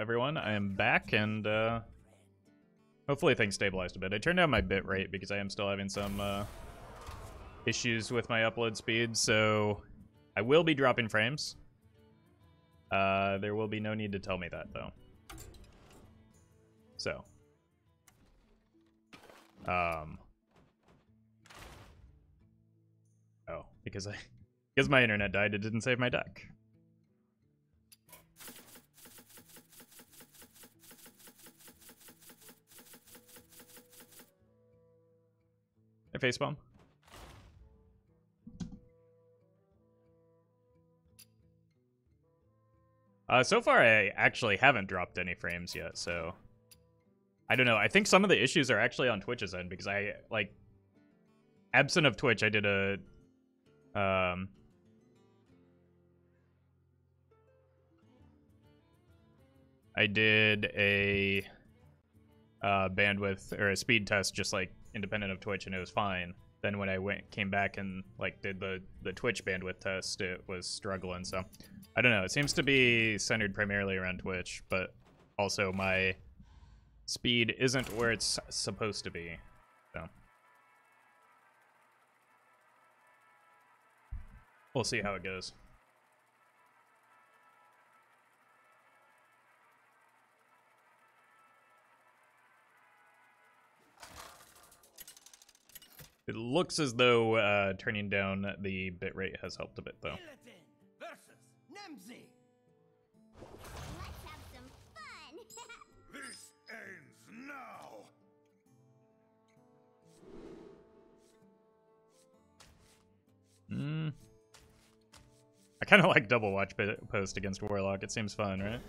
everyone. I am back, and hopefully things stabilized a bit. I turned down my bitrate because I am still having some issues with my upload speed, so I will be dropping frames. There will be no need to tell me that, though. So. Oh, because my internet died, it didn't save my deck. Hey, Facepalm. So far, I actually haven't dropped any frames yet, so I don't know. I think some of the issues are actually on Twitch's end because absent of Twitch, I did a bandwidth or a speed test just like independent of Twitch, and it was fine. Then when I came back and did the Twitch bandwidth test, it was struggling. So I don't know. It seems to be centered primarily around Twitch, but also my speed isn't where it's supposed to be. So we'll see how it goes. It looks as though turning down the bitrate has helped a bit, though. Versus Nemzi. Let's have some fun. This ends now. I kind of like double watch post against Warlock. It seems fun, right?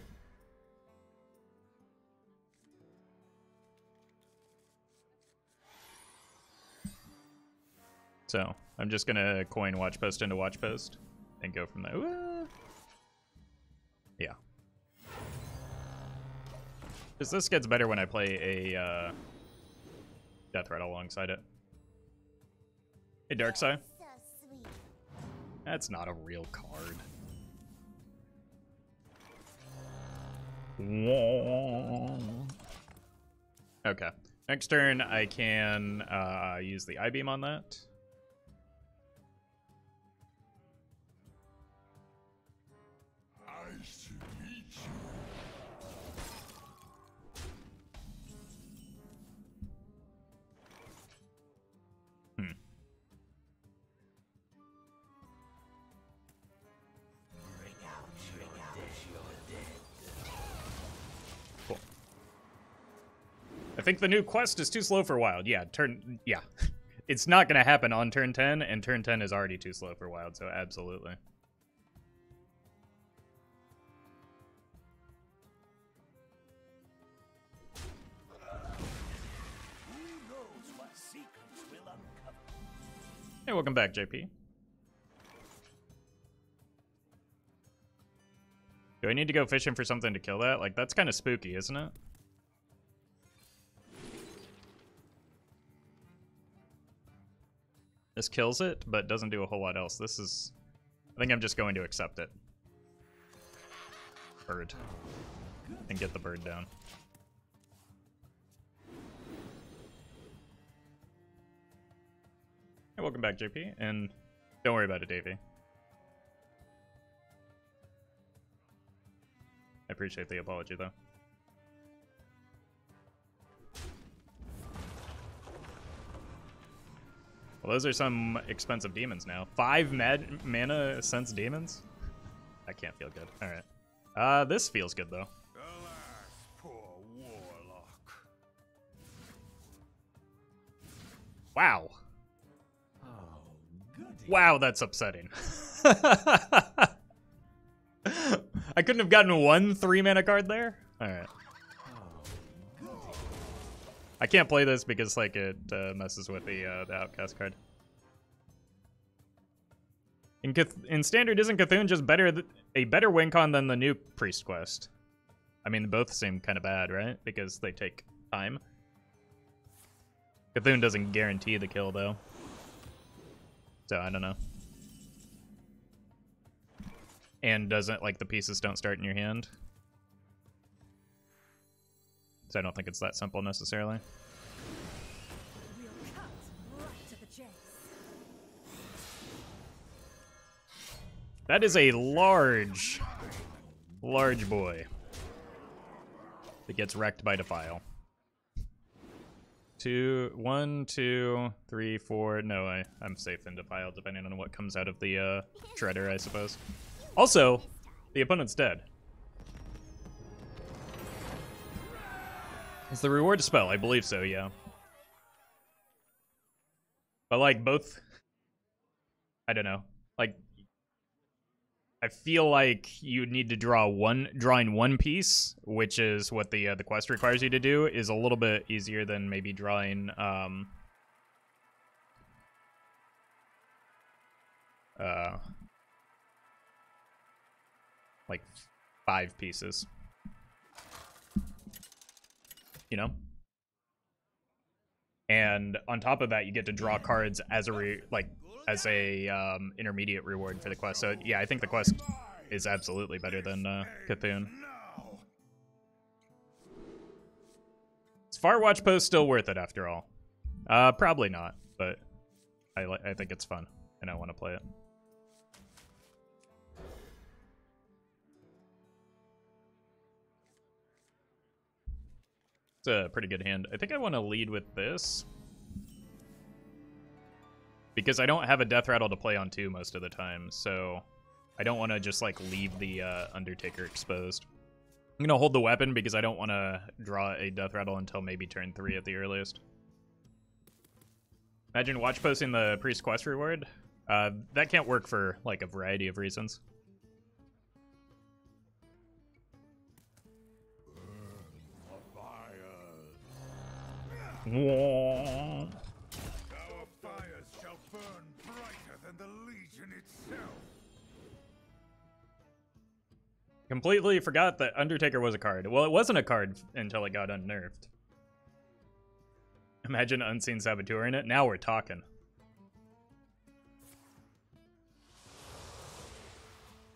So I'm just gonna coin watch post into watch post and go from there. Yeah. Because this gets better when I play a Death Rattle alongside it. Hey, Darkside. So sweet. That's not a real card. Okay. Next turn, I can use the I-Beam on that. Nice to meet you. Cool. I think the new quest is too slow for Wild. Yeah, yeah. It's not gonna happen on turn 10, and turn 10 is already too slow for Wild, so absolutely. Who knows what secrets will uncover? Hey, welcome back, JP. Do I need to go fishing for something to kill that? Like, that's kind of spooky, isn't it? This kills it, but doesn't do a whole lot else. This is... I think I'm just going to accept it. Bird. And get the bird down. Hey, welcome back, JP. And don't worry about it, Davey. I appreciate the apology, though. Well, those are some expensive demons now. 5 mana sense demons? That can't feel good. Alright. This feels good, though. Alas, poor Warlock. Wow. Oh, goody. Wow, that's upsetting. I couldn't have gotten one 3-mana card there? Alright. Oh, goody. I can't play this because, like, it messes with the Outcast card. In Standard, isn't Cthulhu just a better win con than the new Priest quest? I mean, both seem kind of bad, right? Because they take time. Cthulhu doesn't guarantee the kill, though. So, I don't know. And doesn't, like, the pieces don't start in your hand. So I don't think it's that simple necessarily. We'll cut right to the chase. That is a large boy that gets wrecked by Defile. 1, 2, 3, 4. No, I'm safe in Defile, depending on what comes out of the Shredder, I suppose. Also, the opponent's dead. Is the reward a spell? I believe so, yeah. But like both, I don't know. Like, I feel like you need to drawing one piece, which is what the quest requires you to do, is a little bit easier than maybe drawing like 5 pieces. You know? And on top of that, you get to draw cards as a intermediate reward for the quest. So yeah, I think the quest is absolutely better than Cthulhu. Is Firewatch Post still worth it after all? Probably not, but I think it's fun and I want to play it. It's a pretty good hand. I think I want to lead with this, because I don't have a Death Rattle to play on 2 most of the time, so I don't want to just like leave the Undertaker exposed. I'm gonna hold the weapon because I don't want to draw a Death Rattle until maybe turn 3 at the earliest. Imagine watch posting the Priest quest reward. That can't work for like a variety of reasons. Our fires shall burn brighter than the Legion itself. Completely forgot that Undertaker was a card. Well, it wasn't a card until it got unnerved. Imagine Unseen Saboteur in it. Now we're talking.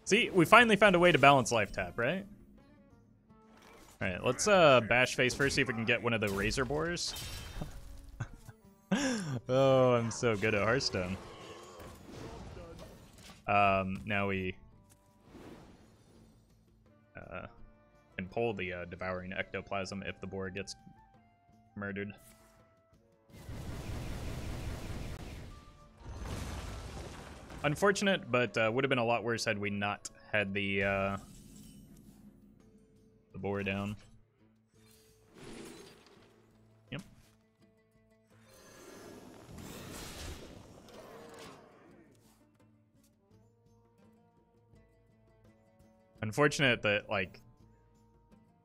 See, we finally found a way to balance life tap, right? Alright, let's bash face first, see if we can get one of the Razor Boars. Oh, I'm so good at Hearthstone. Now we can pull the Devouring Ectoplasm if the boar gets murdered. Unfortunate, but would have been a lot worse had we not had the boar down. Yep. Unfortunate that, like,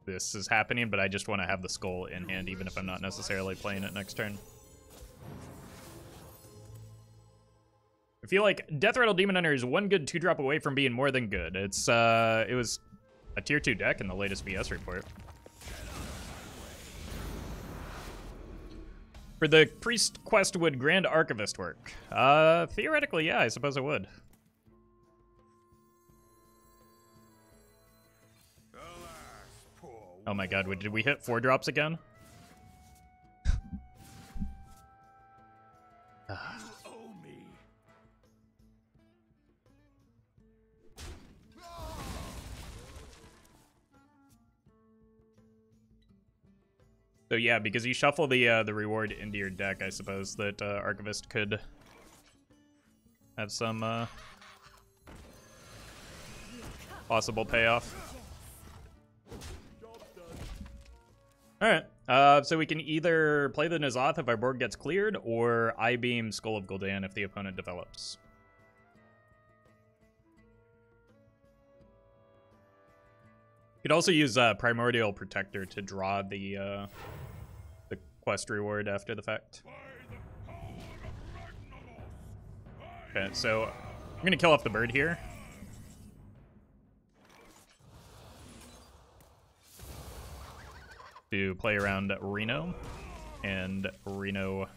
this is happening, but I just want to have the skull in hand, even if I'm not necessarily playing it next turn. I feel like Death Rattle Demon Hunter is one good 2-drop away from being more than good. It was a tier 2 deck in the latest VS report. For the Priest quest, would Grand Archivist work? Theoretically, yeah, I suppose it would. Oh my god, did we hit 4 drops again? So yeah, because you shuffle the reward into your deck, I suppose that Archivist could have some possible payoff. Alright, so we can either play the N'Zoth if our board gets cleared, or I-Beam Skull of Gul'dan if the opponent develops. You could also use Primordial Protector to draw the quest reward after the fact. Okay, so I'm gonna kill off the bird here. To play around Reno and Reno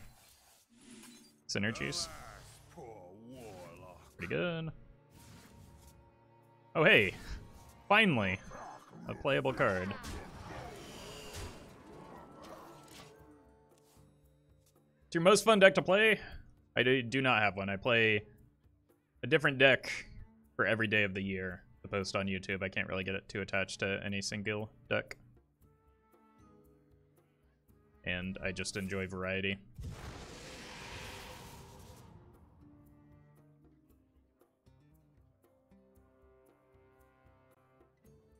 synergies. Pretty good. Oh hey, finally, a playable card. It's your most fun deck to play? I do not have one. I play a different deck for every day of the year to post on YouTube. I can't really get it too attached to any single deck. And I just enjoy variety.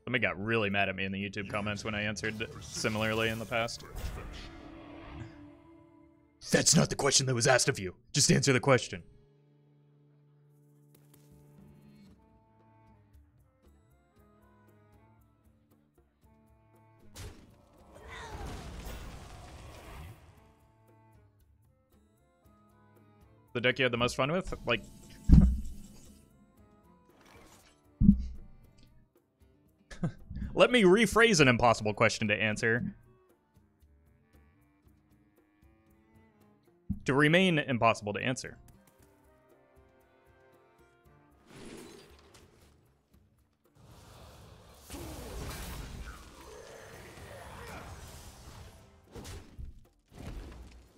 Somebody got really mad at me in the YouTube comments when I answered similarly in the past. That's not the question that was asked of you. Just answer the question. The deck you had the most fun with? Like... Let me rephrase an impossible question to answer. To remain impossible to answer.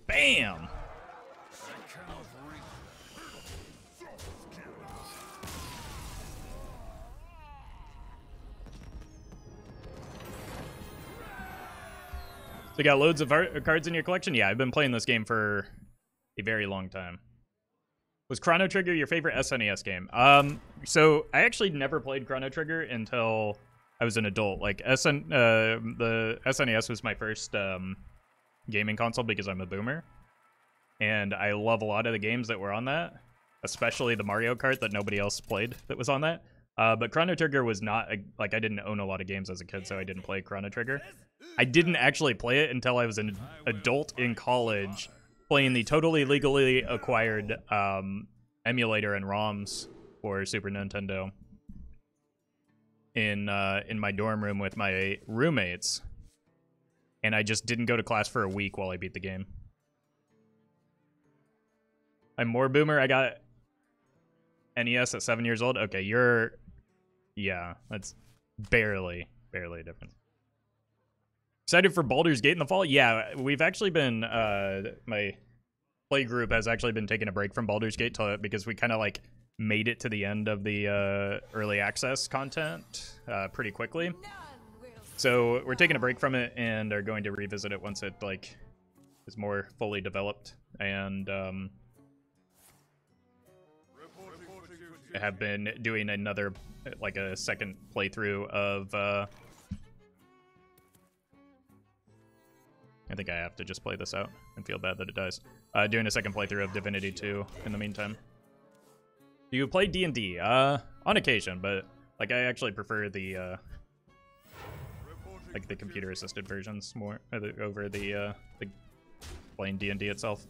Bam! So you got loads of cards in your collection? Yeah, I've been playing this game for a very long time. Was Chrono Trigger your favorite SNES game? So I actually never played Chrono Trigger until I was an adult. Like the SNES was my first gaming console because I'm a boomer, and I love a lot of the games that were on that, especially the Mario Kart that nobody else played that was on that. But Chrono Trigger was not like I didn't own a lot of games as a kid, so I didn't play Chrono Trigger. I didn't actually play it until I was an adult in college, playing the totally legally acquired emulator and ROMs for Super Nintendo in my dorm room with my roommates, and I just didn't go to class for a week while I beat the game. I'm more boomer. I got NES at 7 years old. Okay, yeah, that's barely a difference. Excited for Baldur's Gate in the fall? Yeah, we've actually been, my play group has actually been taking a break from Baldur's Gate because we kind of like made it to the end of the early access content pretty quickly. So we're taking a break from it and are going to revisit it once it like is more fully developed. And I have been doing another, like a second playthrough of I think I have to just play this out and feel bad that it dies. Doing a second playthrough of Divinity 2 in the meantime. Do you play D&D? On occasion, but like I actually prefer the like the computer-assisted versions more over the plain D&D itself.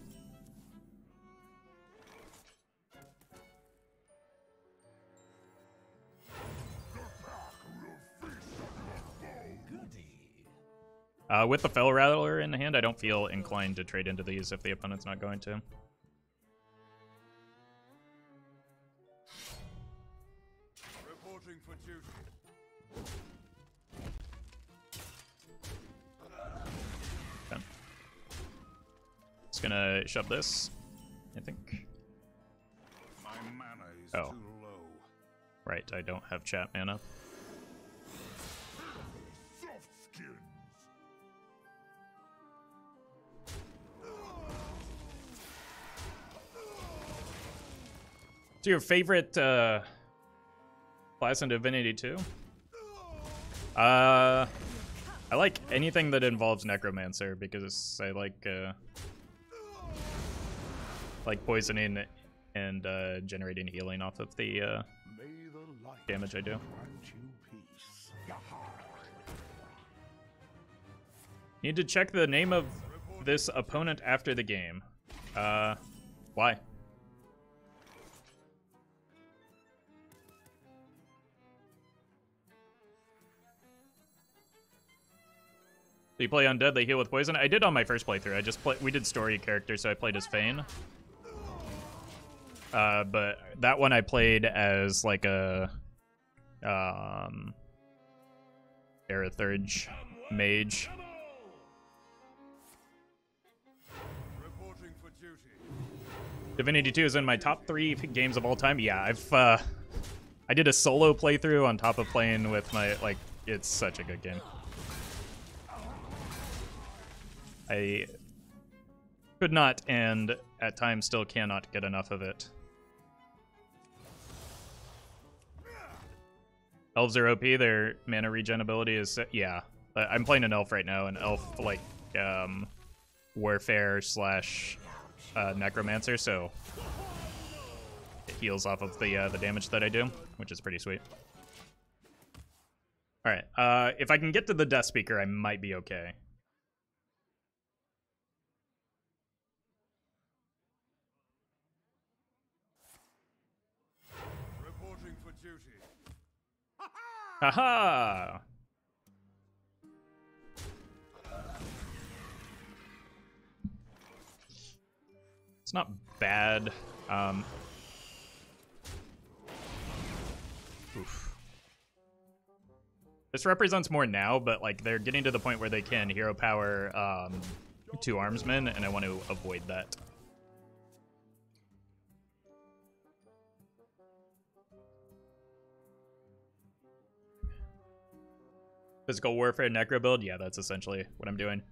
With the Fell Rattler in hand, I don't feel inclined to trade into these if the opponent's not going to. Reporting for duty. Okay. Just gonna shove this, I think. My mana is Oh. too low. Right, I don't have chat mana. Soft skins. So your favorite class in Divinity 2? I like anything that involves Necromancer because I like poisoning and generating healing off of the May the light damage I do. grant you peace. Need to check the name of this opponent after the game. Why? So you play undead, they heal with poison? I did on my first playthrough. We did story characters, so I played as Fane. But that one I played as like a Aerithurge mage. Reporting for Divinity 2 is in my top 3 games of all time. Yeah, I did a solo playthrough on top of playing with my, like, it's such a good game. I could not, and at times still cannot get enough of it. Elves are OP, their mana regen ability is, yeah. I'm playing an elf right now, an elf, like, warfare slash necromancer, so it heals off of the damage that I do, which is pretty sweet. All right, if I can get to the Death Speaker, I might be okay. Reporting for duty. Haha! It's not bad. Oof. This represents more now, but like they're getting to the point where they can hero power 2 armsmen, and I want to avoid that. Physical warfare necro build, yeah, that's essentially what I'm doing.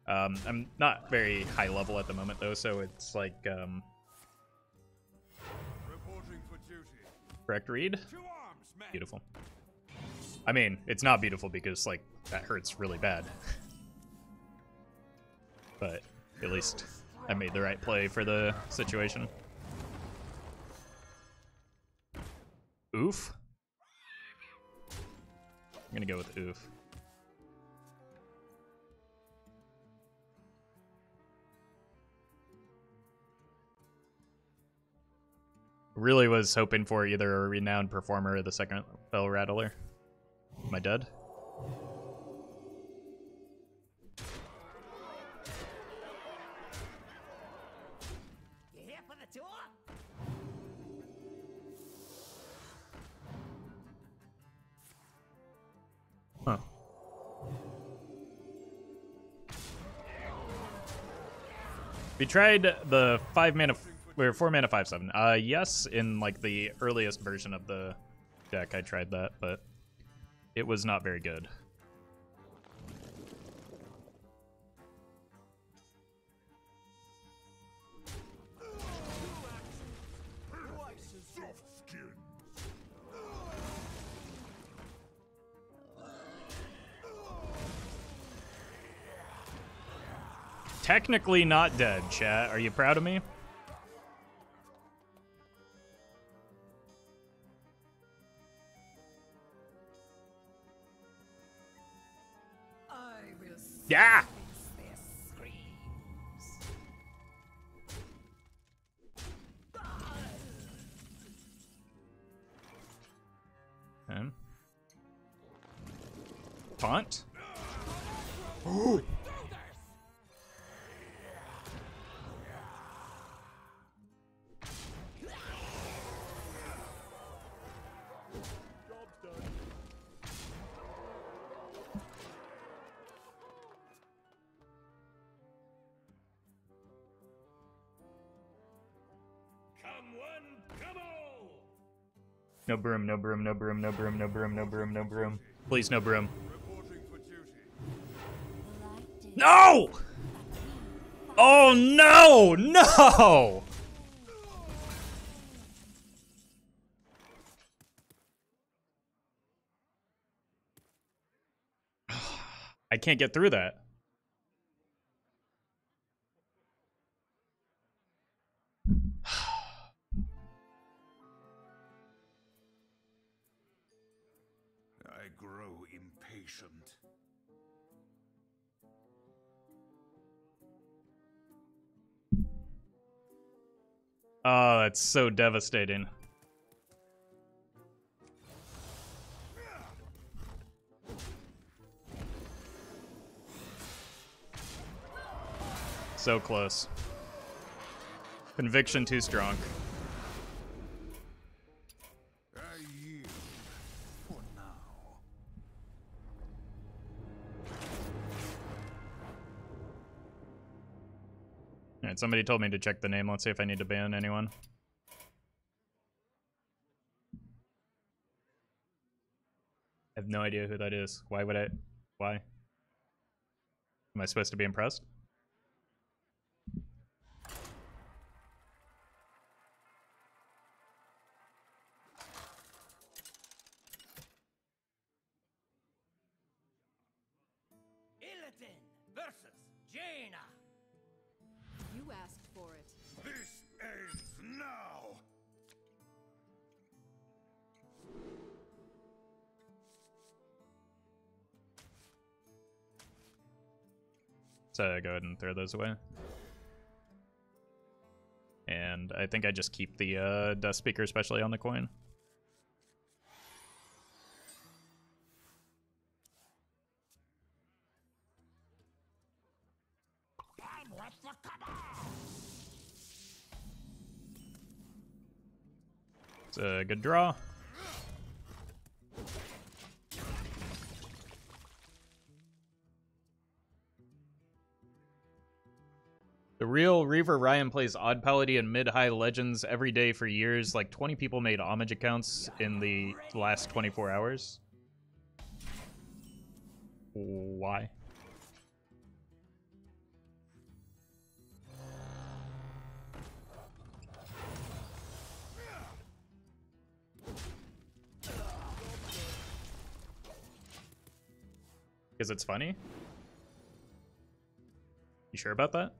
I'm not very high level at the moment though, so it's like Reporting for duty. correct read. To arms, men. Beautiful. I mean, it's not beautiful because like that hurts really bad. But at least I made the right play for the situation. Oof. I'm gonna go with oof. Really was hoping for either a renowned performer or the second bell rattler. Am I dead? You here for the tour? Huh. We tried the 4 mana 5/7. Yes, in like the earliest version of the deck, I tried that, but it was not very good. Soft skin. Technically not dead, chat. Are you proud of me? I will Yeah! silence their screams. Okay. Taunt? Come one, come all. No broom, no broom, no broom, no broom, no broom, no broom, no broom. Please, no broom. Reporting for duty. No! Oh no! No! I can't get through that. I grow impatient. Oh, that's so devastating. So close. Conviction too strong. I yield for now. Alright, somebody told me to check the name. Let's see if I need to ban anyone. I have no idea who that is. Why would I? Why? Am I supposed to be impressed? Illidan versus Jaina. You asked for it. This ends now! So go ahead and throw those away. And I think I just keep the Dust Speaker, especially on the coin. It's a good draw. The real Reaver Ryan plays Odd Paladin and mid-high legends every day for years. Like 20 people made homage accounts in the last 24 hours. Why? Because it's funny? You sure about that?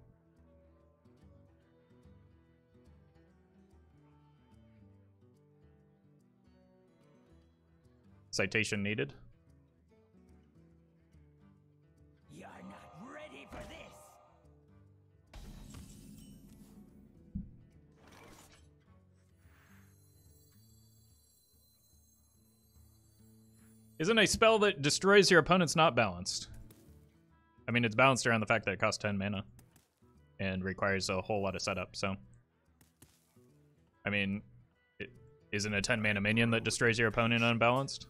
Citation needed. You're not ready for this. Isn't a spell that destroys your opponent's not balanced? I mean, it's balanced around the fact that it costs 10 mana and requires a whole lot of setup, so. I mean, isn't a 10 mana minion that destroys your opponent unbalanced?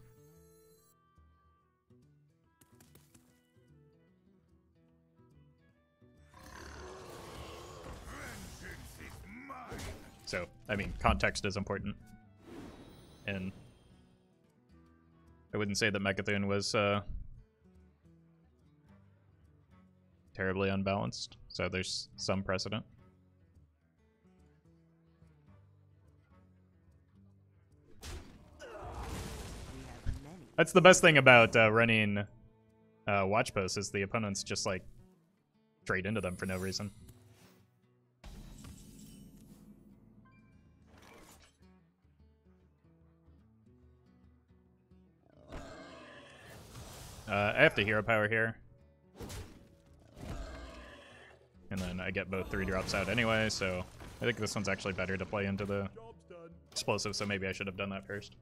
So, I mean, context is important. And I wouldn't say that Mecha'thun was terribly unbalanced, so there's some precedent. That's the best thing about running watch posts is the opponents just like trade into them for no reason. I have to hero power here. And then I get both 3-drops out anyway, so I think this one's actually better to play into the explosive, so maybe I should have done that first.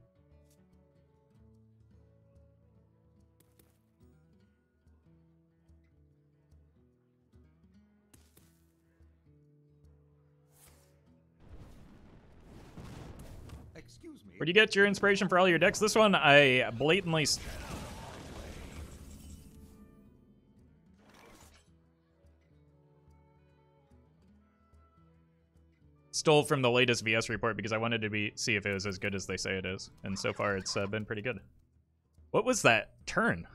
Excuse me. Where do you get your inspiration for all your decks? This one, I blatantly... stole from the latest VS report because I wanted to see if it was as good as they say it is. And so far, it's been pretty good. What was that turn?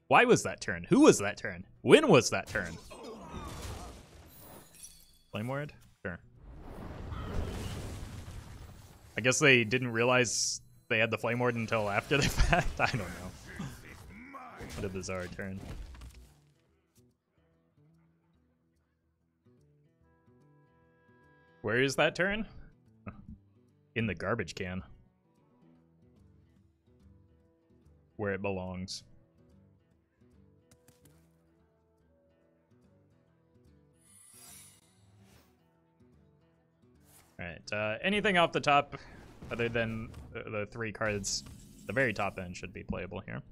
Why was that turn? Who was that turn? When was that turn? Flame Ward? Sure. I guess they didn't realize they had the Flame Ward until after the fact? I don't know. What a bizarre turn. Where is that turn? In the garbage can. Where it belongs. Alright, anything off the top other than the 3 cards, the very top end should be playable here.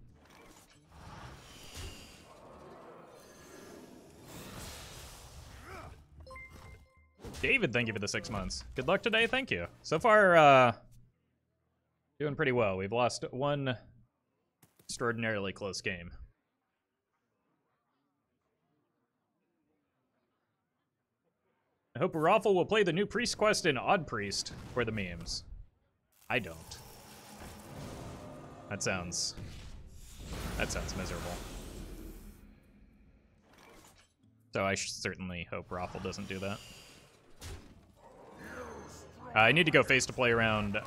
David, thank you for the 6 months. Good luck today, thank you. So far, doing pretty well. We've lost 1 extraordinarily close game. I hope Raffle will play the new priest quest in Odd Priest for the memes. I don't. That sounds miserable. So I certainly hope Raffle doesn't do that. I need to go face to play around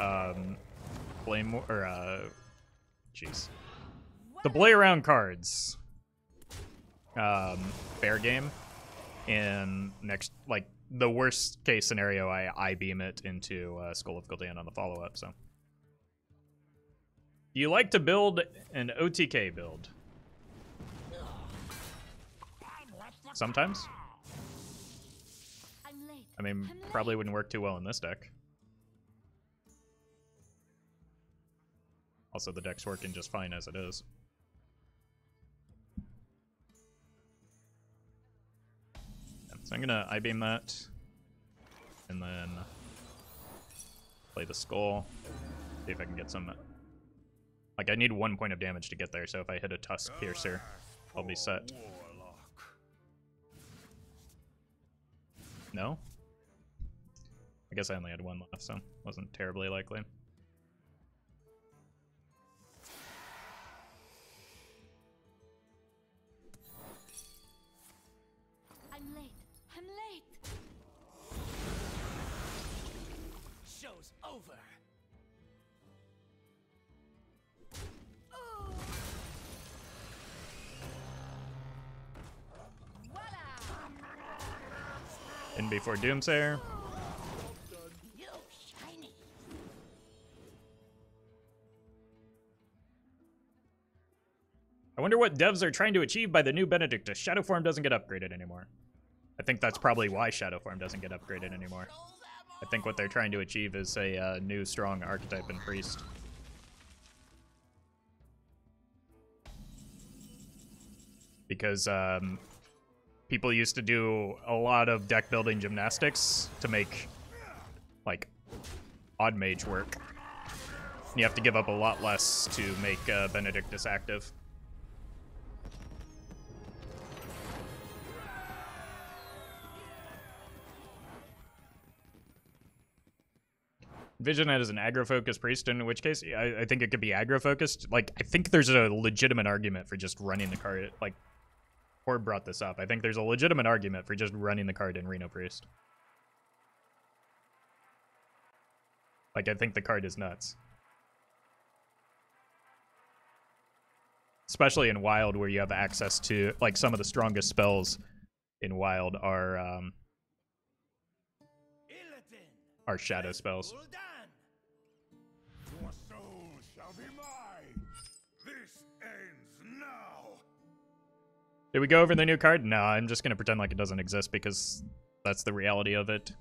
Flame or jeez. The play around cards. Fair game. In next, like the worst case scenario, I beam it into Skull of Gul'dan on the follow up. So, do you like to build an OTK build? Sometimes. I'm late. I mean, I'm probably late. wouldn't work too well in this deck. Also, the deck's working just fine as it is. So I'm gonna I-beam that, and then play the Skull, see if I can get some... Like, I need 1 point of damage to get there, so if I hit a Tusk Piercer, I'll be set. No? I guess I only had 1 left, so wasn't terribly likely. I'm late. I'm late. Show's over. Oh. Voila. In before Doomsayer. You shiny. I wonder what devs are trying to achieve by the new Benedictus. Shadow Form doesn't get upgraded anymore. I think that's probably why Shadow Form doesn't get upgraded anymore. I think what they're trying to achieve is a new strong archetype in Priest. Because people used to do a lot of deck building gymnastics to make, like, Odd Mage work. You have to give up a lot less to make Benedictus active. Envision it as an aggro-focused priest, in which case I think it could be aggro-focused. Like, I think there's a legitimate argument for just running the card. Like, Orb brought this up. I think there's a legitimate argument for just running the card in Reno Priest. Like, I think the card is nuts. Especially in Wild, where you have access to, like, some of the strongest spells in Wild are shadow spells. Your soul shall be mine. This ends now. Did we go over the new card? No, I'm just going to pretend like it doesn't exist because that's the reality of it.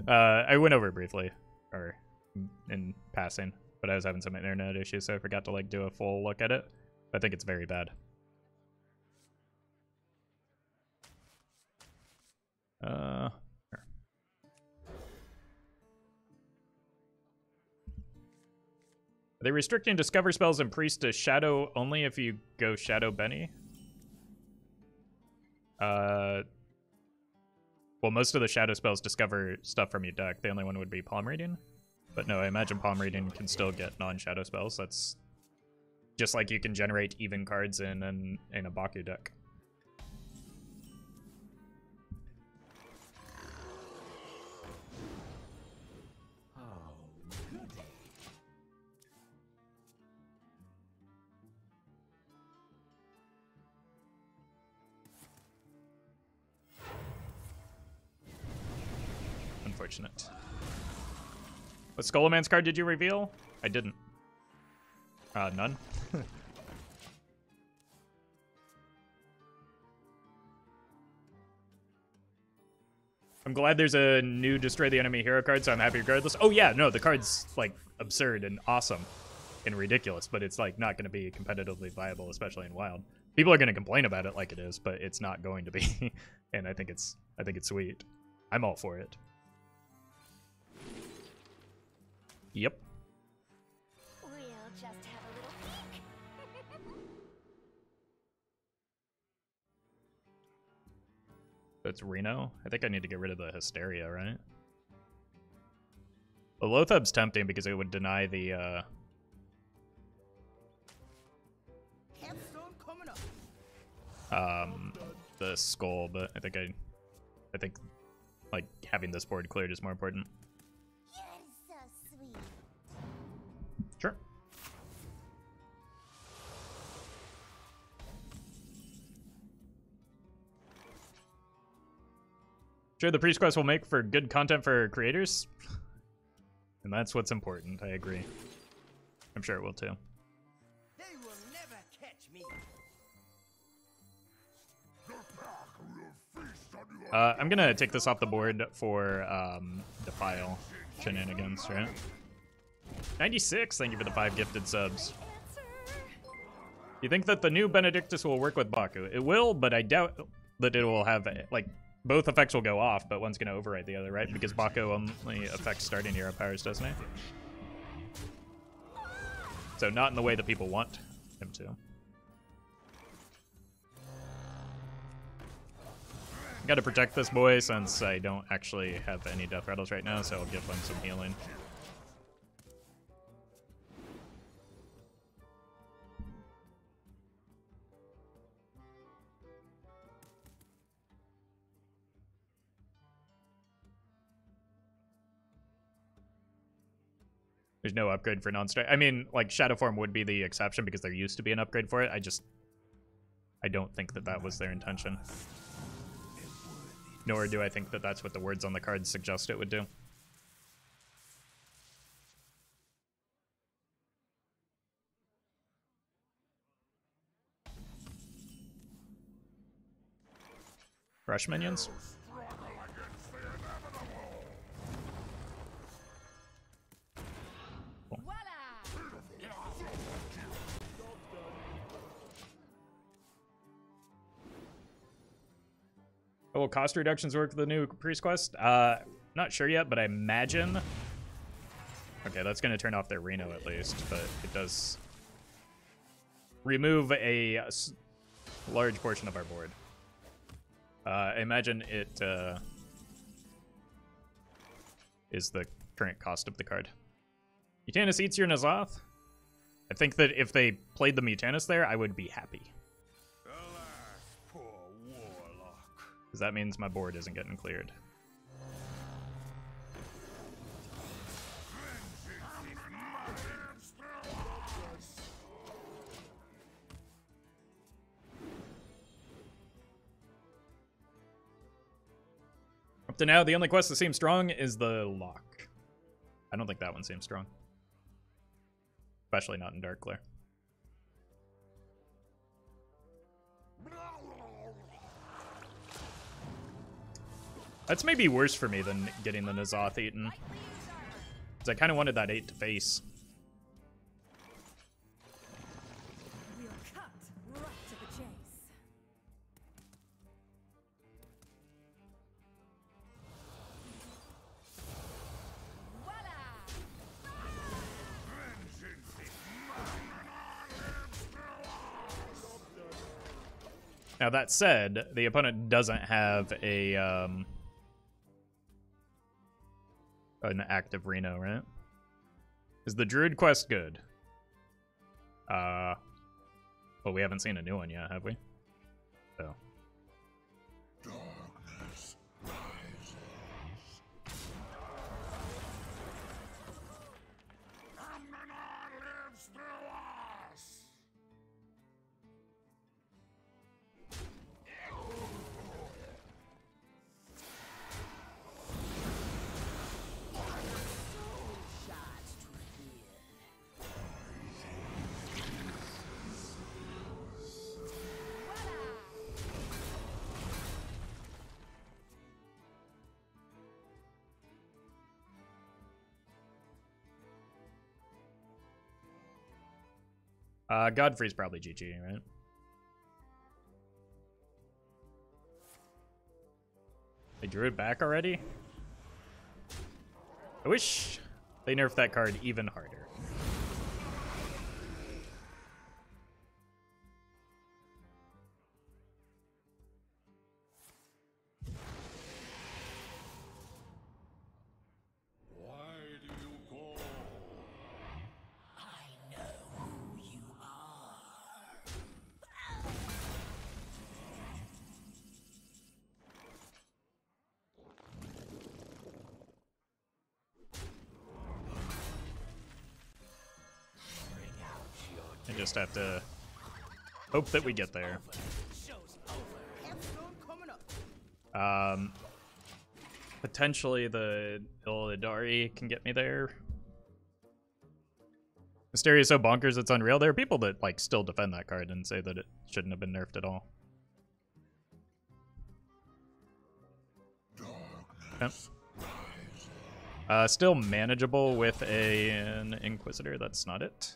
I went over it briefly, or in passing, but I was having some internet issues, so I forgot to like do a full look at it. I think it's very bad. Here. Are they restricting Discover spells and Priest to Shadow only if you go Shadow Benny? Well, most of the Shadow spells discover stuff from your deck. The only one would be Palm Reading. But no, I imagine Palm Reading can still get non-Shadow spells. That's just like you can generate even cards in a Baku deck. Unfortunate. What Skullman's card did you reveal? I didn't. None. I'm glad there's a new Destroy the Enemy Hero card, so I'm happy regardless. Oh yeah, no, the card's like absurd and awesome and ridiculous, but it's like not going to be competitively viable, especially in Wild. People are going to complain about it like it is, but it's not going to be. And I think it's sweet. I'm all for it. Yep. We'll just have a little peek. It's Reno. I think I need to get rid of the Hysteria, right? The Loatheb's tempting because it would deny the the skull, but I think like having this board cleared is more important. You're so sweet. Sure. Sure, the Priest Quest will make for good content for creators. And that's what's important, I agree. I'm sure it will too. They will never catch me. I'm gonna take this off the board for Defile shenanigans, right? 96, thank you for the 5 gifted subs. You think that the new Benedictus will work with Baku? It will, but I doubt that it will have, like, both effects will go off, but one's gonna override the other, right? Because Baku only affects starting hero powers, doesn't he? So not in the way that people want him to. Gotta protect this boy since I don't actually have any death rattles right now, so I'll give him some healing. There's no upgrade for non-strike. I mean, like, Shadow Form would be the exception because there used to be an upgrade for it. I don't think that that was their intention. Nor do I think that that's what the words on the cards suggest it would do. Rush minions? Oh, will cost reductions work for the new Priest Quest? Not sure yet, but I imagine... Okay, that's going to turn off their Reno at least, but it does remove a large portion of our board. I imagine it is the current cost of the card. Mutanus eats your N'Zoth? I think that if they played the Mutanus there, I would be happy. Because that means my board isn't getting cleared. Up to now, the only quest that seems strong is the lock. I don't think that one seems strong. Especially not in Dark Glare. That's maybe worse for me than getting the N'Zoth eaten. Because I kind of wanted that 8 to face. We'll cut right to the chase. Now that said, the opponent doesn't have a an active Reno, right? Is the Druid quest good? Well, we haven't seen a new one yet, have we? So. Darkness rises. Amnon lives through us. Godfrey's probably GG, right? They drew it back already? I wish they nerfed that card even harder. just have to hope that we get there. Show's over. Capstone coming up. Potentially the Illidari can get me there. Mysteria is so bonkers it's unreal. There are people that like still defend that card and say that it shouldn't have been nerfed at all. Yep. Still manageable with an Inquisitor. That's not it.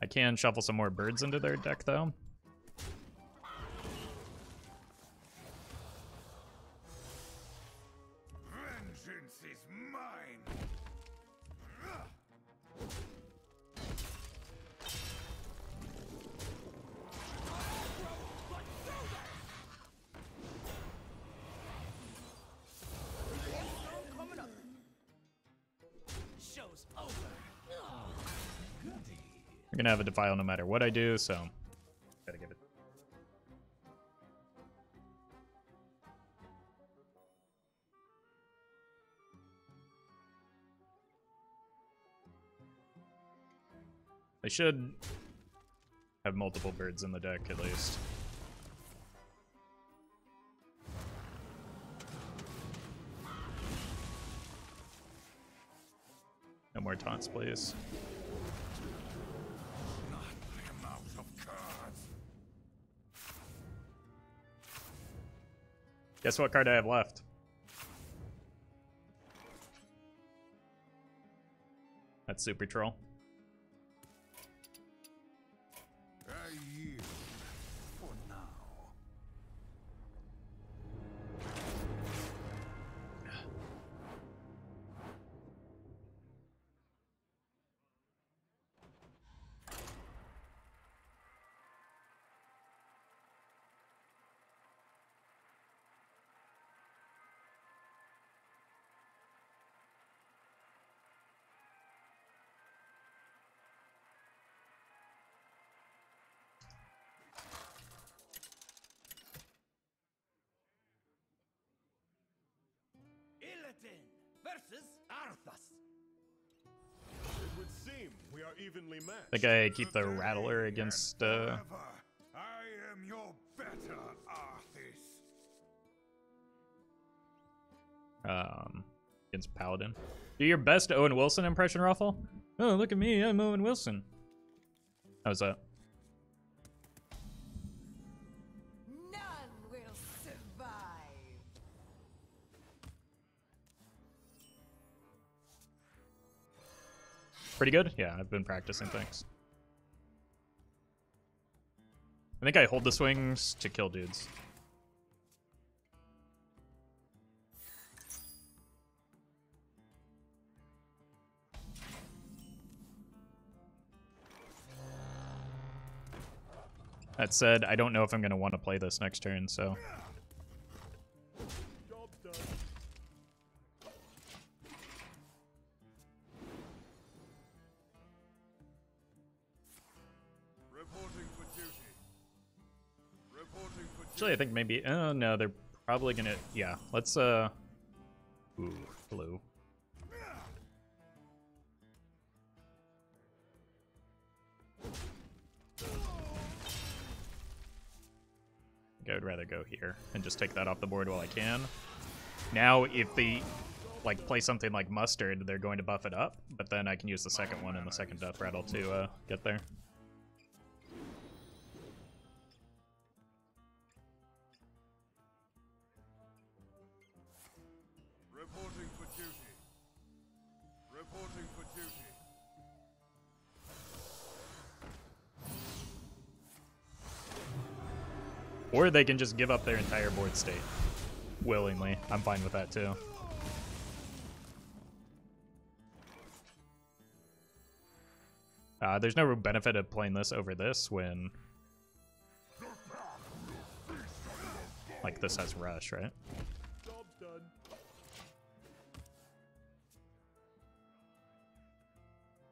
I can shuffle some more birds into their deck though. Vengeance is mine. Capstone coming up. Show's over. We're gonna have a Defile no matter what I do, so gotta give it. They should have multiple birds in the deck at least. No more taunts, please. I'm out of cards. Guess what card I have left? That's Super Troll. I yield for now. Illidan versus Arthas. It would seem we are evenly matched. I think I keep the Rattler against Forever, I am your better Arthas. against Paladin. Do your best Owen Wilson impression, Ruffle. Oh, look at me, I'm Owen Wilson. How's that? None will survive. Pretty good? Yeah, I've been practicing things. I think I hold the swings to kill dudes. That said, I don't know if I'm going to want to play this next turn, so... Job done. Reporting for duty. Reporting for Actually, I think maybe... Oh, no, they're probably going to... Yeah, let's, Ooh, blue. I think I would rather go here and just take that off the board while I can. Now, if they like play something like Mustard, they're going to buff it up, but then I can use the second one and the second Death Rattle to get there. Reporting for duty. Reporting for duty. Or they can just give up their entire board state willingly. I'm fine with that too. There's no real benefit of playing this over this when like this has rush, right? Job done.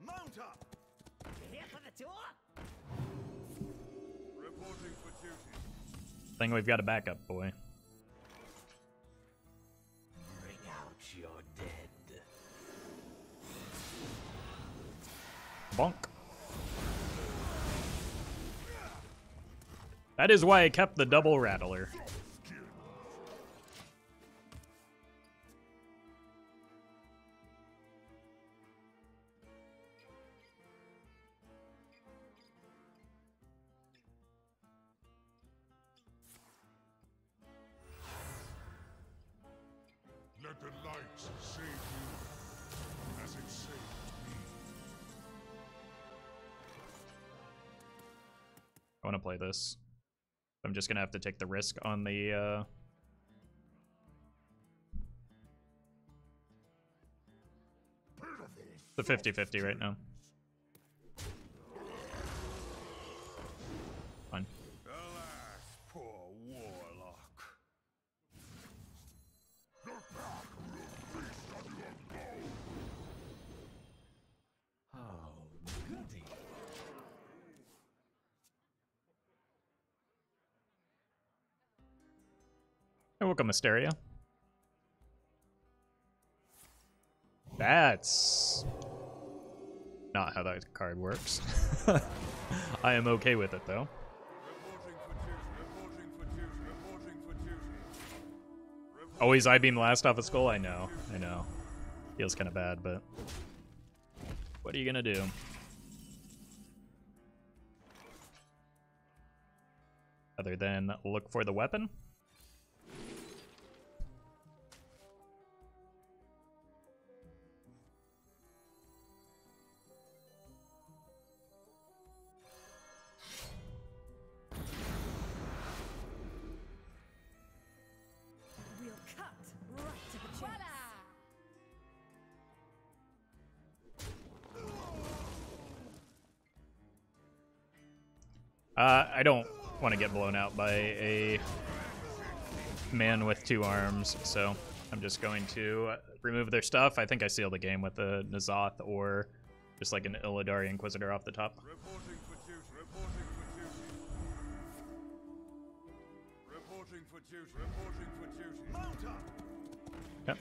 Mount up. Here for the tour. Reporting for duty. Thing we've got a backup, boy. Bring out your dead. Bonk. That is why I kept the double rattler. Let the light save you as it saved me. I want to play this. I'm just gonna have to take the risk on the the 50-50 right now. Fine. Alas, poor warlock. Oh, goody. Hey, welcome, Mysteria. That's not how that card works. I am okay with it, though. Reporting for duty, reporting for duty. Always I-beam last off a skull? I know. Feels kind of bad, but what are you gonna do? Other than look for the weapon? We'll cut right to the chase. I don't want to get blown out by a man with 2 arms, so I'm just going to remove their stuff. I think I seal the game with a N'Zoth or just like an Illidari Inquisitor off the top. Reporting for duty, reporting for duty. Reporting for duty, reporting for duty. Mount up! Yep.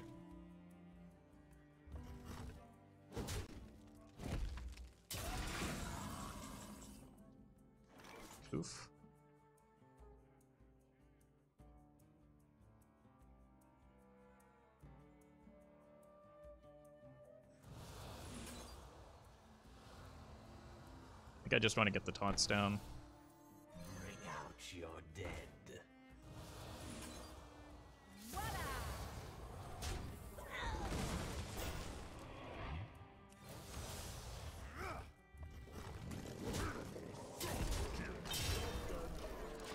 Oof. I think I just want to get the taunts down. Bring out your dead.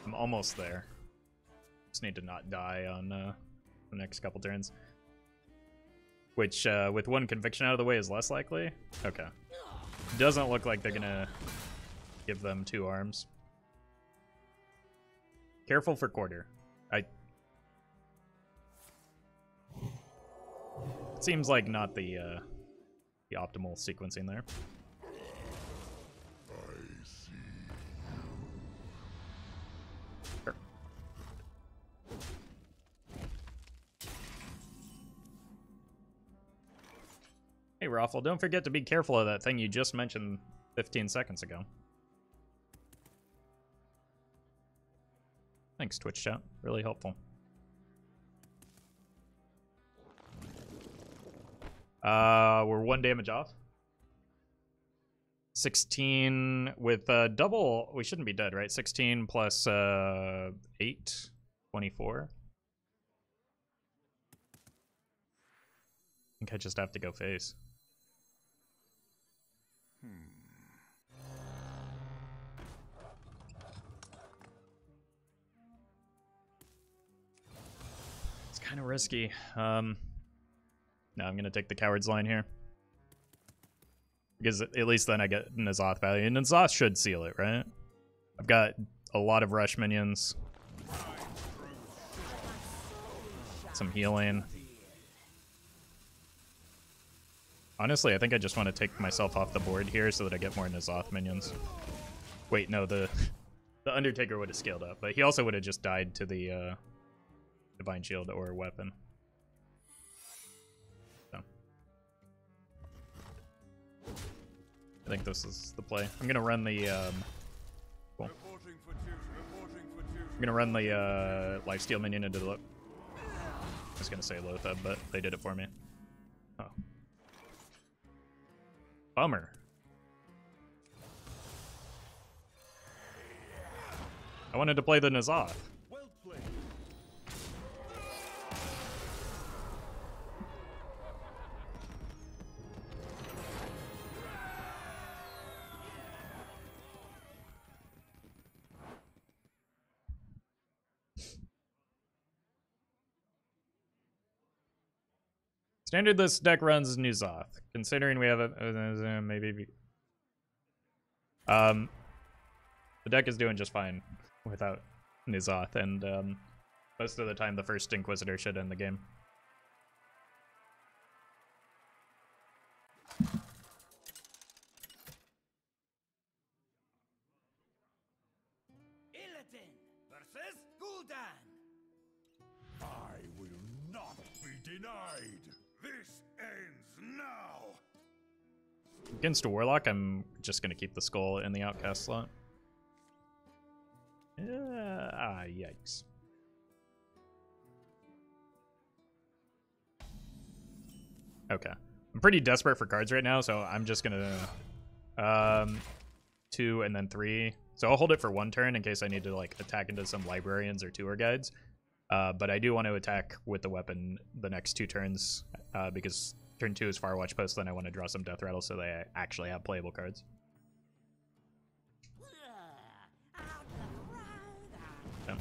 I'm almost there. Just need to not die on the next couple turns. Which, with 1 conviction out of the way, is less likely. Okay. Doesn't look like they're gonna give them 2 arms. Careful for quarter. It seems like not the optimal sequencing there. Sure. Hey, Raffle, don't forget to be careful of that thing you just mentioned 15 seconds ago. Thanks, Twitch chat. Really helpful. We're 1 damage off. 16 with double. We shouldn't be dead, right? 16 plus 8, 24. I think I just have to go face. It's kind of risky. No, I'm gonna take the coward's line here. Because at least then I get N'Zoth value. And N'Zoth should seal it, right? I've got a lot of rush minions. Some healing. Honestly, I think I just want to take myself off the board here so that I get more N'Zoth minions. Wait, no, the Undertaker would have scaled up, but he also would have just died to the Divine Shield or weapon. So. I think this is the play. I'm gonna run the cool. Reporting for duty. Reporting for duty. I'm gonna run the lifesteal minion into the. I was gonna say Lothab, but they did it for me. Oh, bummer. I wanted to play the N'Zoth. Well played. Standard this deck runs N'Zoth. Considering we have a maybe. The deck is doing just fine without N'Zoth, and most of the time the first Inquisitor should end the game. Illidan versus Gul'dan. I will not be denied. This ends now. Against a Warlock, I'm just gonna keep the Skull in the Outcast slot. Yikes. Okay. I'm pretty desperate for cards right now, so I'm just gonna 2 and then 3. So I'll hold it for 1 turn in case I need to like attack into some Librarians or Tour Guides. But I do want to attack with the weapon the next 2 turns because turn 2 is Firewatch Post, then I want to draw some Death Rattle so they actually have playable cards. Yeah.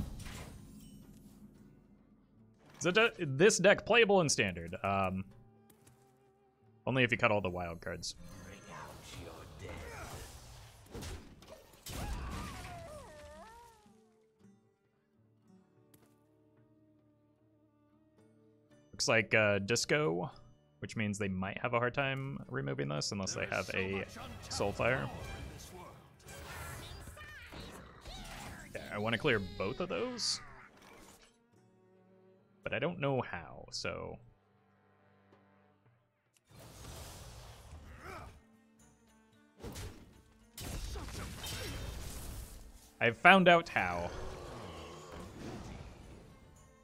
So this deck playable in Standard. Only if you cut all the wild cards. Looks like Disco, which means they might have a hard time removing this unless they have a Soulfire. Yeah, I want to clear both of those, but I don't know how, so... I've found out how.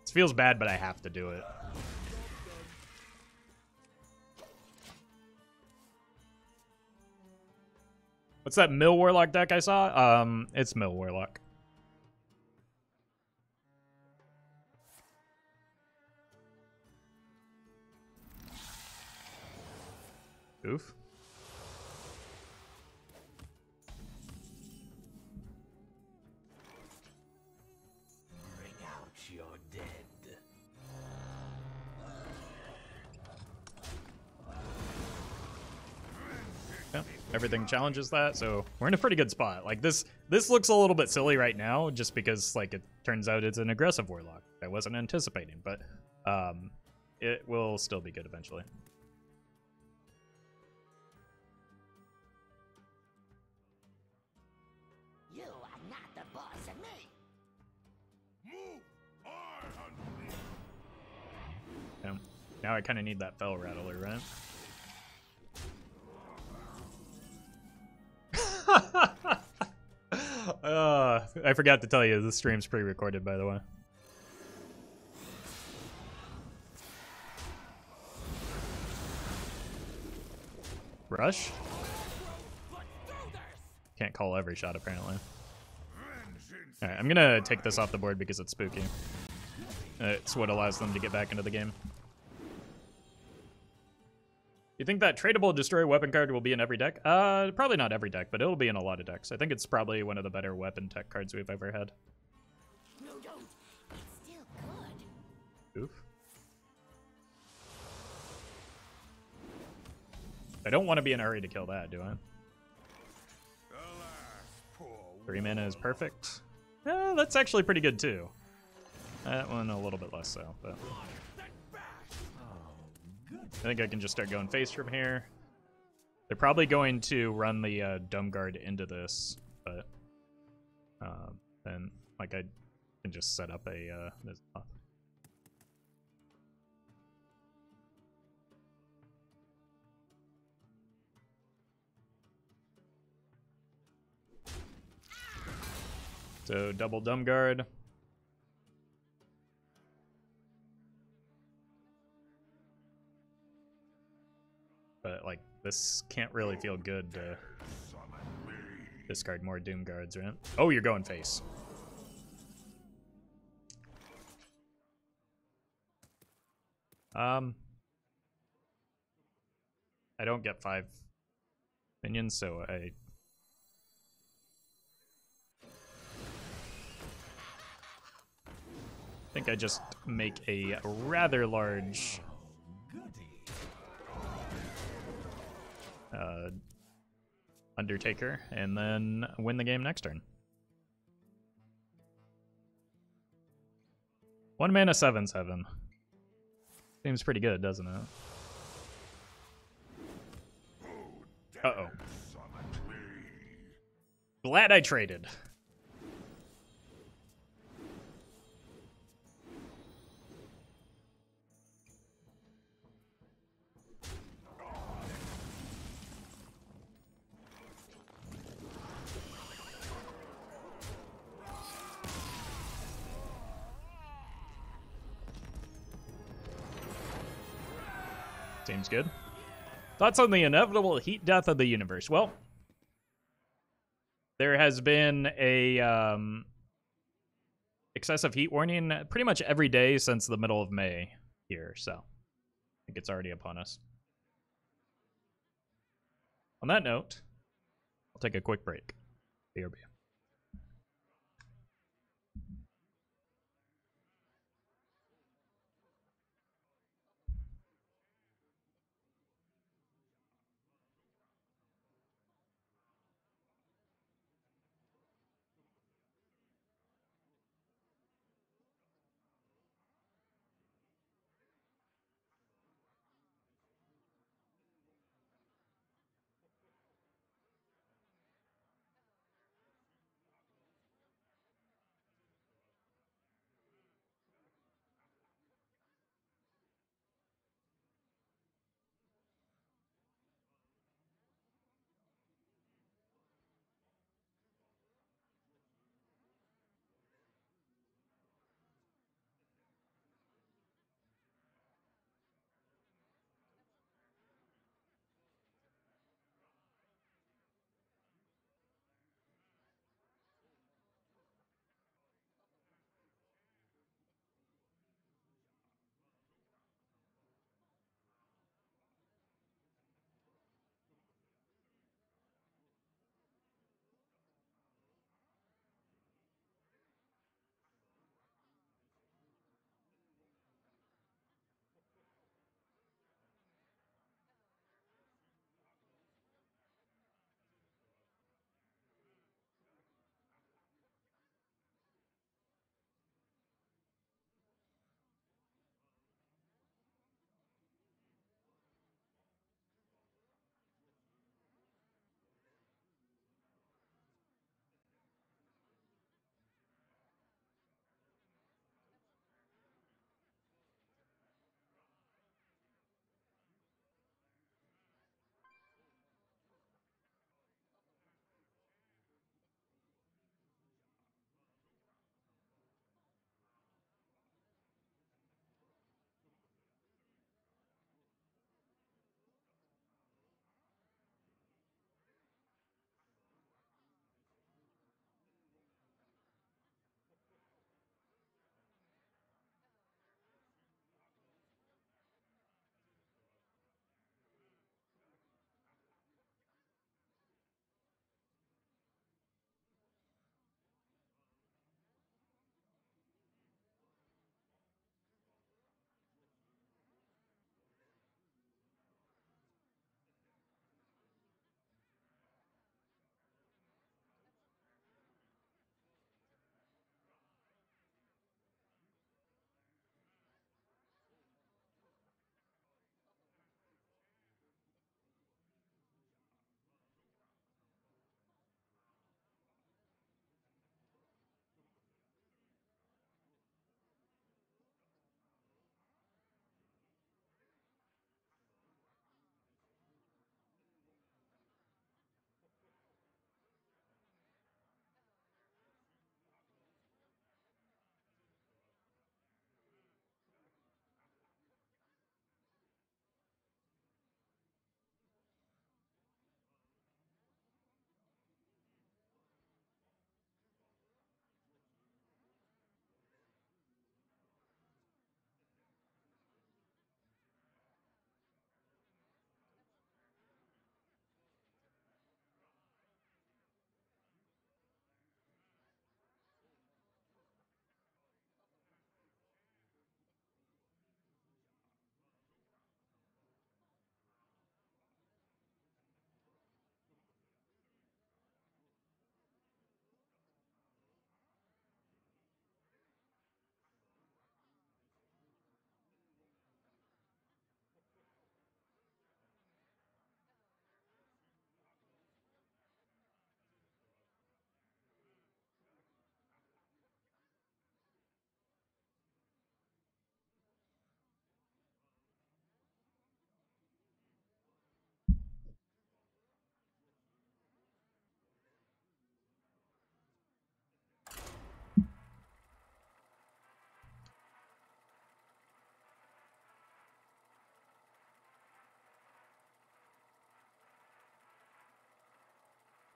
This feels bad, but I have to do it. What's that Mill Warlock deck I saw? It's Mill Warlock. Oof. Bring out your dead. Yeah, everything challenges that, so we're in a pretty good spot. Like this looks a little bit silly right now, just because like it turns out it's an aggressive Warlock. I wasn't anticipating, but it will still be good eventually. You are not the boss of me. Move! I hunt. Yeah. Now I kind of need that Fel Rattler, right? I forgot to tell you, the stream's pre-recorded, by the way. Rush? Can't call every shot, apparently. Alright, I'm gonna take this off the board because it's spooky. It's what allows them to get back into the game. You think that tradable destroy weapon card will be in every deck? Probably not every deck, but it'll be in a lot of decks. I think it's probably one of the better weapon tech cards we've ever had. No, don't. It's still good. Oof. I don't want to be in a hurry to kill that, do I? Alas, poor 3 mana is perfect. That's actually pretty good too. That one a little bit less so, but I think I can just start going face from here. They're probably going to run the Dumb Guard into this, but then like I can just set up a N'Zoth. So double Dumb Guard. But like this can't really feel good to discard more Doom Guards, right? Oh, you're going face. I don't get 5 minions, so I think I just make a rather large Undertaker and then win the game next turn. 1 mana 7/7. Seems pretty good, doesn't it? Uh-oh. Glad I traded. Seems good. Thoughts on the inevitable heat death of the universe? Well, there has been a excessive heat warning pretty much every day since the middle of May here, so I think it's already upon us. On that note, I'll take a quick break. BRB.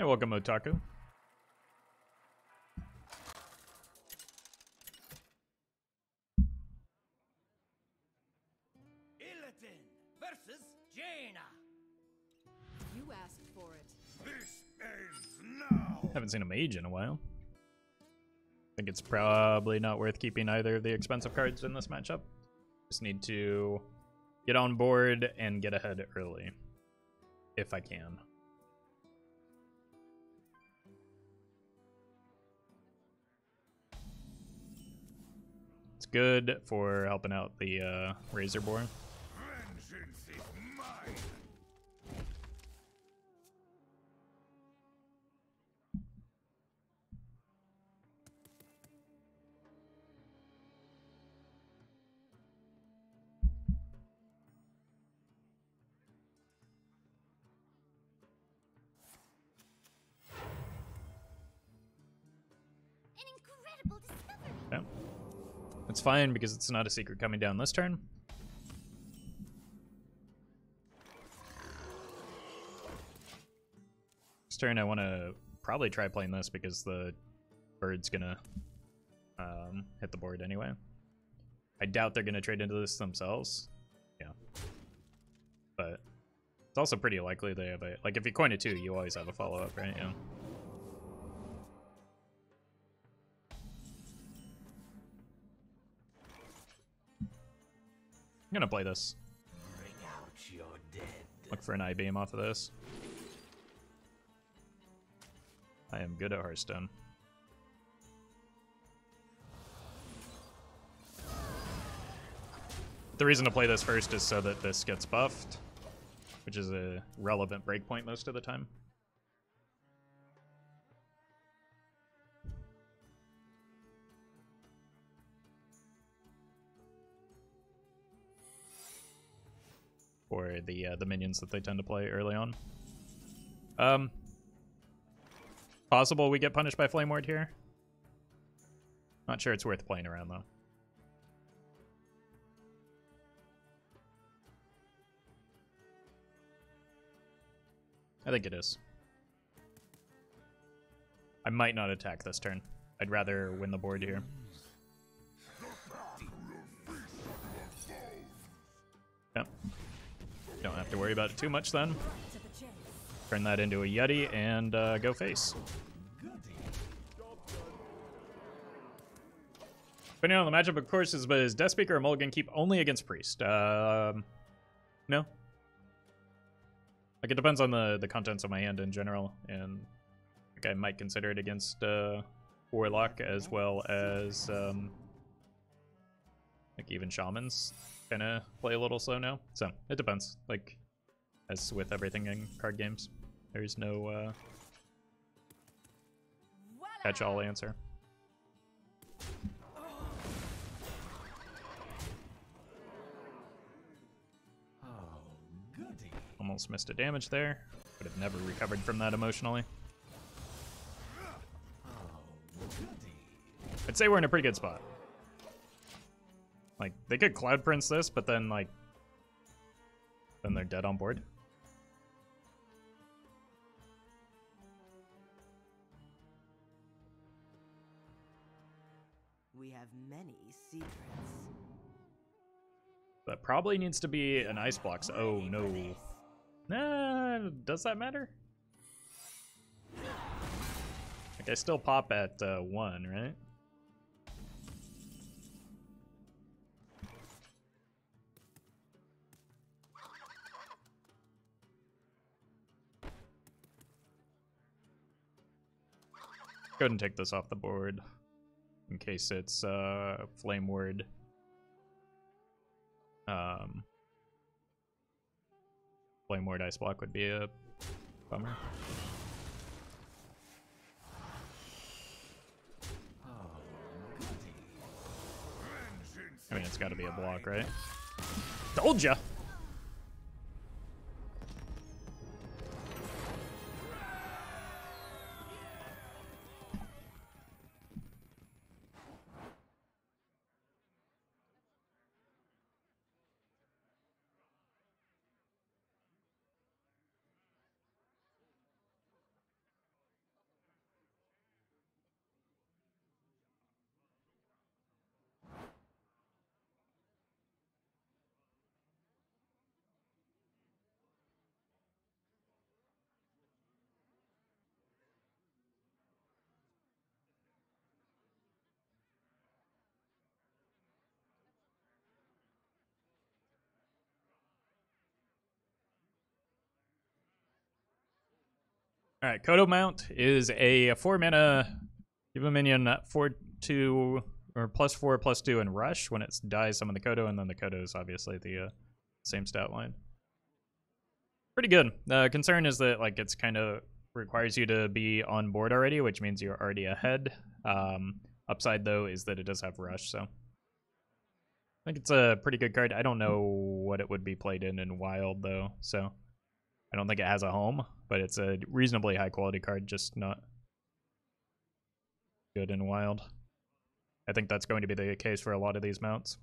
Hey, welcome, Otaku. Illidan versus Jaina. You asked for it. This ends now. Haven't seen a mage in a while. Think it's probably not worth keeping either of the expensive cards in this matchup. Just need to get on board and get ahead early, if I can. It's good for helping out the Razorborn. Vengeance is mine. An incredible discovery. Yeah. It's fine because it's not a secret coming down this turn. This turn I want to probably try playing this because the bird's gonna hit the board anyway. I doubt they're gonna trade into this themselves. Yeah. But it's also pretty likely they have a, like, if you coin a 2, you always have a follow-up, right? Yeah. I'm gonna play this. Bring out your dead. Look for an I-beam off of this. I am good at Hearthstone. The reason to play this first is so that this gets buffed, which is a relevant breakpoint most of the time. For the minions that they tend to play early on. Possible we get punished by Flame Ward here. Not sure it's worth playing around though. I think it is. I might not attack this turn. I'd rather win the board here. Yep. Don't have to worry about it too much then. To the chase. Turn that into a Yeti and go face. Depending on the matchup, of course, is Death Speaker or Mulligan keep only against Priest? No. Like, it depends on the contents of my hand in general, and like, I might consider it against Warlock as well as like even Shamans kind of play a little slow now. So it depends. Like, as with everything in card games, there's no catch-all answer. Almost missed a damage there. Would have never recovered from that emotionally. I'd say we're in a pretty good spot. Like, they could Cloud Prince this, but then, like, then they're dead on board. We have many secrets. That probably needs to be an ice block. So, oh, no. Nah, does that matter? Like, I still pop at 1, right? Go ahead and take this off the board in case it's Flame Ward. Flame Ward Ice Block would be a bummer. I mean, it's got to be a block, right? Told ya! All right, Kodo Mount is a 4 mana. Give a minion 4/2 or +4/+2 and rush. When it dies, summon the Kodo, and then the Kodo is obviously the same stat line. Pretty good. The concern is that like it's kind of requires you to be on board already, which means you're already ahead. Upside though is that it does have rush, so I think it's a pretty good card. I don't know what it would be played in Wild though, so I don't think it has a home, but it's a reasonably high quality card, just not good in Wild. I think that's going to be the case for a lot of these mounts.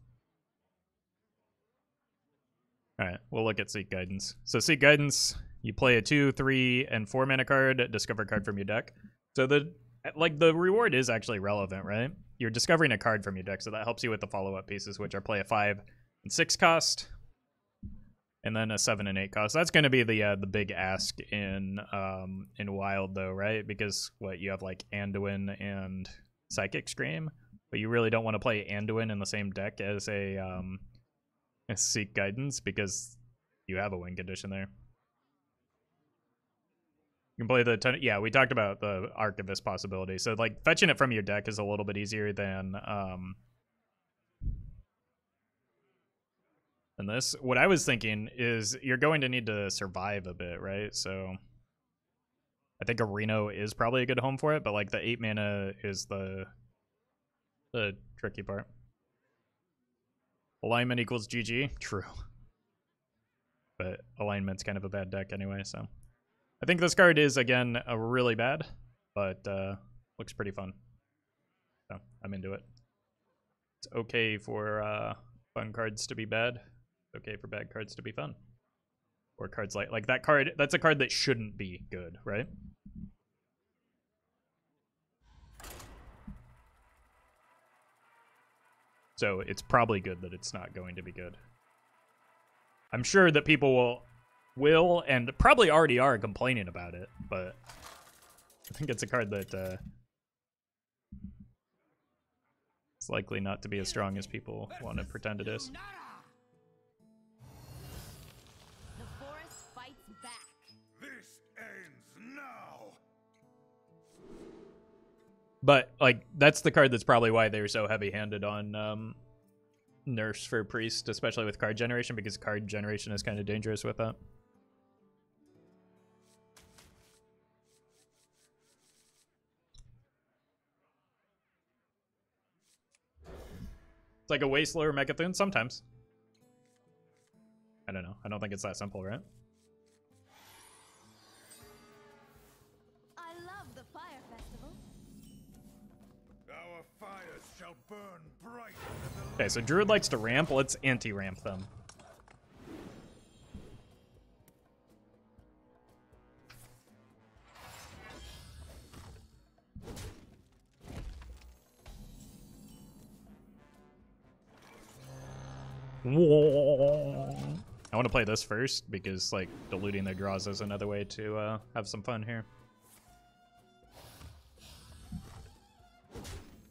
Alright, we'll look at Seek Guidance. So Seek Guidance, you play a 2, 3, and 4 mana card, discover a card from your deck. So the reward is actually relevant, right? You're discovering a card from your deck, so that helps you with the follow-up pieces, which are play a 5 and 6 cost, and then a 7 and 8 cost. That's going to be the big ask in Wild though, right? Because you have like Anduin and Psychic Scream, but you really don't want to play Anduin in the same deck as a Seek Guidance because you have a win condition there. You can play the yeah, we talked about the Archivist possibility. So like fetching it from your deck is a little bit easier than this. What I was thinking is you're going to need to survive a bit, right? So I think Areno is probably a good home for it, but like the 8 mana is the tricky part. Alignment equals GG. True. But alignment's kind of a bad deck anyway, so I think this card is, again, really bad, but looks pretty fun. So I'm into it. It's okay for fun cards to be bad. It's okay for bad cards to be fun. Or cards like that card, that's a card that shouldn't be good, right? So it's probably good that it's not going to be good. I'm sure that people will and probably already are complaining about it, but I think it's a card that it's likely not to be as strong as people want to pretend it is. The forest fights back. This ends now. But like that's the card that's probably why they're so heavy-handed on nerfs for Priest, especially with card generation, because card generation is kind of dangerous with that. It's like a way slower Megathune sometimes. I don't know. I don't think it's that simple, right? I love the Fire Festival. Our fires shall burn bright than the Okay, so Druid likes to ramp. Let's anti-ramp them. I want to play this first because like diluting their draws is another way to have some fun here.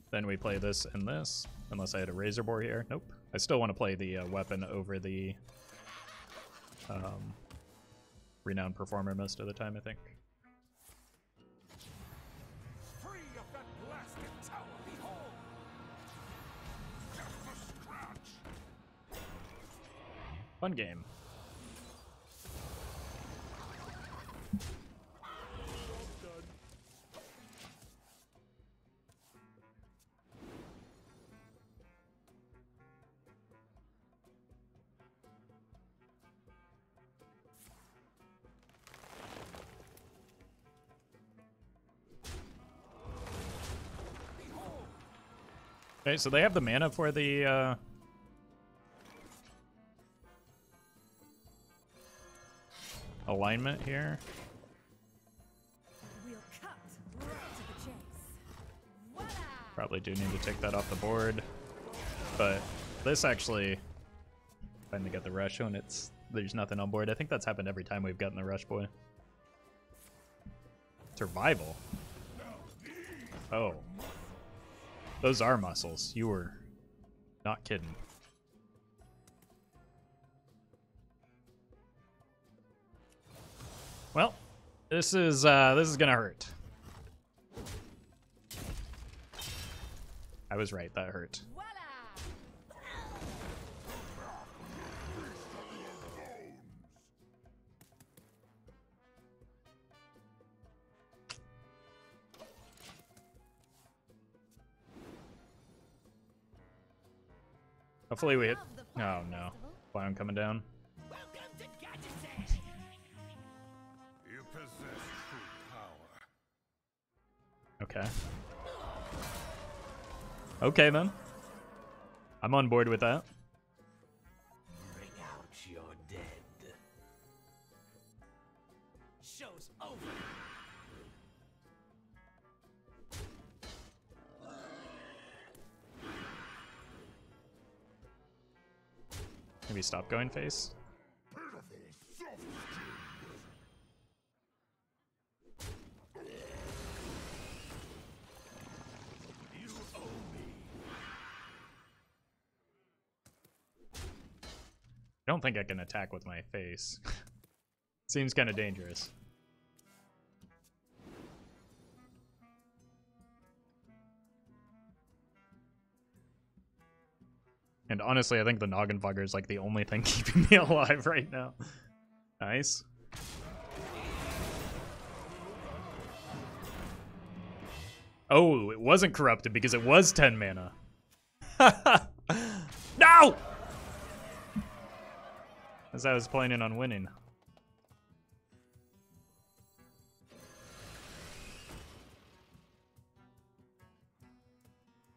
Then we play this and this, unless I had a Razor Boar here. Nope. I still want to play the weapon over the Renowned Performer most of the time, I think. free of that blasted tower. Behold! Just a scratch. Fun game. Okay, so they have the mana for the alignment here. We'll cut right to the chase. Voila! Probably do need to take that off the board. But this actually finally got the rush when there's nothing on board. I think that's happened every time we've gotten the rush boy. Survival. Oh. Those are muscles. You were not kidding. Well, This is gonna hurt. I was right, that hurt. Hopefully we hit. Oh no. Why I'm coming down? You possess true power. Okay. Okay then. I'm on board with that. Bring out your dead. Show's over. Maybe stop going face. I don't think I can attack with my face. Seems kind of dangerous. And honestly, I think the Noggenfogger is like the only thing keeping me alive right now. Nice. Oh, it wasn't corrupted because it was 10 mana. No! As I was planning on winning.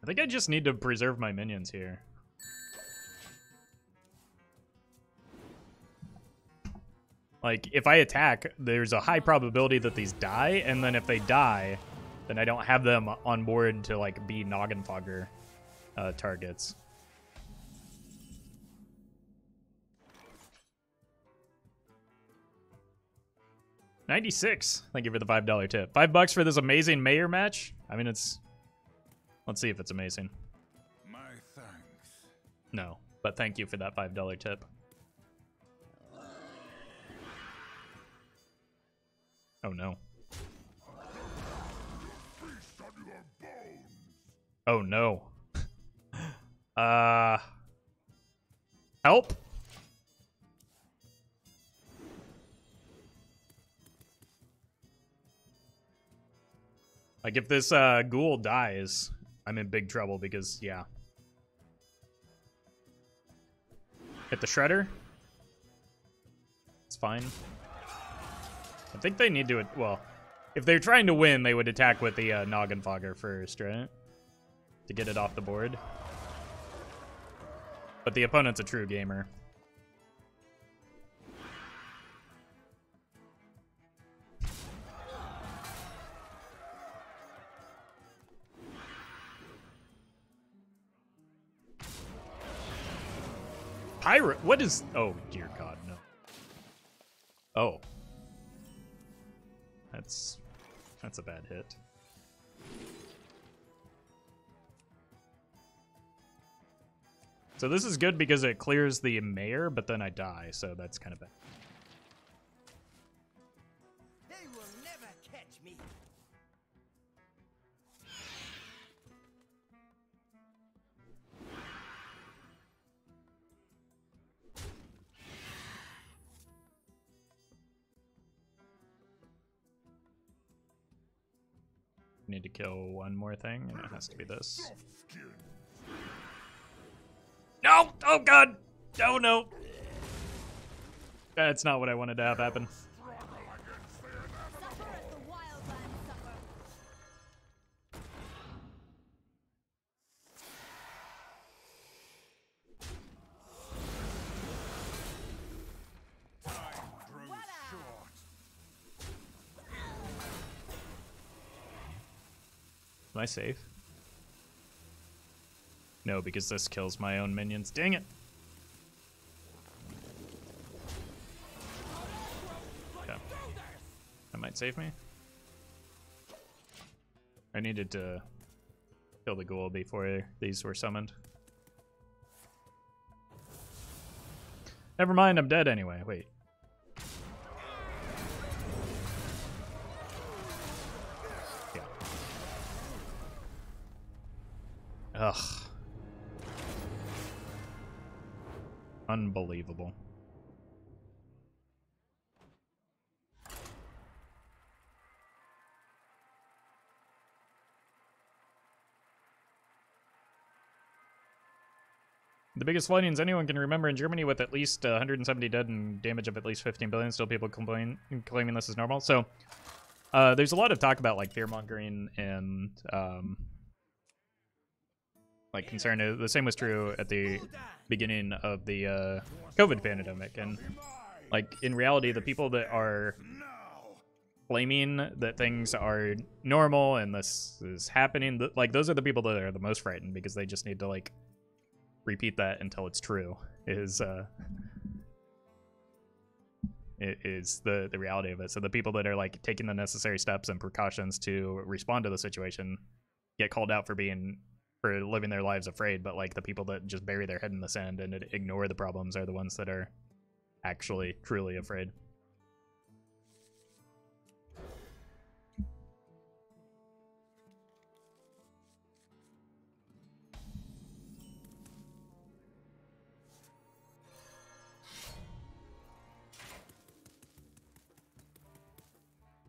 I think I just need to preserve my minions here. Like, if I attack, there's a high probability that these die, and then if they die, then I don't have them on board to, like, be Noggenfogger targets. $96. Thank you for the $5 tip. $5 for this amazing mayor match? I mean, it's... Let's see if it's amazing. My thanks. No, but thank you for that $5 tip. Oh no. Oh no. Help? Like if this ghoul dies, I'm in big trouble because, yeah. Hit the shredder. It's fine. I think they need to, well, if they're trying to win, they would attack with the Noggenfogger first, right? To get it off the board. But the opponent's a true gamer. Pirate, what is, oh dear God, no. Oh. That's a bad hit. So this is good because it clears the mayor, but then I die, so that's kind of bad. They will never catch me. Need to kill one more thing, and it has to be this. No! Oh God! Oh no! That's not what I wanted to have happen. Suffer as the wildlands suffer. Time grows short. Am I safe? No, because this kills my own minions. Dang it! Okay. That might save me. I needed to kill the ghoul before these were summoned. Never mind, I'm dead anyway. Wait. Ugh. Unbelievable. The biggest floodings anyone can remember in Germany, with at least 170 dead and damage of at least 15 billion. Still people claiming this is normal. So there's a lot of talk about like fear-mongering and like concern. The same was true at the beginning of the COVID pandemic. And like in reality, the people that are claiming that things are normal and this is happening, like those are the people that are the most frightened, because they just need to like repeat that until it's true is the reality of it. So the people that are like taking the necessary steps and precautions to respond to the situation get called out for living their lives afraid, but like the people that just bury their head in the sand and ignore the problems are the ones that are actually truly afraid.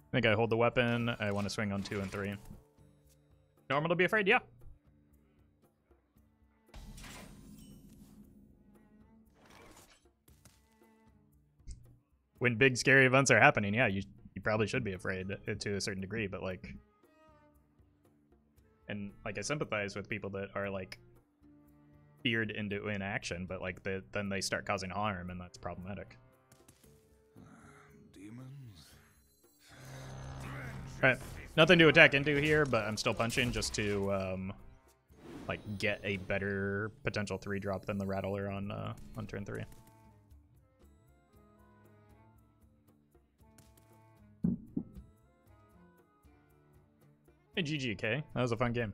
I think I hold the weapon. I want to swing on 2 and 3. Normal to be afraid? Yeah. When big scary events are happening, yeah, you probably should be afraid to a certain degree, but like, and like I sympathize with people that are like feared into inaction, but like then they start causing harm, and that's problematic. Alright, nothing to attack into here, but I'm still punching just to like get a better potential 3-drop than the Rattler on turn 3. Hey GGK, that was a fun game.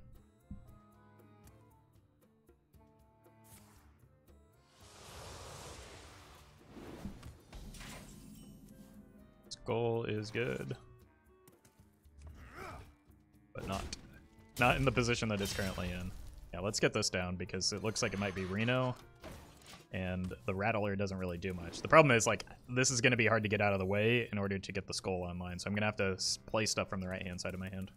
Skull is good. But not in the position that it's currently in. Yeah, let's get this down because it looks like it might be Reno, and the Rattler doesn't really do much. The problem is, like, this is going to be hard to get out of the way in order to get the Skull online, so I'm going to have to play stuff from the right-hand side of my hand.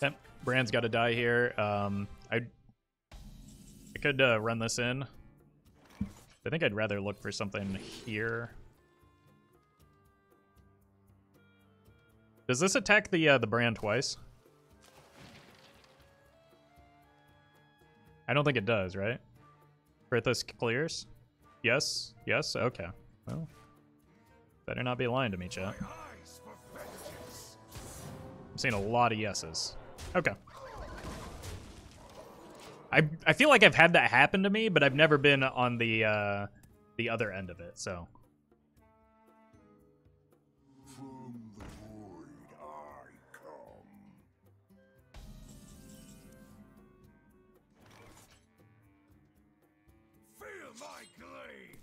Yep, Brand's got to die here. I could run this in. I think I'd rather look for something here. Does this attack the Brand twice? I don't think it does, right? Frithus clears? Yes? Yes? Okay. Well, better not be lying to me, chat. I'm seeing a lot of yeses. Okay. I feel like I've had that happen to me, but I've never been on the other end of it, so. From the void I come. Feel my glade.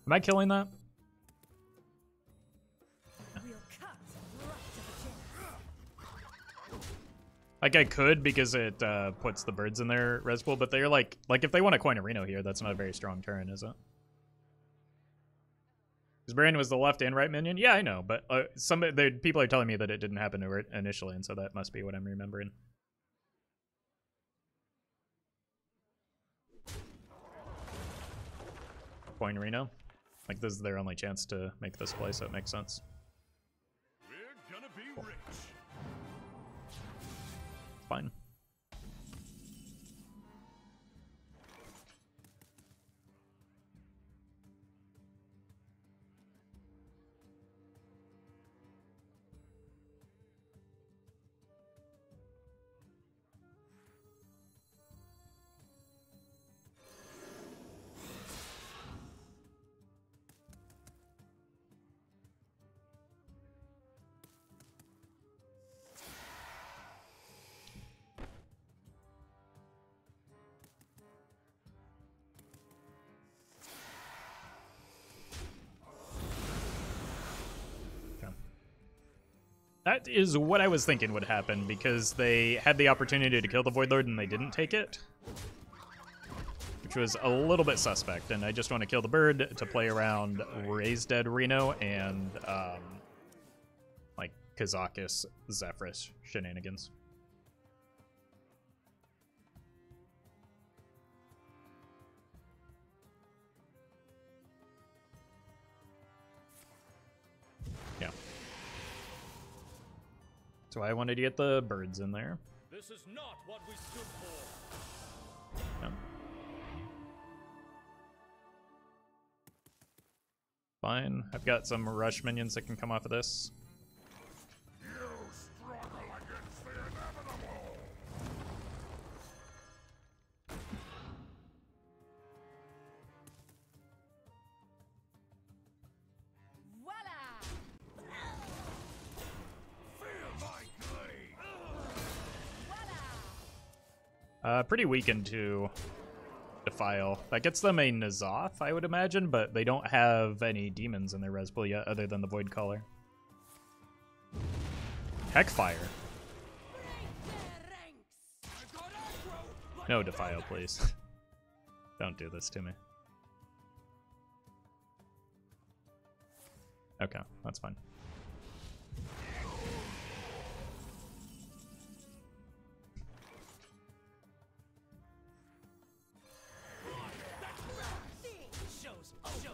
Am I killing that? We'll cut right to the chest. Like I could, because it puts the birds in their res pool, but they're like if they want to coin a Reno here, that's not a very strong turn, is it? Because Brand was the left and right minion? Yeah, I know, but people are telling me that it didn't happen to it initially, and so that must be what I'm remembering. Coin Reno? Like, this is their only chance to make this play, so it makes sense. We're gonna be rich. Fine. That is what I was thinking would happen, because they had the opportunity to kill the Void Lord and they didn't take it. Which was a little bit suspect, and I just want to kill the bird to play around Raise Dead Reno and, like, Kazakis Zephrys shenanigans. Yeah. So I wanted to get the birds in there. This is not what we stood for. Yeah. Fine. I've got some rush minions that can come off of this. You struggle against the inevitable. Voila! Feel my glade. Voila! Pretty weak into Defile. That gets them a N'Zoth, I would imagine, but they don't have any demons in their res pool yet other than the Void Caller. Heckfire. No Defile, please. Don't do this to me. Okay, that's fine.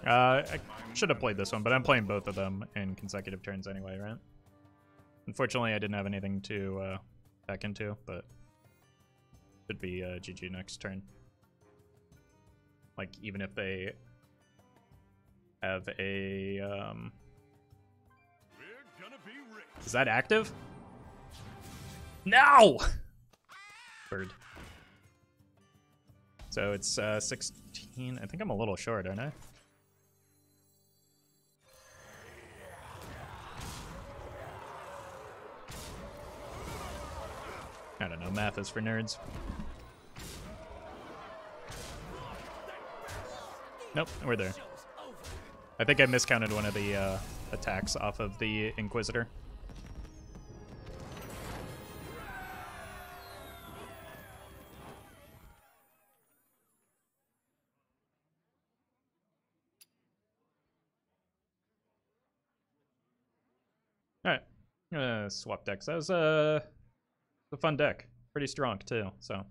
I should have played this one, but I'm playing both of them in consecutive turns anyway, right? Unfortunately, I didn't have anything to back into, but should be GG next turn. Like, even if they have a... We're gonna be rich. Is that active? No! Bird. So it's 16. I think I'm a little short, aren't I? I don't know, math is for nerds. Nope, we're there. I think I miscounted one of the attacks off of the Inquisitor. Alright, swap decks. That was a fun deck. Pretty strong, too, so.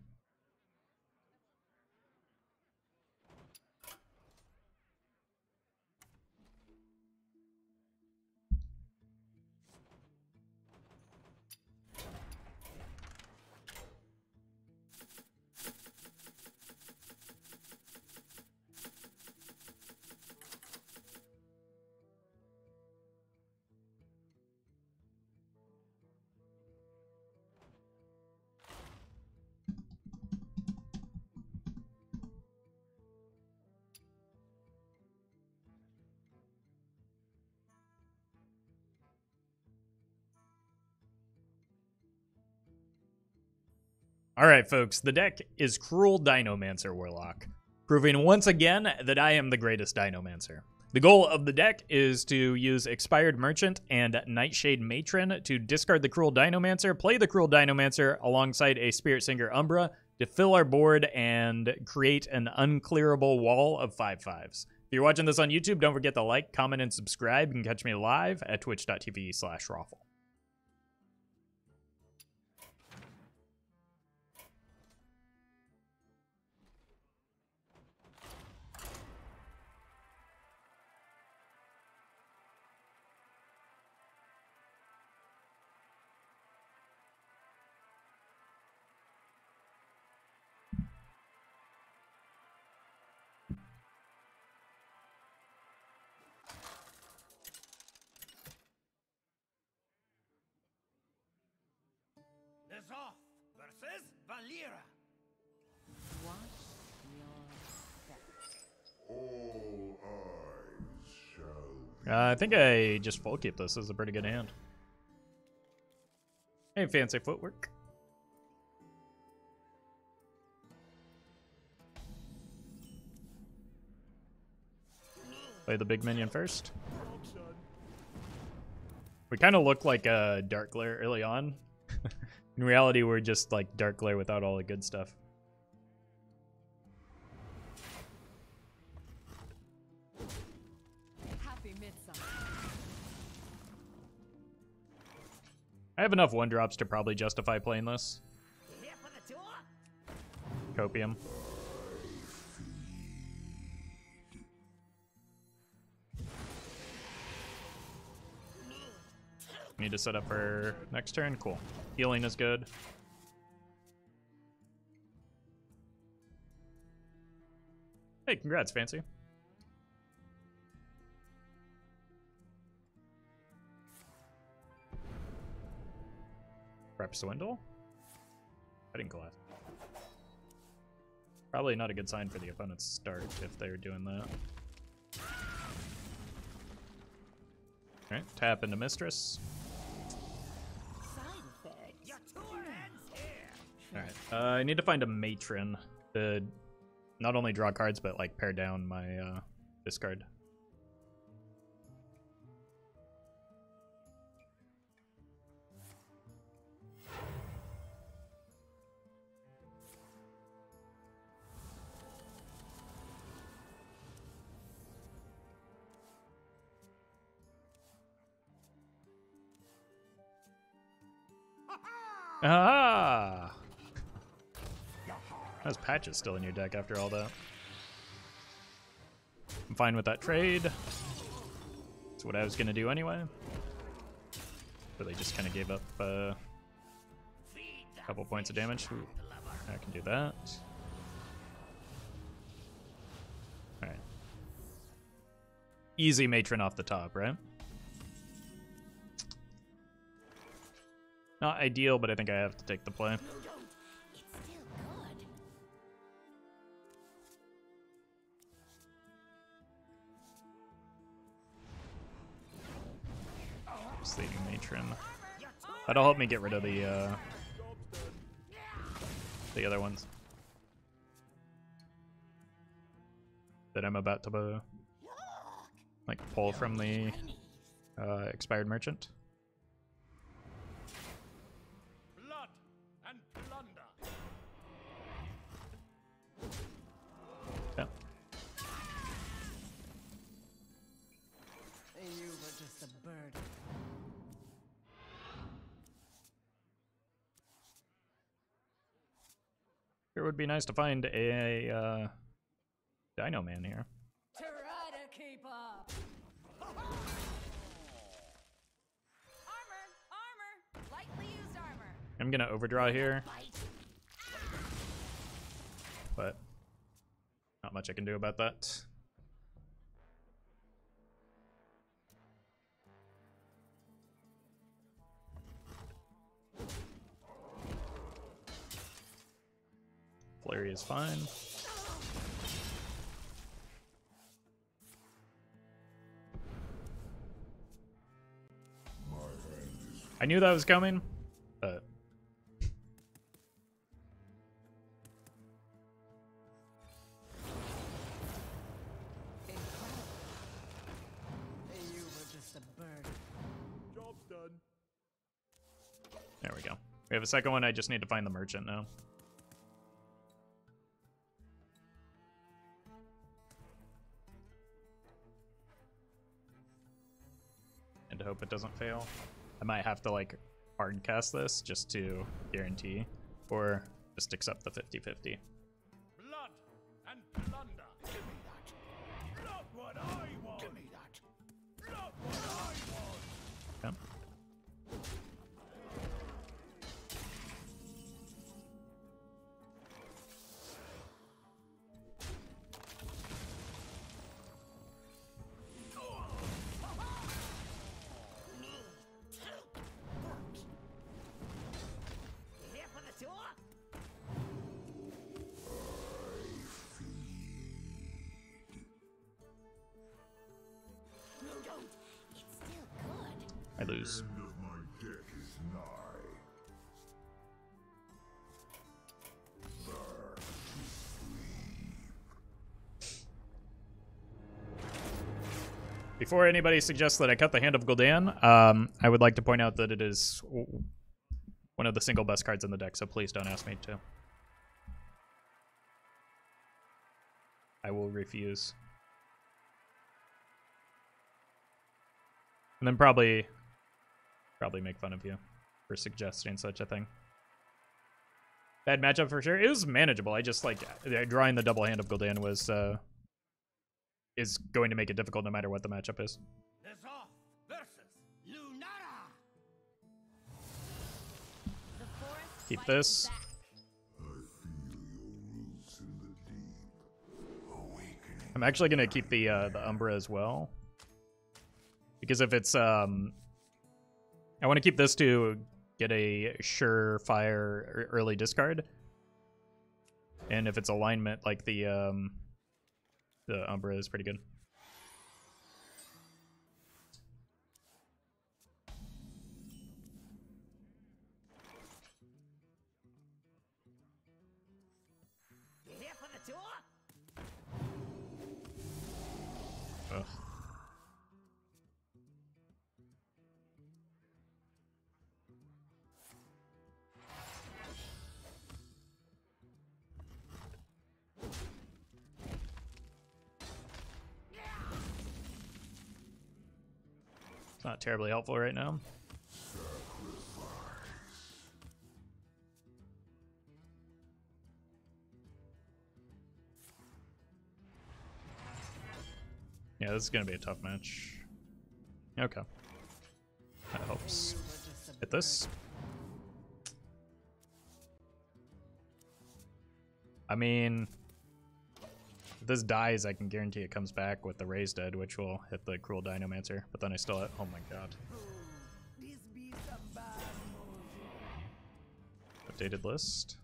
Alright, folks, the deck is Cruel Dinomancer Warlock, proving once again that I am the greatest Dinomancer. The goal of the deck is to use Expired Merchant and Nightshade Matron to discard the Cruel Dinomancer, play the Cruel Dinomancer alongside a Spirit Singer Umbra to fill our board and create an unclearable wall of 5/5s. If you're watching this on YouTube, don't forget to like, comment, and subscribe. You can catch me live at twitch.tv/Rawful. N'Zoth versus Valeera. Watch your step. All eyes shall be. I think I just full keep this. This is a pretty good hand. Hey, fancy footwork. Play the big minion first. We kind of look like a Dark Glare early on. In reality, we're just like Dark Glare without all the good stuff. Happy Midsummer. I have enough 1-drops to probably justify playing this. Here for the tour? Copium. Need to set up for next turn. Cool. Healing is good. Hey, congrats, Fancy. Rep Swindle? Fighting Glass. Probably not a good sign for the opponent's start if they're doing that. Alright, tap into Mistress. Side effects. Your tour ends here. Alright, I need to find a Matron to not only draw cards, but like pare down my discard. Ah! How's Patches still in your deck after all that? I'm fine with that trade. That's what I was gonna do anyway. But they just kind of gave up a couple points of damage. Ooh, I can do that. Alright. Easy Matron off the top, right? Not ideal, but I think I have to take the play. It's still good. Slating Matron. That'll help me get rid of the other ones that I'm about to like pull from the expired merchant. Blood and plunder. Yeah. You were just a bird. It would be nice to find a Dino Man here. Try to keep up. Armor! Lightly used armor. I'm gonna overdraw here, but not much I can do about that. Flurry is fine. I knew that was coming, but You were just a bird. Job's done. there we go. We have a second one. I just need to find the merchant now. And hope it doesn't fail. I might have to like hard cast this just to guarantee, or just accept the 50-50. Blood and plunder. Give me that. Not what I want. Give me that. Not what I want. Okay. Here for the tour? No, don't. It's still good. I lose. End of my deck is nigh. Back to sleep. Before anybody suggests that I cut the Hand of Gul'dan, I would like to point out that it is one of the single best cards in the deck, so please don't ask me to. I will refuse. And then probably make fun of you for suggesting such a thing. Bad matchup for sure. It was manageable. I just like drawing the double Hand of Gul'dan was is going to make it difficult no matter what the matchup is. Azoth versus Lunara. The forest Keep fights this. back. I'm actually gonna keep the Umbra as well, because if it's I want to keep this to get a surefire early discard, and if it's alignment, like the Umbra is pretty good. You here for the tour? Ugh. It's not terribly helpful right now. Yeah, this is gonna be a tough match. Okay. That helps. You were just a Hit this. I mean, if this dies, I can guarantee it comes back with the Raise Dead, which will hit the Cruel Dinomancer. But then I still have, oh my god. This be some bad Updated list.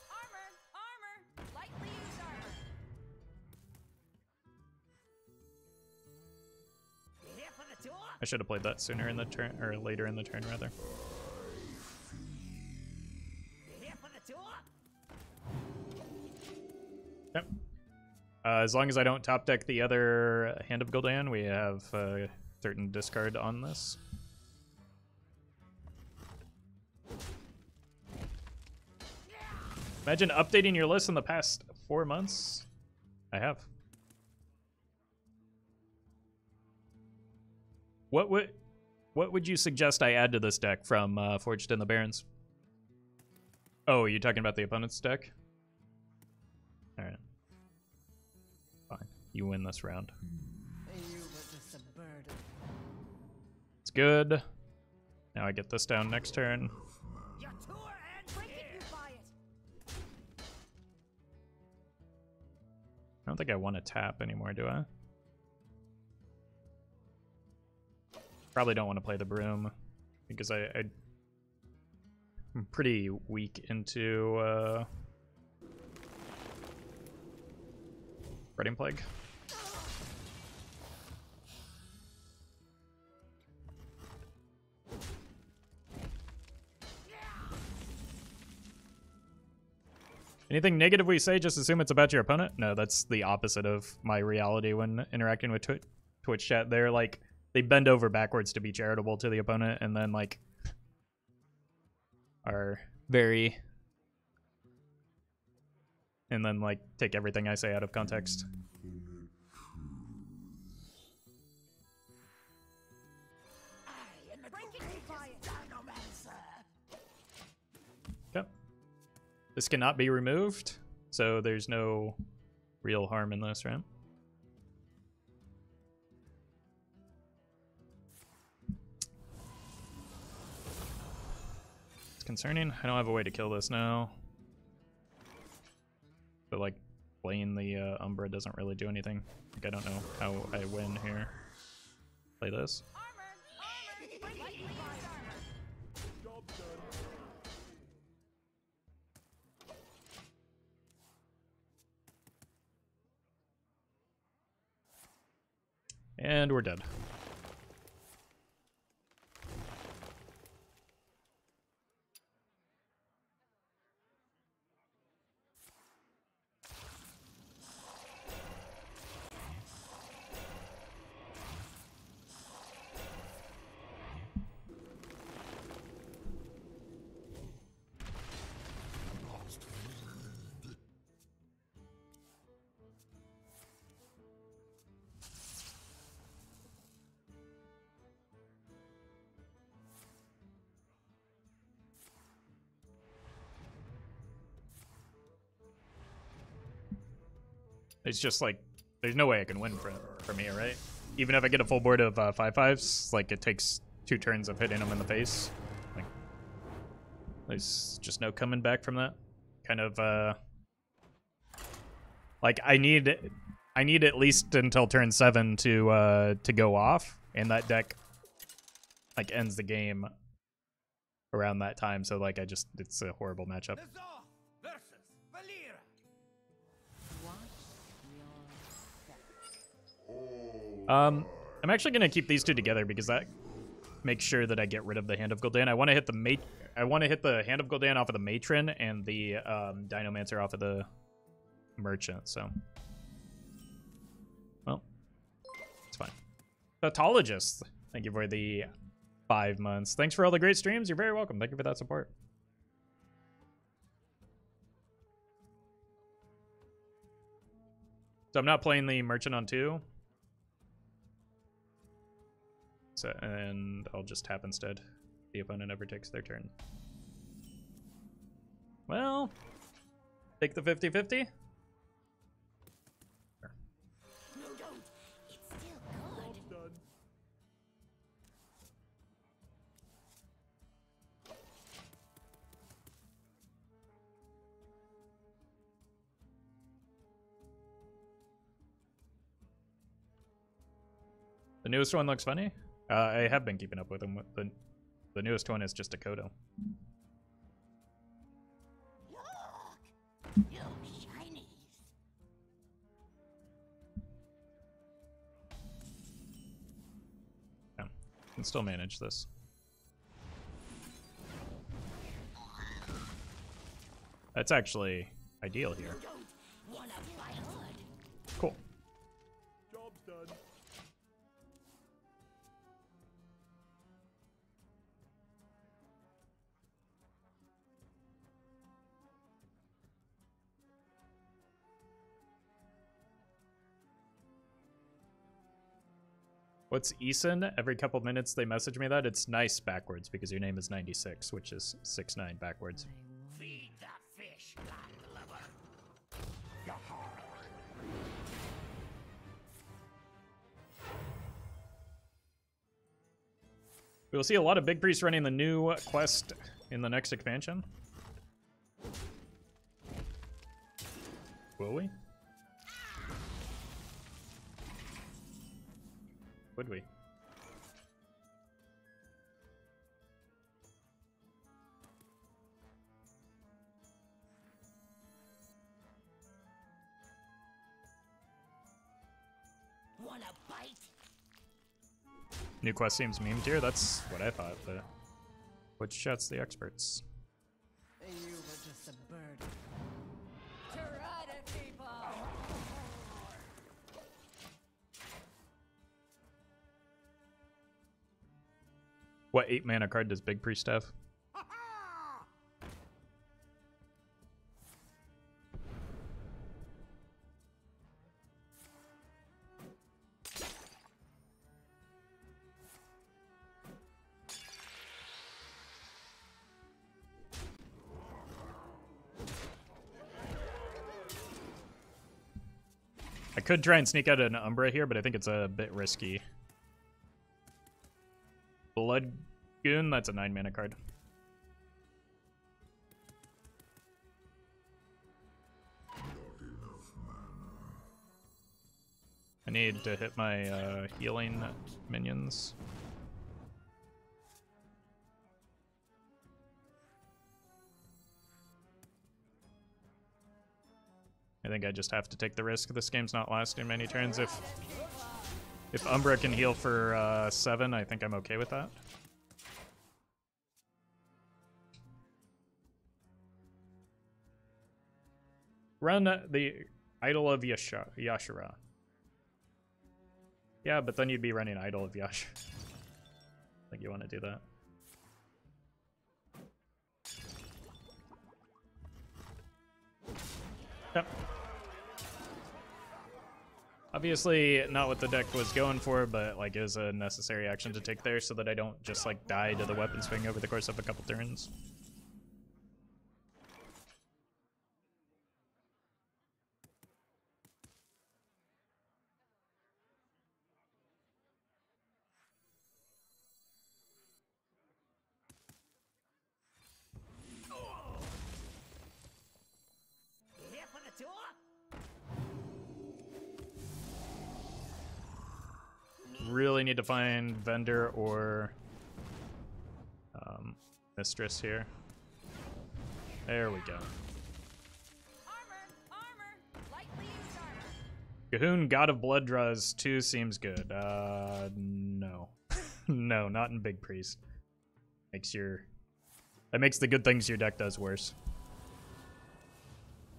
Armor! Armor! Lightly used armor. You here for the tour? I should have played that sooner in the turn, or later in the turn, rather. You here for the tour? Yep. As long as I don't top deck the other Hand of Gul'dan, we have certain discard on this. Imagine updating your list in the past 4 months. I have. What would you suggest I add to this deck from Forged in the Barrens? Oh, you're talking about the opponent's deck? Alright. Fine. You win this round. You were just a burden. It's good. Now I get this down next turn. Your tour ends Break here. it, you buy it. I don't think I want to tap anymore, do I? Probably don't want to play the Broom, because I'm pretty weak into Spreading Plague. Anything negative we say, just assume it's about your opponent? No, that's the opposite of my reality when interacting with Twitch chat. They're like, they bend over backwards to be charitable to the opponent, and then like are very, and then like take everything I say out of context. Break it, you buy it. Okay. This cannot be removed, so there's no real harm in this, right? It's concerning. I don't have a way to kill this now. But like playing the Umbra doesn't really do anything. Like, I don't know how I win here. Play this. Armor! Armor! Lightly used armor. Job done. And we're dead. It's just like, there's no way I can win from here, right? Even if I get a full board of 5/5s, like it takes 2 turns of hitting them in the face. Like, there's just no coming back from that. Kind of, like I need at least until turn 7 to go off, and that deck like ends the game around that time. So like it's a horrible matchup. Nazar versus Valeera. I'm actually gonna keep these two together because that makes sure that I get rid of the Hand of Gul'dan. I want to hit the Hand of Gul'dan off of the Matron and the Dinomancer off of the Merchant. So, well, it's fine. Pathologist, thank you for the 5 months. Thanks for all the great streams. You're very welcome. Thank you for that support. So I'm not playing the Merchant on 2. So, and I'll just tap instead. The opponent never takes their turn. Well, take the 50-50. Sure. No, don't. It's still good. Done. The newest one looks funny. I have been keeping up with them. The newest one is just a Kodo. Look, you shinies. Yeah, can still manage this. That's actually ideal here. Don't wanna fight hood. Cool. Job's done. What's Eason? Every couple minutes they message me that. It's nice backwards because your name is 96, which is 69 backwards. Feed the fish, landlubber. We'll see a lot of Big Priest running the new quest in the next expansion. Will we? Would we? Wanna bite? New quest seems meme tier. That's what I thought, but which shouts the experts? And you were just a bird. Try to keep up. What 8 mana card does Big Priest have? I could try and sneak out an Umbra here, but I think it's a bit risky. Blood Goon, that's a 9 mana card. I need to hit my healing minions. I think I just have to take the risk. This game's not lasting many turns. If Umbra can heal for 7, I think I'm okay with that. Run the Idol of Yashara. Yeah, but then you'd be running Idol of Yashara. I think you want to do that. Yep. Obviously not what the deck was going for, but like is a necessary action to take there so that I don't just like die to the weapon swing over the course of a couple turns. Here for the tour? Really need to find Vendor or Mistress here. There we go. Armor! Lightly used armor. Cahoon, God of Blood draws 2 seems good. No. No, not in Big Priest. That makes the good things your deck does worse.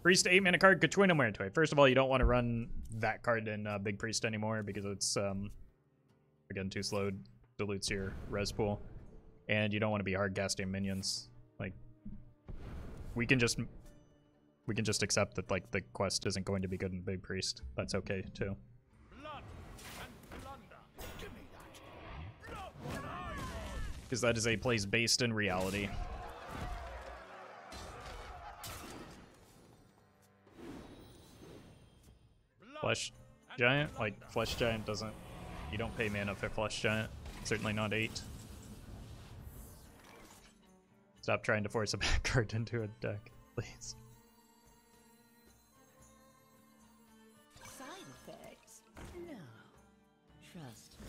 Priest 8 mana card, Kachwina Muertoy. First of all, you don't want to run that card in Big Priest anymore because it's again too slow, dilutes your res pool, and you don't want to be hard casting minions. Like we can just accept that like the quest isn't going to be good in Big Priest. That's okay too. Blood and plunder. Give me that. Look what I want. Because that is a place based in reality. Flesh Giant? Like, Flesh Giant doesn't... You don't pay mana for Flesh Giant. Certainly not 8. Stop trying to force a back card into a deck, please. Side effects? No. Trust me.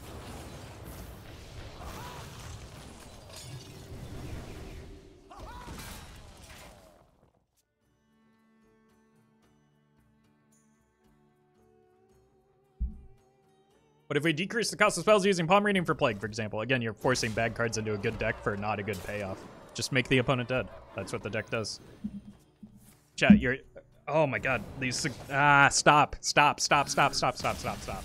But if we decrease the cost of spells using Palm Reading for Plague, for example, again, you're forcing bad cards into a good deck for not a good payoff. Just make the opponent dead. That's what the deck does. Chat, you're... Oh my god. These... Stop. Stop. Stop. Stop. Stop. Stop. Stop. Stop.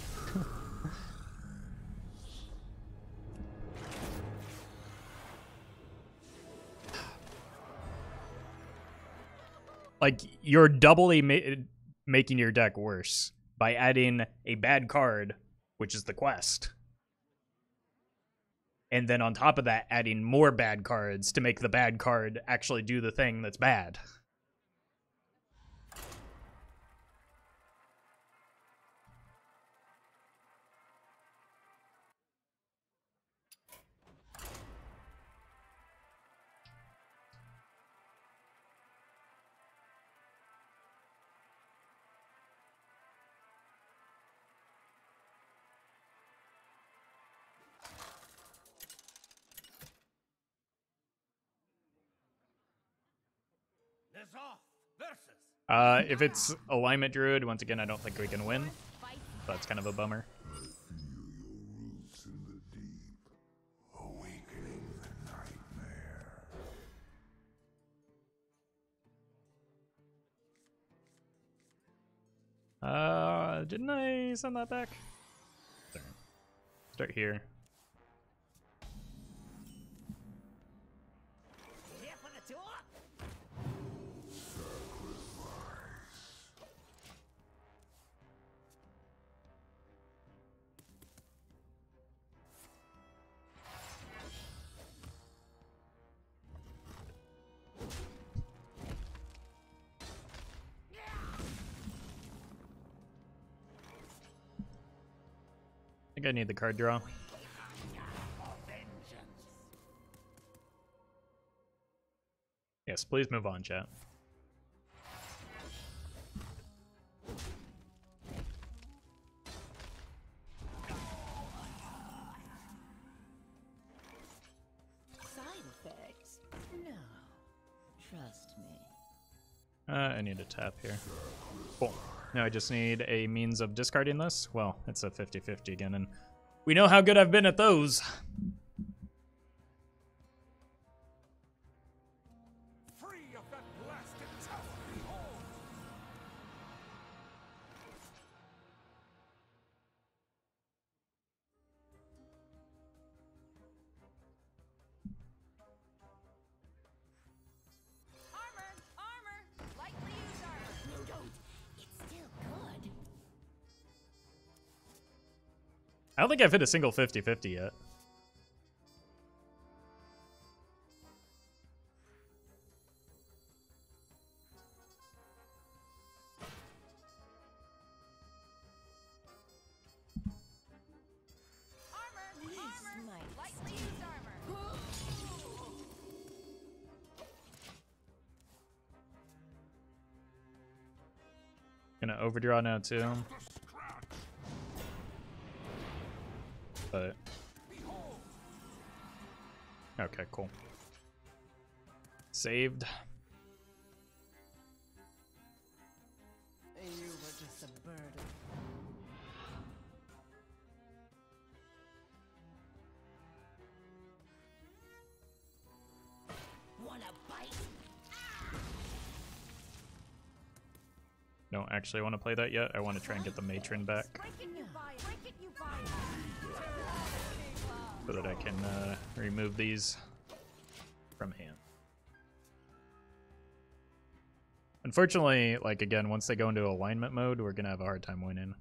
Like, you're doubly making your deck worse by adding a bad card, which is the quest. And then on top of that, adding more bad cards to make the bad card actually do the thing that's bad. Versus. If it's Alignment Druid, once again, I don't think we can win. That's kind of a bummer. Roots in the deep, awakening the nightmare. Didn't I send that back? Sorry. Start here. Here for the tour? I think I need the card draw. Yes, please move on, chat. Side effects? No. Trust me. I need to tap here. Cool. Now I just need a means of discarding this. Well, it's a 50-50 again, and we know how good I've been at those. Free of that blasted tower. Behold! Armor! Armor! Lightly use armor. No, don't. It's still good. I don't think I've hit a single 50-50 yet. Armor! This Armor! might Lightly use armor. Gonna overdraw now too. But okay, cool. Saved. You were just a burden. Wanna bite? Don't actually want to play that yet. I want to try and get the matron back Break it, you buy it. Break it, you buy it. so that I can remove these from hand. Unfortunately, like again, once they go into alignment mode, we're gonna have a hard time winning.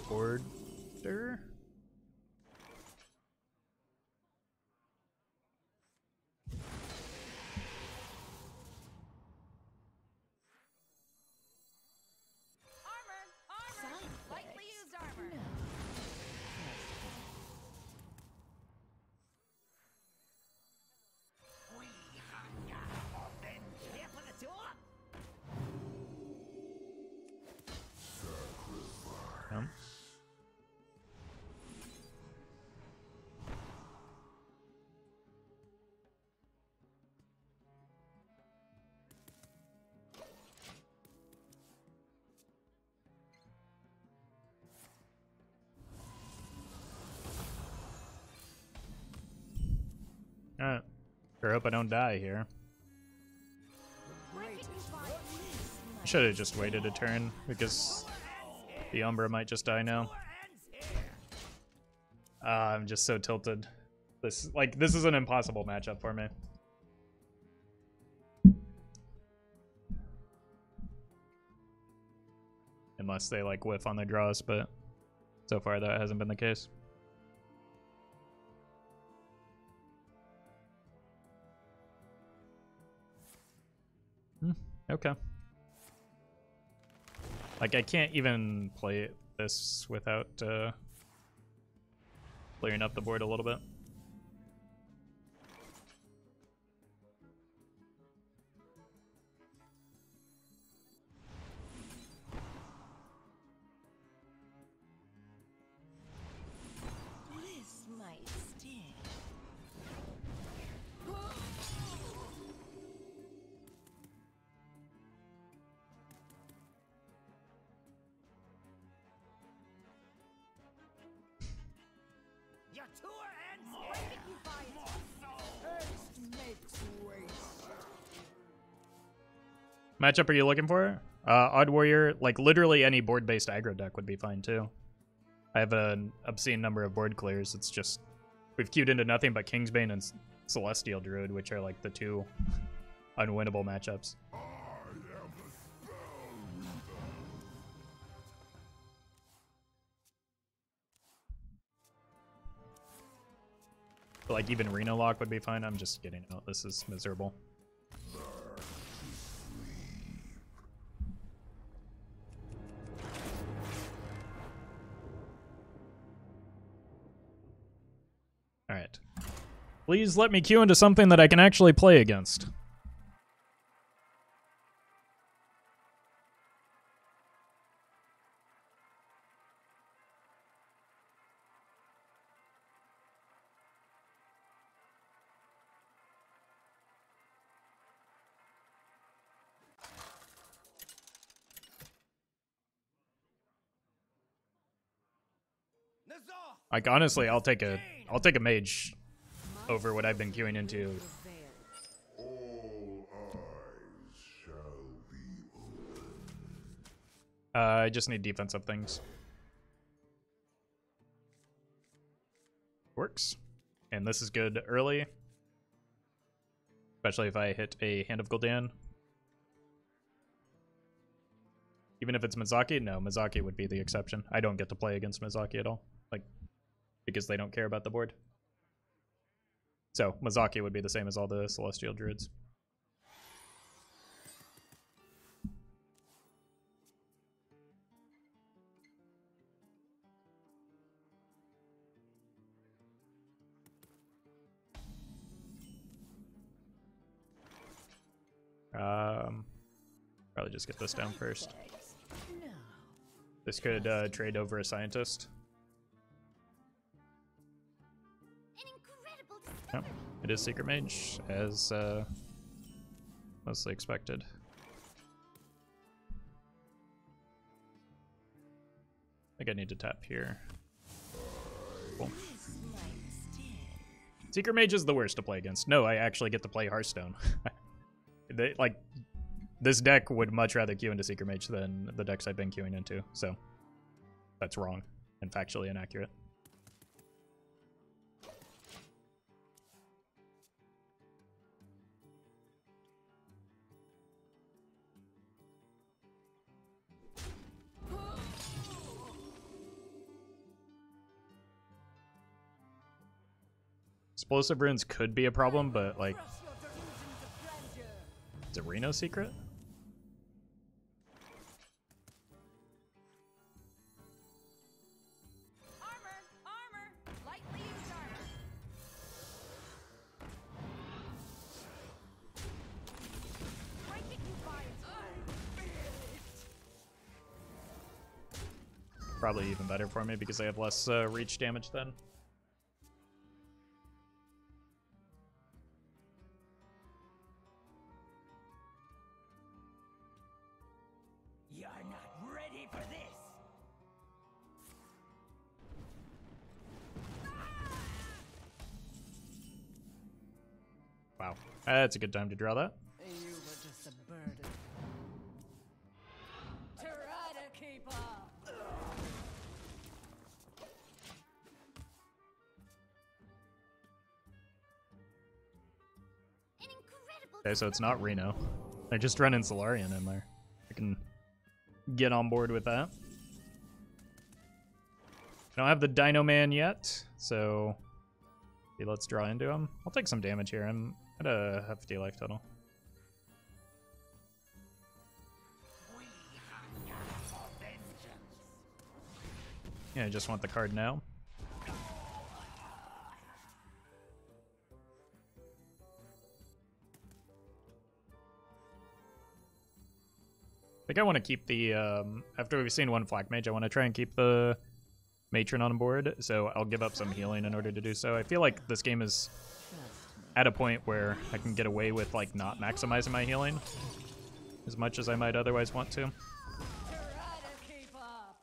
Order. Armor! Armor! Side Lightly effects. use armor. No. We hunger for vengeance. Here for the door. Come. Alright. Sure hope I don't die here. Break it, you buy it. I should have just waited a turn because the Umbra might just die now. I'm just so tilted. This is an impossible matchup for me. Unless they like whiff on their draws, but so far that hasn't been the case. Okay. Like, I can't even play this without clearing up the board a little bit. This might sting. Your tour ends Break it, you buy it. Haste makes waste. Matchup are you looking for? Odd Warrior, like literally any board-based aggro deck would be fine too. I have an obscene number of board clears. It's just we've queued into nothing but Kingsbane and Celestial Druid, which are like the two unwinnable matchups. But like even Reno Lock would be fine. I'm just getting out. This is miserable. Alright. Please let me queue into something that I can actually play against. Huzzah! Like honestly, I'll take a mage over what I've been queuing into. All eyes shall be open. I just need defensive things. Works. And this is good early. Especially if I hit a Hand of Gul'dan. Even if it's Mizaki? No, Mizaki would be the exception. I don't get to play against Mizaki at all. Like, because they don't care about the board. So, Mizaki would be the same as all the Celestial Druids. Probably just get this down first. This could trade over a scientist. An incredible Yep, it is Secret Mage, as mostly expected. I think I need to tap here. Cool. Secret Mage is the worst to play against. No, I actually get to play Hearthstone. Like, this deck would much rather queue into Secret Mage than the decks I've been queuing into, so that's wrong and factually inaccurate. Explosive runes could be a problem, but like, is it Reno secret? armor, lightly used armor. Break it, you fire. Probably even better for me because I have less reach damage then. You're not ready for this. Wow, that's a good time to draw that. You were just a burden. Try to keep up. An incredible Okay, so it's not Reno. They're just running Solarian in there. I can get on board with that. I don't have the Dino Man yet, so okay, let's draw into him. I'll take some damage here. I'm at a hefty life total. Yeah, I just want the card now. I think I want to keep the, after we've seen one Flak Mage, I want to try and keep the Matron on board, so I'll give up some healing in order to do so. I feel like this game is at a point where I can get away with, like, not maximizing my healing as much as I might otherwise want to. Try to keep up.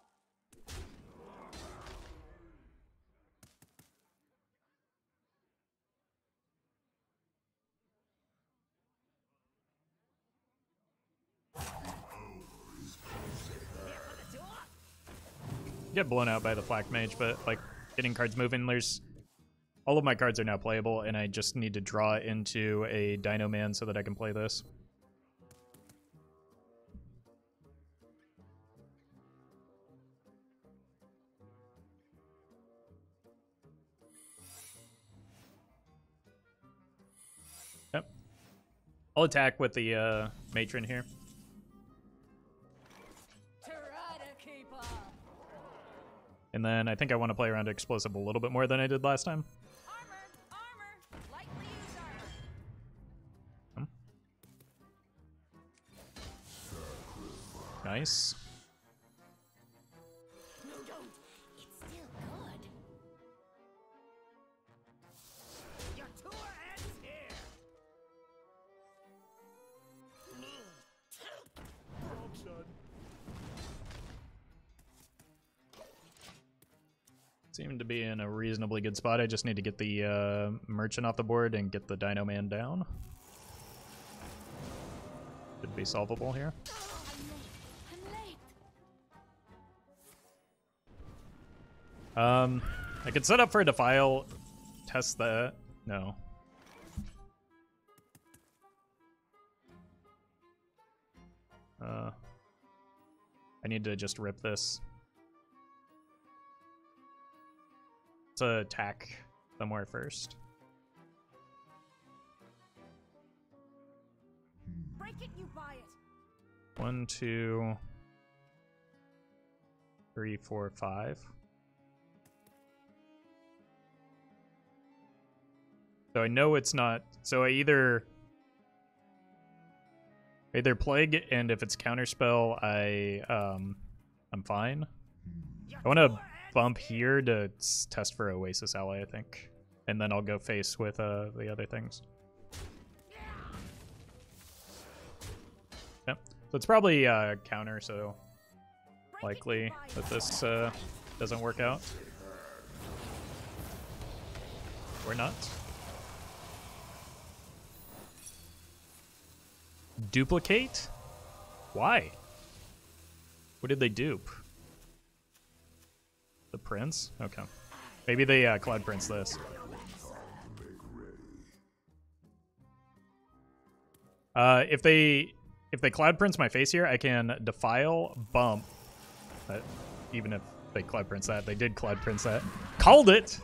Get blown out by the Flak Mage, but, like, getting cards moving, all of my cards are now playable, and I just need to draw into a Dino Man so that I can play this. Yep. I'll attack with the Matron here. Try to keep up. And then I think I want to play around Explosive a little bit more than I did last time. Armor, lightly used armor. Nice. No, don't. It's still good. Your tour ends here. seem to be in a reasonably good spot. I just need to get the merchant off the board and get the Dino Man down. Should be solvable here. I could set up for a Defile, test that. No. I need to just rip this. Let's attack somewhere first. Break it, you buy it. 1, 2, 3, 4, 5. So I know it's not. So I either plague, and if it's counterspell, I'm fine. I want to bump here to test for Oasis Ally, I think, and then I'll go face with the other things. Yep. So it's probably counter, so likely that this doesn't work out. Or not. Duplicate? Why? What did they dupe? The prince? Okay. Maybe they Cloud Prince this. If they Cloud Prince my face here, I can Defile, bump. Even if they Cloud Prince that, they did Cloud Prince that. Called it!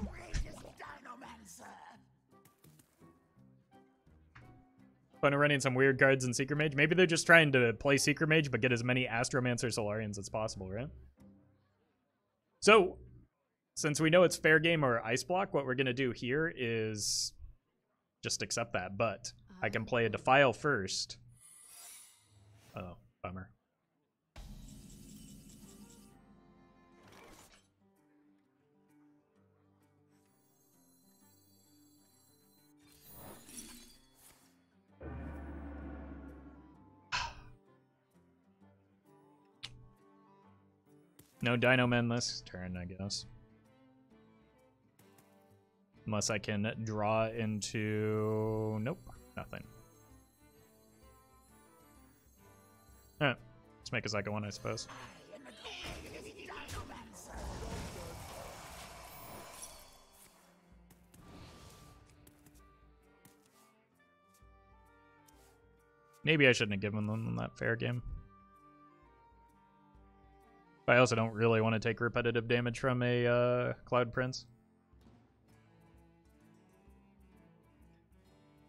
Fun of running some weird cards in Secret Mage. Maybe they're just trying to play Secret Mage, but get as many Astromancer Solarians as possible, right? So, since we know it's fair game or Ice Block, what we're going to do here is just accept that. But I can play a Defile first. Oh, bummer. No Dino Men this turn, I guess. Unless I can draw into... Nope, nothing. Alright, let's make a second one, I suppose. Maybe I shouldn't have given them that fair game. I also don't really want to take repetitive damage from a Cloud Prince.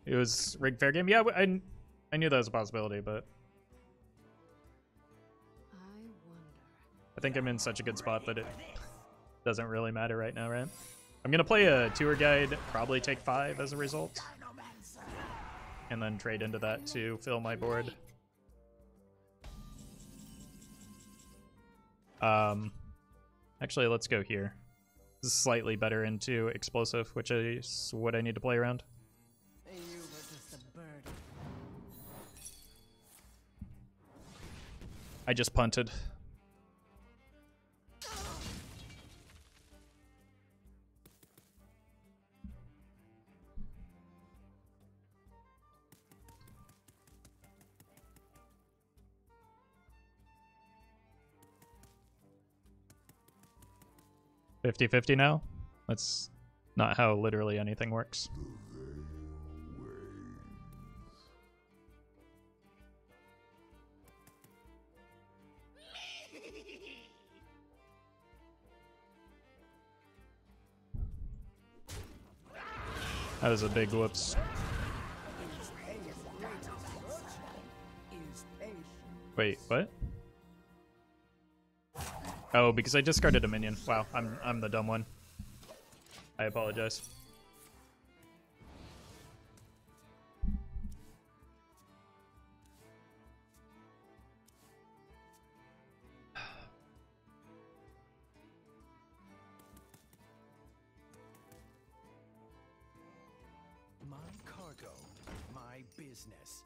It was rigged fair game. Yeah, I knew that was a possibility, but I think I'm in such a good spot that it doesn't really matter right now, right? I'm gonna play a tour guide, probably take 5 as a result, and then trade into that to fill my board. Actually, let's go here. This is slightly better into explosive, which is what I need to play around. You were just a bird. I just punted. $50-50 now? That's not how literally anything works. That was a big whoops. Wait, what? Oh, because I discarded a minion. Wow, I'm the dumb one. I apologize. My cargo, my business.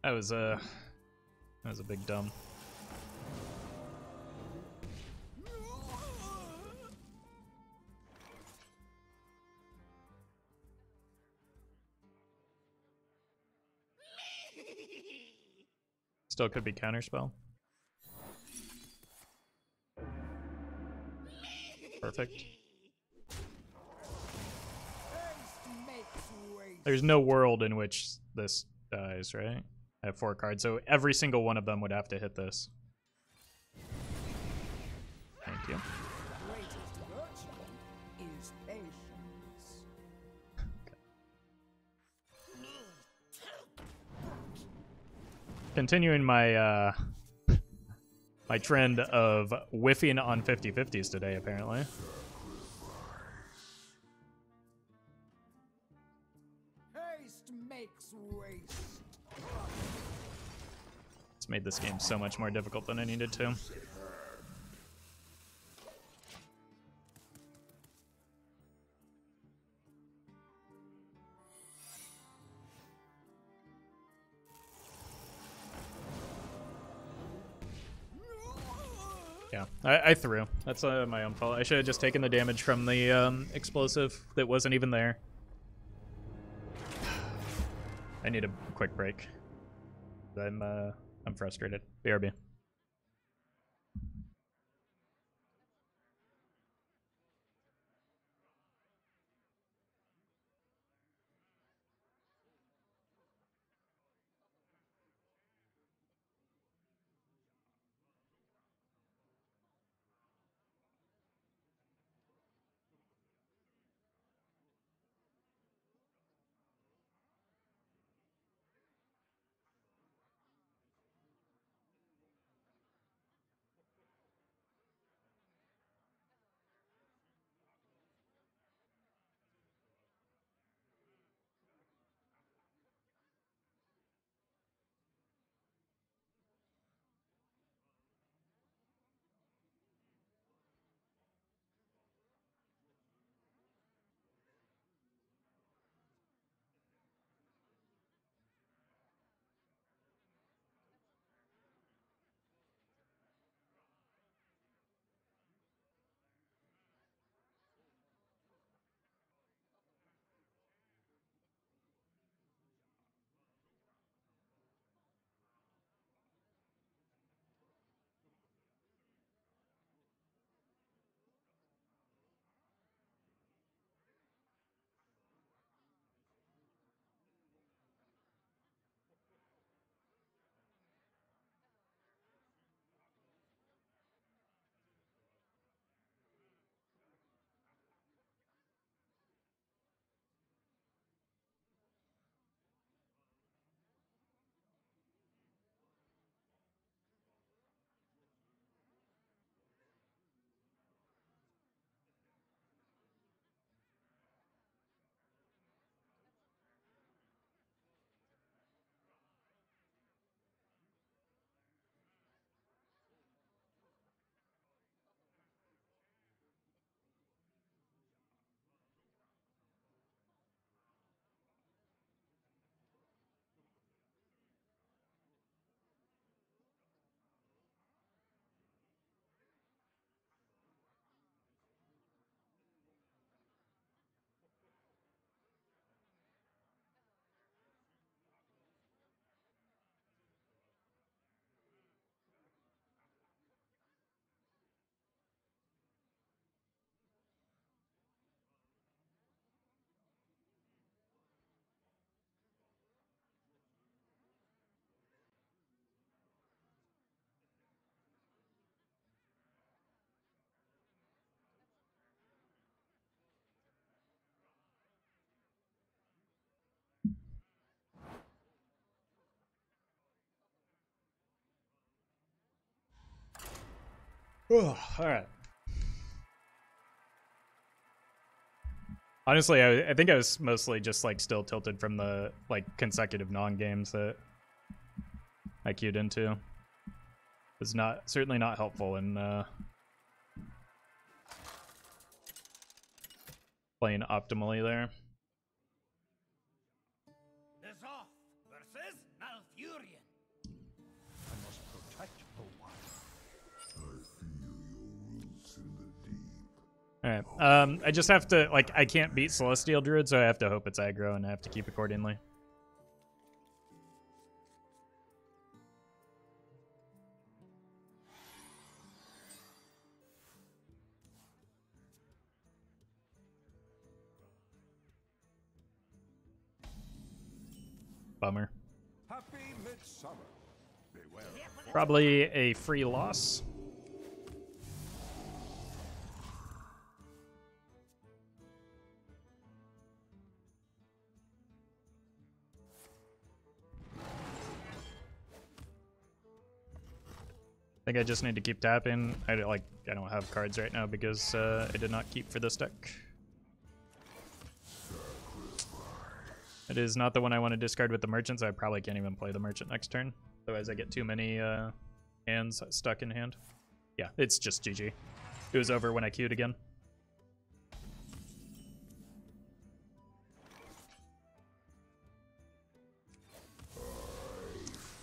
That was a big dumb. Still could be counterspell. Perfect. There's no world in which this dies, right? I have 4 cards, so every single one of them would have to hit this. Thank you. Greatest virtue is patience. Continuing my my trend of whiffing on 50/50s today, apparently. Haste makes waste. It's made this game so much more difficult than I needed to. Yeah, I threw. That's my own fault. I should have just taken the damage from the explosive that wasn't even there. I need a quick break. I'm frustrated. BRB. All right. Honestly, I think I was mostly just like still tilted from the like consecutive non-games that I queued into. It's not certainly not helpful in playing optimally there. Zoth versus Malfurion. I must protect the wild. Alright, I just have to, like, I can't beat Celestial Druid, so I have to hope it's aggro, and I have to keep accordingly. Bummer. Happy midsummer. Beware. Probably a free loss. I think I just need to keep tapping. I don't have cards right now because I did not keep for this deck. It is not the one I want to discard with the merchant, so I probably can't even play the merchant next turn. Otherwise I get too many hands stuck in hand. Yeah, it's just GG. It was over when I queued again.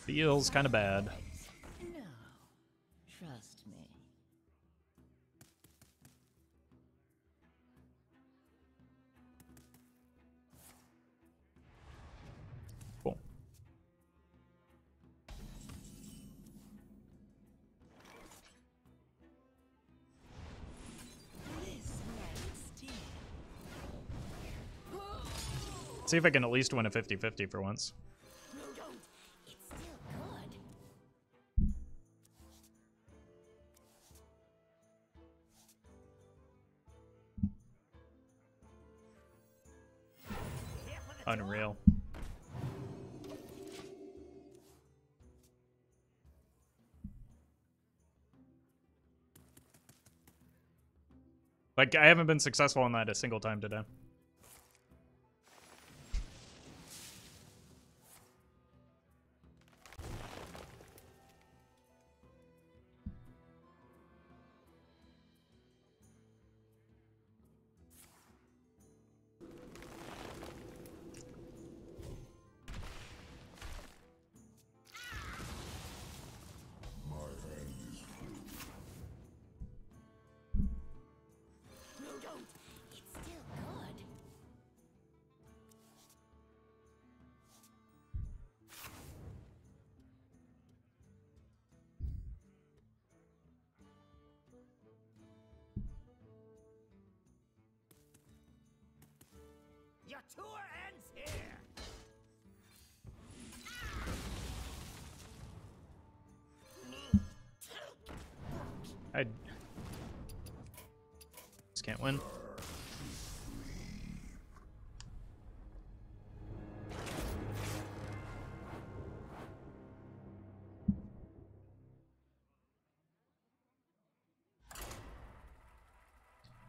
Feels kind of bad. No. Trust me. Cool. See if I can at least win a 50-50 for once. No, don't. It's still good. Unreal. Like, I haven't been successful on that a single time today. No, don't. It's still good. Your tour ends here. I just can't win.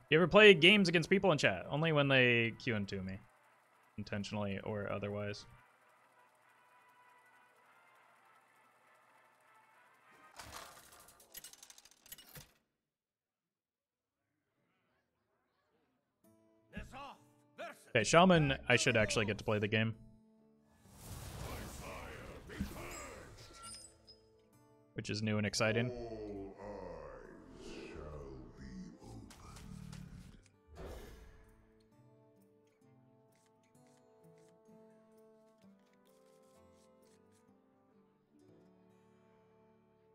You ever play games against people in chat? Only when they Q into me. Intentionally or otherwise. This off. Versus. Okay, Shaman, I should actually get to play the game. Which is new and exciting.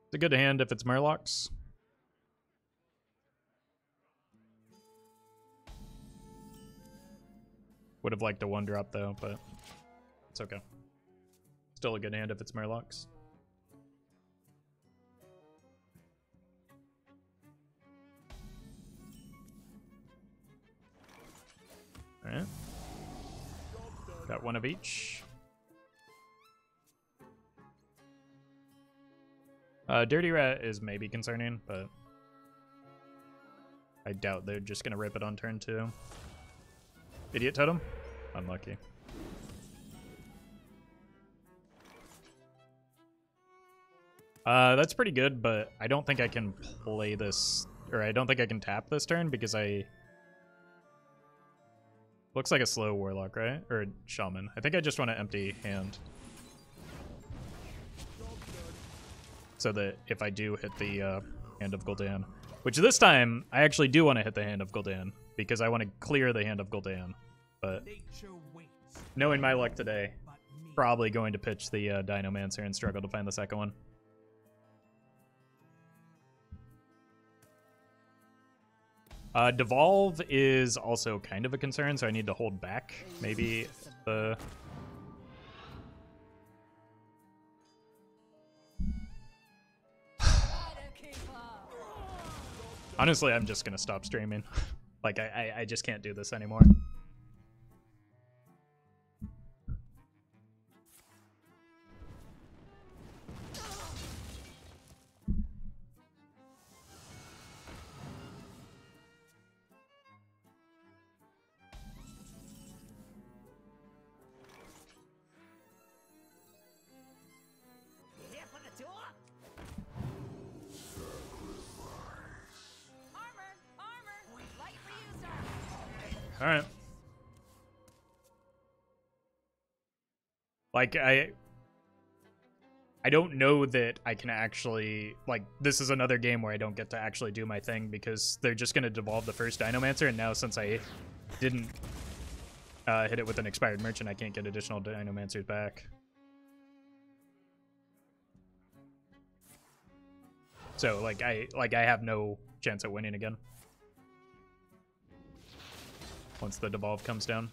It's a good hand if it's Murlocs. Would have liked a 1-drop though, but it's okay. Still a good hand if it's Murlocs. Alright. Got one of each. Dirty Rat is maybe concerning, but I doubt they're just gonna rip it on turn 2. Idiot Totem? Unlucky. That's pretty good, but I don't think I can play this, or I don't think I can tap this turn because looks like a slow Warlock, right? Or Shaman. I think I just want an empty hand. So that if I do hit the Hand of Gul'dan, which this time I actually do want to hit the Hand of Gul'dan because I want to clear the Hand of Gul'dan. But knowing my luck today, probably going to pitch the Dinomancer and struggle to find the second one. Devolve is also kind of a concern, so I need to hold back maybe the Honestly, I'm just gonna stop streaming. Like, I just can't do this anymore. You here for the tour? Armor! Armor! Lightly used armor! All right. Like, I don't know that I can actually, like, this is another game where I don't get to actually do my thing because they're just going to devolve the first Dinomancer, and now since I didn't hit it with an expired merchant, I can't get additional Dinomancers back. So, like I have no chance at winning again once the devolve comes down.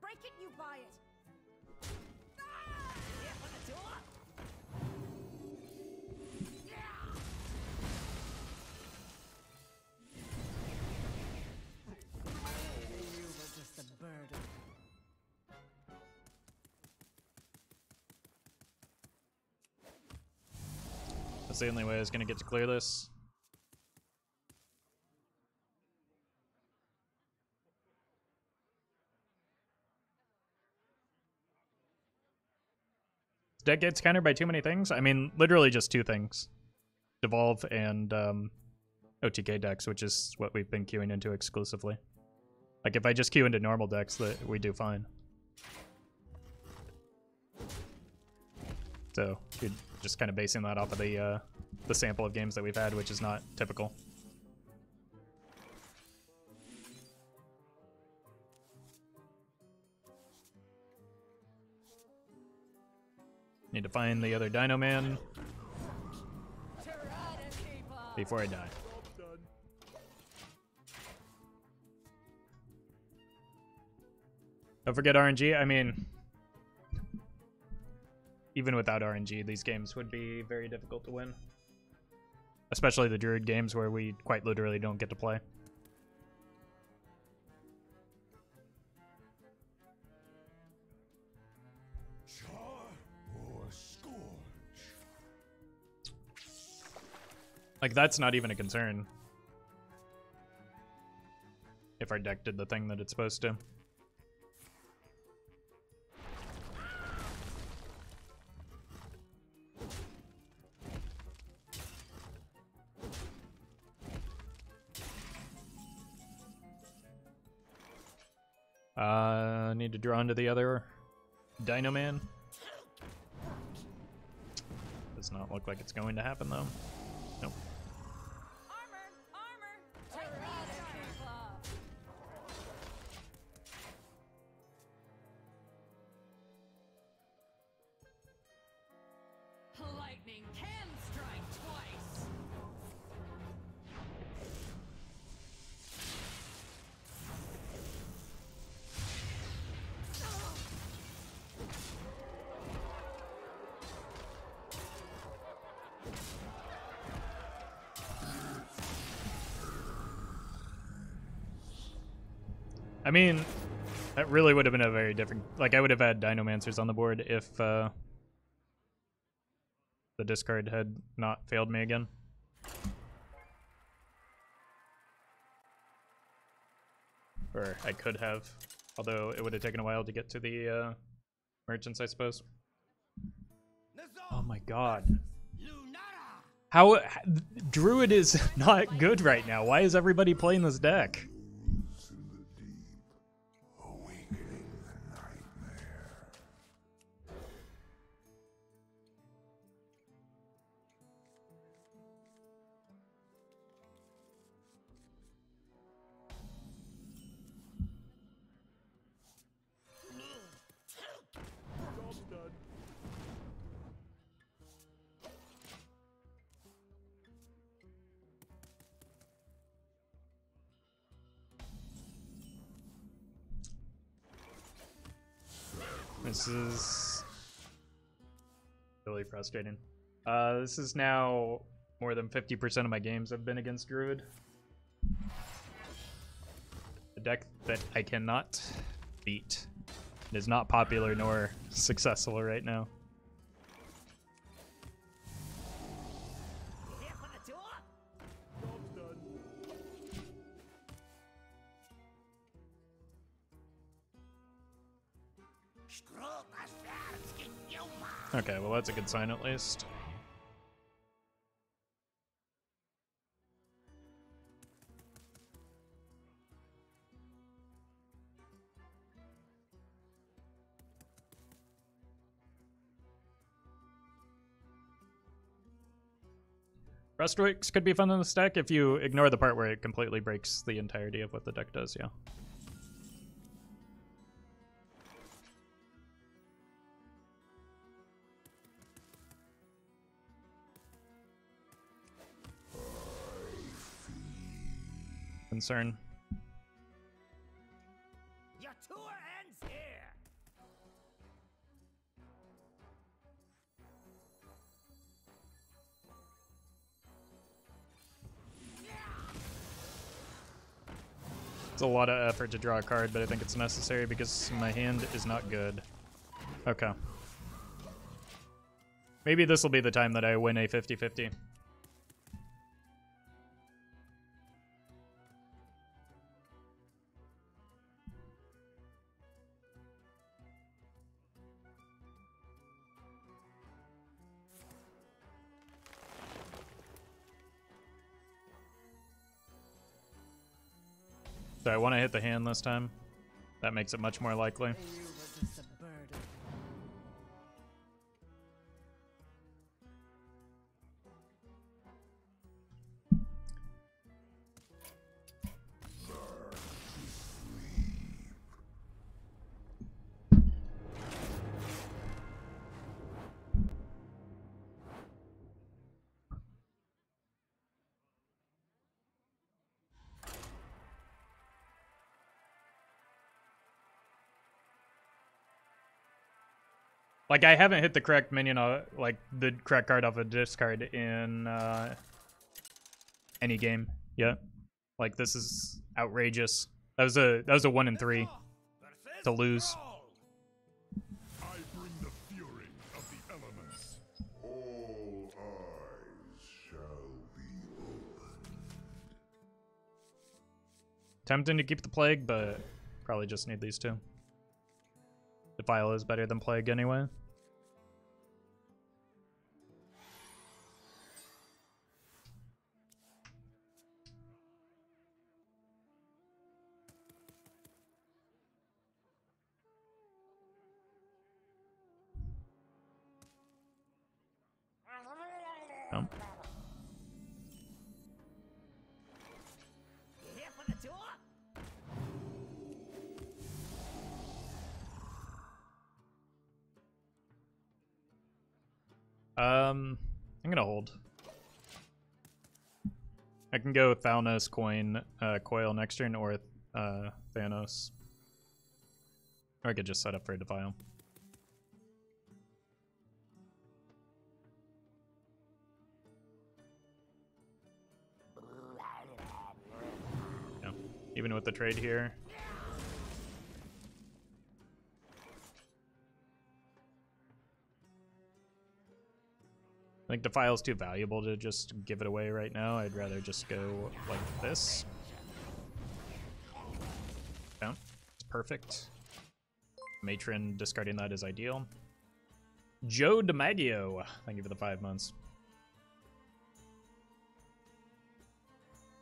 Break it, you buy it. You here for the tour? You were just a burden. That's the only way I was gonna get to clear this. Deck gets countered by too many things? I mean, literally just two things. Devolve and OTK decks, which is what we've been queuing into exclusively. Like, if I just queue into normal decks, that we do fine. So, you're just kind of basing that off of the sample of games that we've had, which is not typical. Need to find the other Dino Man before I die. Don't forget RNG. I mean, even without RNG, these games would be very difficult to win. Especially the Druid games where we quite literally don't get to play. Char or scourge? Like, that's not even a concern. If our deck did the thing that it's supposed to. Need to draw into the other Dino Man. Does not look like it's going to happen though. Nope. Armor! Armor! Lightly used armor! Lightning can strike twice. I mean, that really would have been a very different... Like, I would have had Dinomancers on the board if the discard had not failed me again. Or I could have, although it would have taken a while to get to the merchants, I suppose. Oh my god. How... Druid is not good right now. Why is everybody playing this deck? Awakening the nightmare. Job's done. This is really frustrating. This is now more than 50% of my games have been against Druid. A deck that I cannot beat. It is not popular nor successful right now. Here for the tour? Job's done. Okay, well that's a good sign at least. Rustworks could be fun in this deck if you ignore the part where it completely breaks the entirety of what the deck does, yeah. Concern. Your tour ends here. It's a lot of effort to draw a card, but I think it's necessary because my hand is not good. Okay. Maybe this will be the time that I win a 50-50. So I want to hit the hand this time. That makes it much more likely. You were just a burden. Like, I haven't hit the correct minion, like, the correct card off a discard in any game yet. Like, this is outrageous. That was a 1 in 3 to lose. I bring the fury of the elements. All eyes shall be open. Tempting to keep the Plague, but probably just need these two. Defile is better than Plague anyway. Oh. Here for the tour? I'm gonna hold. I can go Thalnos, Coil next turn, or Thanos. Or I could just set up for a Defile. Yeah, even with the trade here. I think Defile's too valuable to just give it away right now. I'd rather just go like this. Down. It's perfect. Matron discarding that is ideal. Joe DiMaggio, thank you for the 5 months.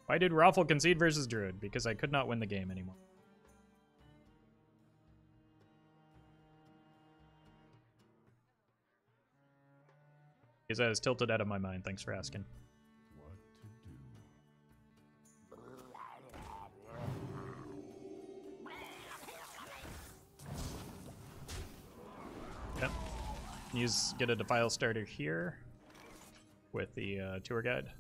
Why did Raffle concede versus Druid? Because I could not win the game anymore. Because I was tilted out of my mind. Thanks for asking. What to do? Yep. Get a Defile starter here with the tour guide.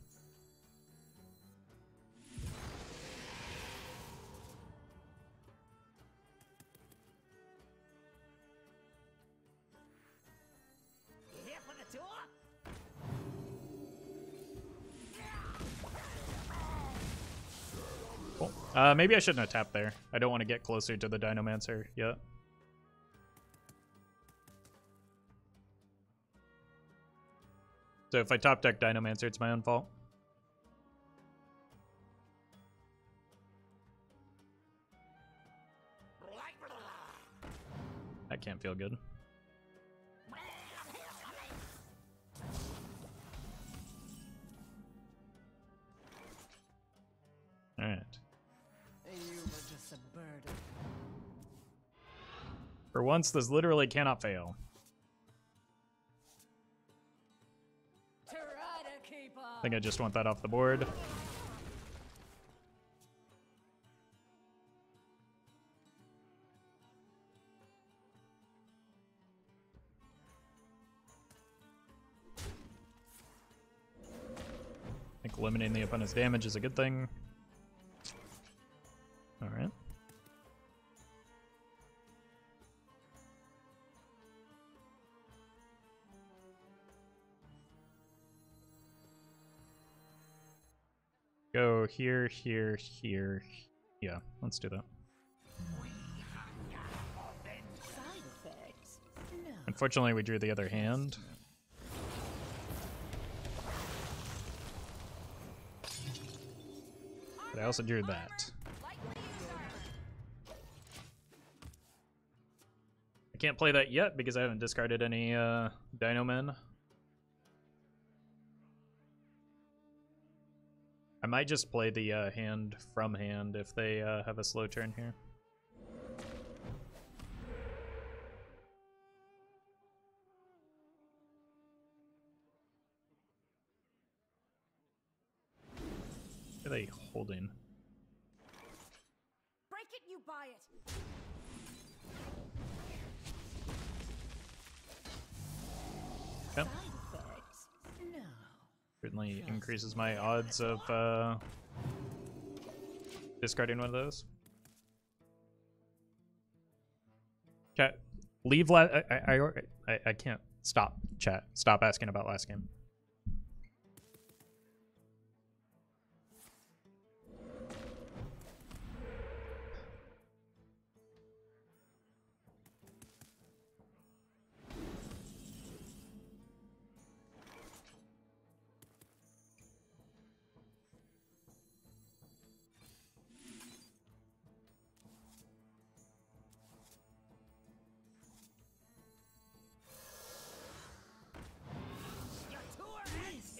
Maybe I shouldn't have tapped there. I don't want to get closer to the Dinomancer yet. So if I top deck Dinomancer, it's my own fault. That can't feel good. Alright. You were just a burden. For once, this literally cannot fail. Try to keep up. I think I just want that off the board. I think eliminating the opponent's damage is a good thing. Alright. Go here, here, here. Yeah, let's do that. Side effects? No. Unfortunately, we drew the other hand. But I also drew that. Lightly used armor. I can't play that yet because I haven't discarded any Dino Men. I might just play the hand from hand if they have a slow turn here. What are they holding? Break it, you buy it. Yep. Side effects? No. Certainly increases my odds of discarding one of those. Chat, leave I can't stop. Chat, stop asking about last game.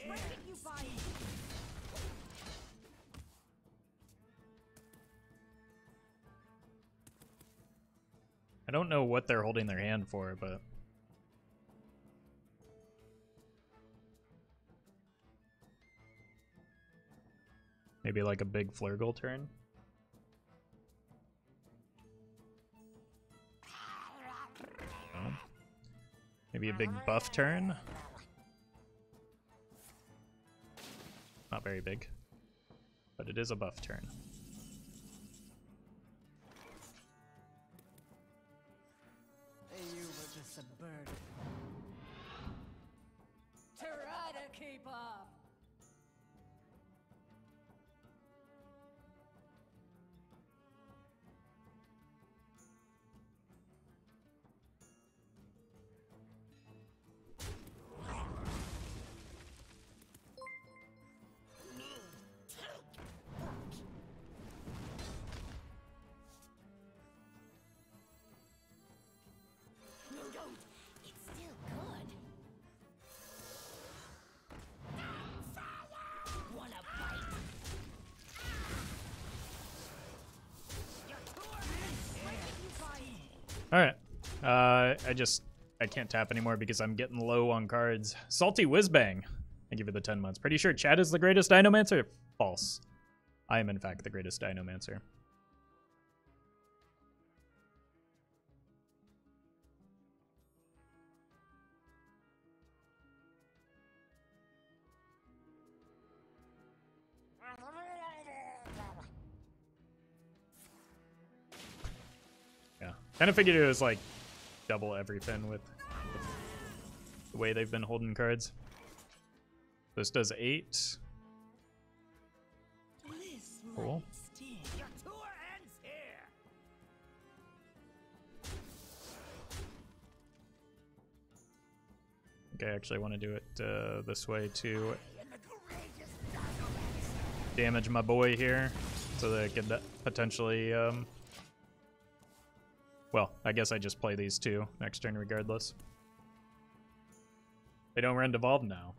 Break it, you buy it. I don't know what they're holding their hand for, but maybe like a big Flurgle turn. No. Maybe a big buff turn. Not very big, but it is a buff turn. You were just a burden. Try to keep up. No, don't. It's still good. Wanna bite? Break it, you buy it. All right. I can't tap anymore because I'm getting low on cards. Salty Whizbang. Thank you for the 10 months. Pretty sure Chad is the greatest Dinomancer? False. I am in fact the greatest Dinomancer. Yeah. Kind of figured it was like double everything with the way they've been holding cards. This does 8. This Cool. might sting. think I actually want to do it this way to damage my boy here, so that I could potentially, well, I guess I just play these two next turn regardless. They don't run Devolve now.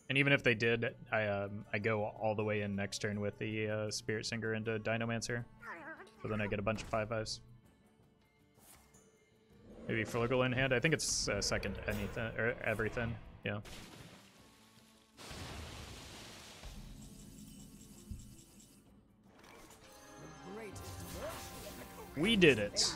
And even if they did, I go all the way in next turn with the Spirit Singer into Dinomancer. So then I get a bunch of 5/5s. Maybe Flugel in hand. I think it's second anything or everything. Yeah. We did it.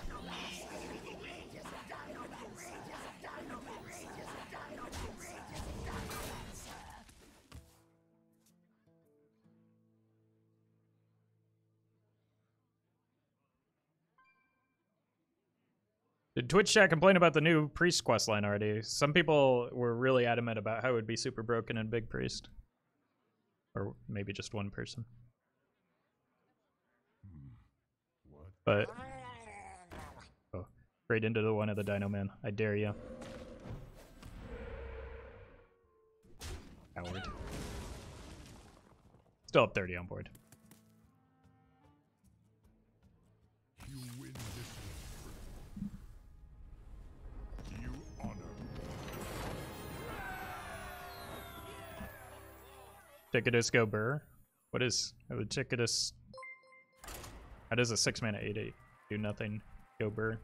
Did Twitch chat complain about the new Priest quest line already? Some people were really adamant about how it would be super broken in Big Priest. Or maybe just one person. What? But... oh, right into the one of the Dino Man. I dare you. Coward. Still up 30 on board. You win this one. You honor me. Ticketus go Burr. What is the Ticketus? How does a 6-mana 8/8 do nothing? Go Burr.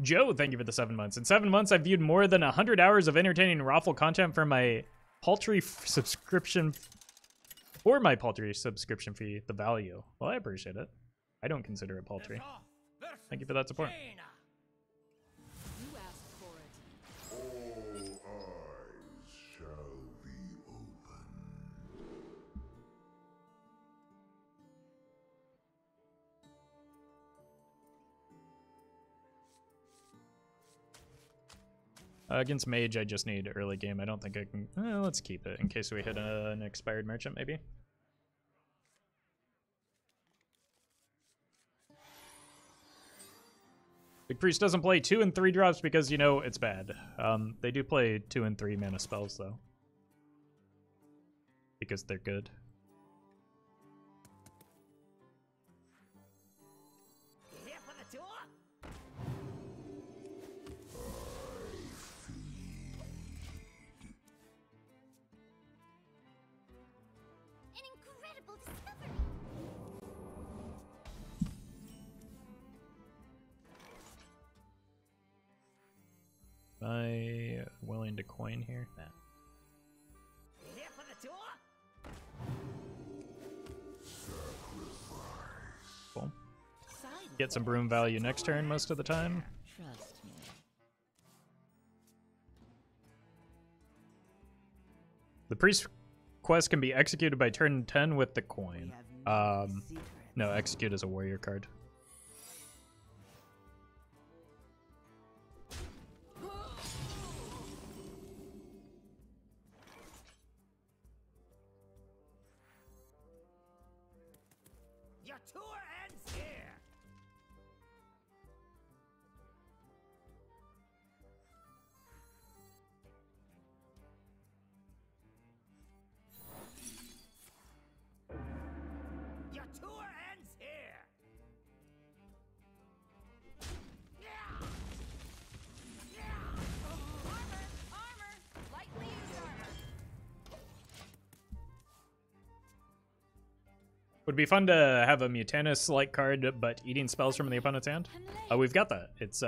Joe, thank you for the 7 months. In 7 months, I've viewed more than 100 hours of entertaining raffle content for my paltry subscription. For my paltry subscription fee, the value. Well, I appreciate it. I don't consider it paltry. Thank you for that support. You asked for it. All eyes shall be open. Against Mage, I just need early game. I don't think I can... let's keep it in case we hit an expired merchant, maybe. Big Priest doesn't play 2 and 3 drops because, you know, it's bad. They do play 2 and 3 mana spells, though. Because they're good. Here for the tour? An incredible discovery. Am I willing to coin here? Nah. Here for the tour? Cool. Get some broom value next turn most of the time. Trust me. The priest quest can be executed by turn 10 with the coin. We have no secrets. No, execute is a warrior card. Your tour ends here. Your tour ends here. Armor, armor, lightly used armor. Would be fun to have a Mutanus-like card, but eating spells from the opponent's hand. Oh, we've got that. It's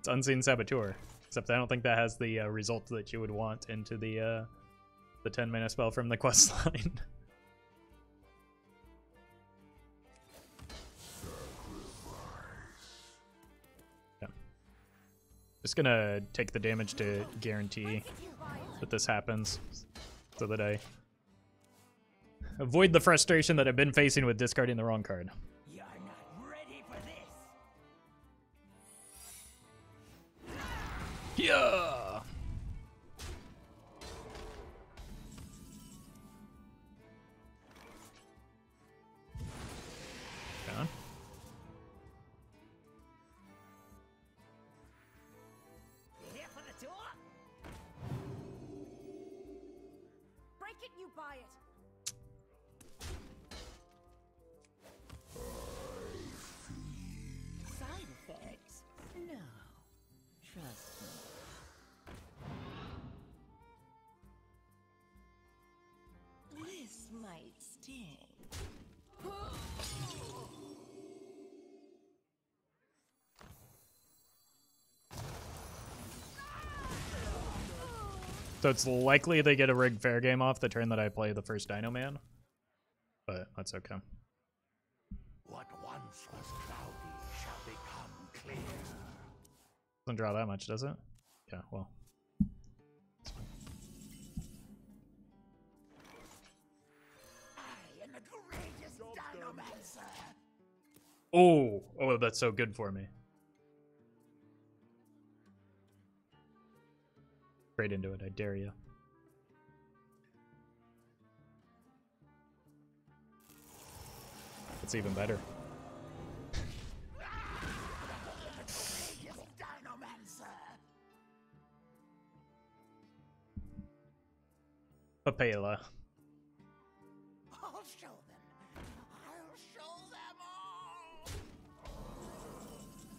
Unseen Saboteur. Except I don't think that has the result that you would want into the 10-mana spell from the quest line. Yeah. Just gonna take the damage to guarantee that this happens, so that I avoid the frustration that I've been facing with discarding the wrong card. You're not ready for this. Yeah. Down. it, you buy it. Side effects? No. Trust me. This might sting. So it's likely they get a rigged fair game off the turn that I play the first Dino Man. But that's okay. What once was cloudy shall become clear. Doesn't draw that much, does it? Yeah, well. I am the courageous Dinomancer. Oh, that's so good for me. Straight into it, I dare you. It's even better. Papela. I'll show them. I'll show them all.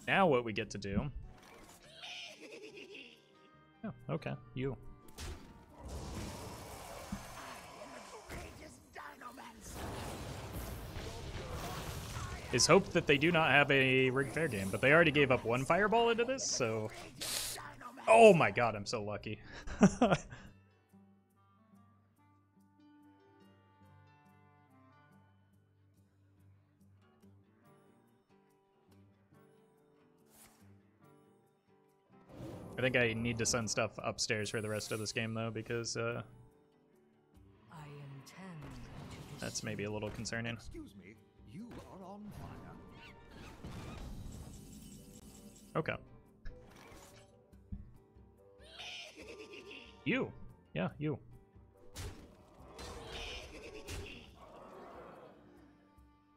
Now what we get to do. Oh, okay. You. Is hope that they do not have a rigged fair game, but they already gave up one fireball into this, so. Oh my god, I'm so lucky. I think I need to send stuff upstairs for the rest of this game, though, because I intend to that's maybe a little concerning. Excuse me, you are on fire. Okay. You. Yeah, you.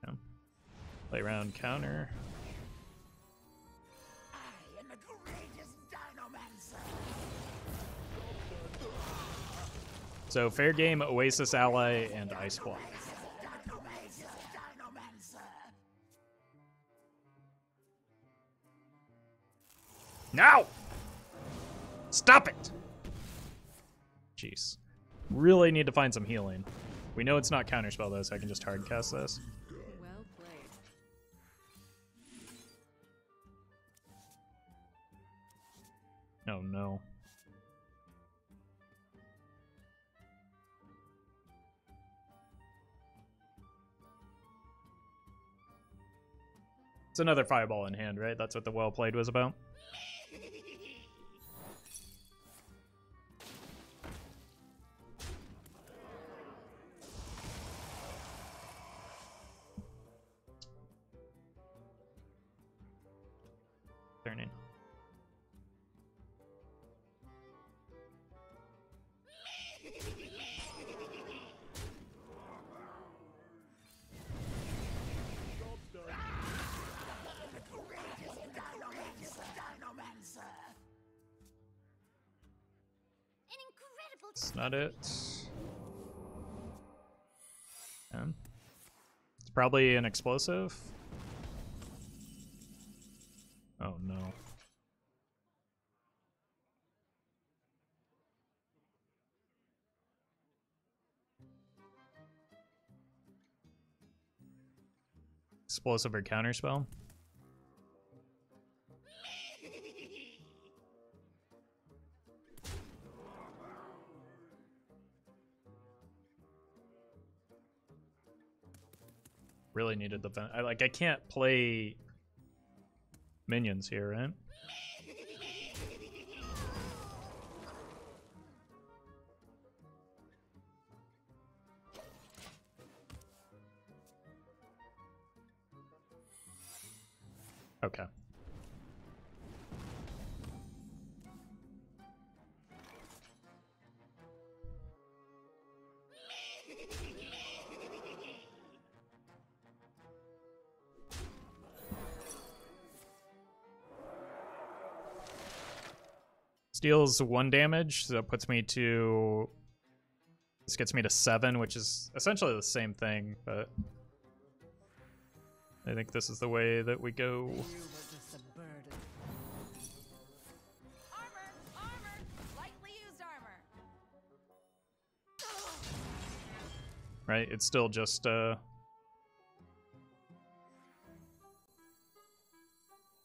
Yeah. Play around counter. So fair game, Oasis Ally, and Ice Block. Now! Stop it! Jeez. Really need to find some healing. We know it's not counterspell though, so I can just hard cast this. Well played. Oh no. It's another fireball in hand, right? That's what the well played was about. Turning. An incredible. That's not it. It's probably an explosive. Oh no. Explosive or counterspell? Really needed the I can't play minions here, right? Okay. Deals 1 damage, so that puts me to This gets me to 7, which is essentially the same thing, but I think this is the way that we go. You were just a burden. Armor! Armor! Lightly used armor! Right? It's still just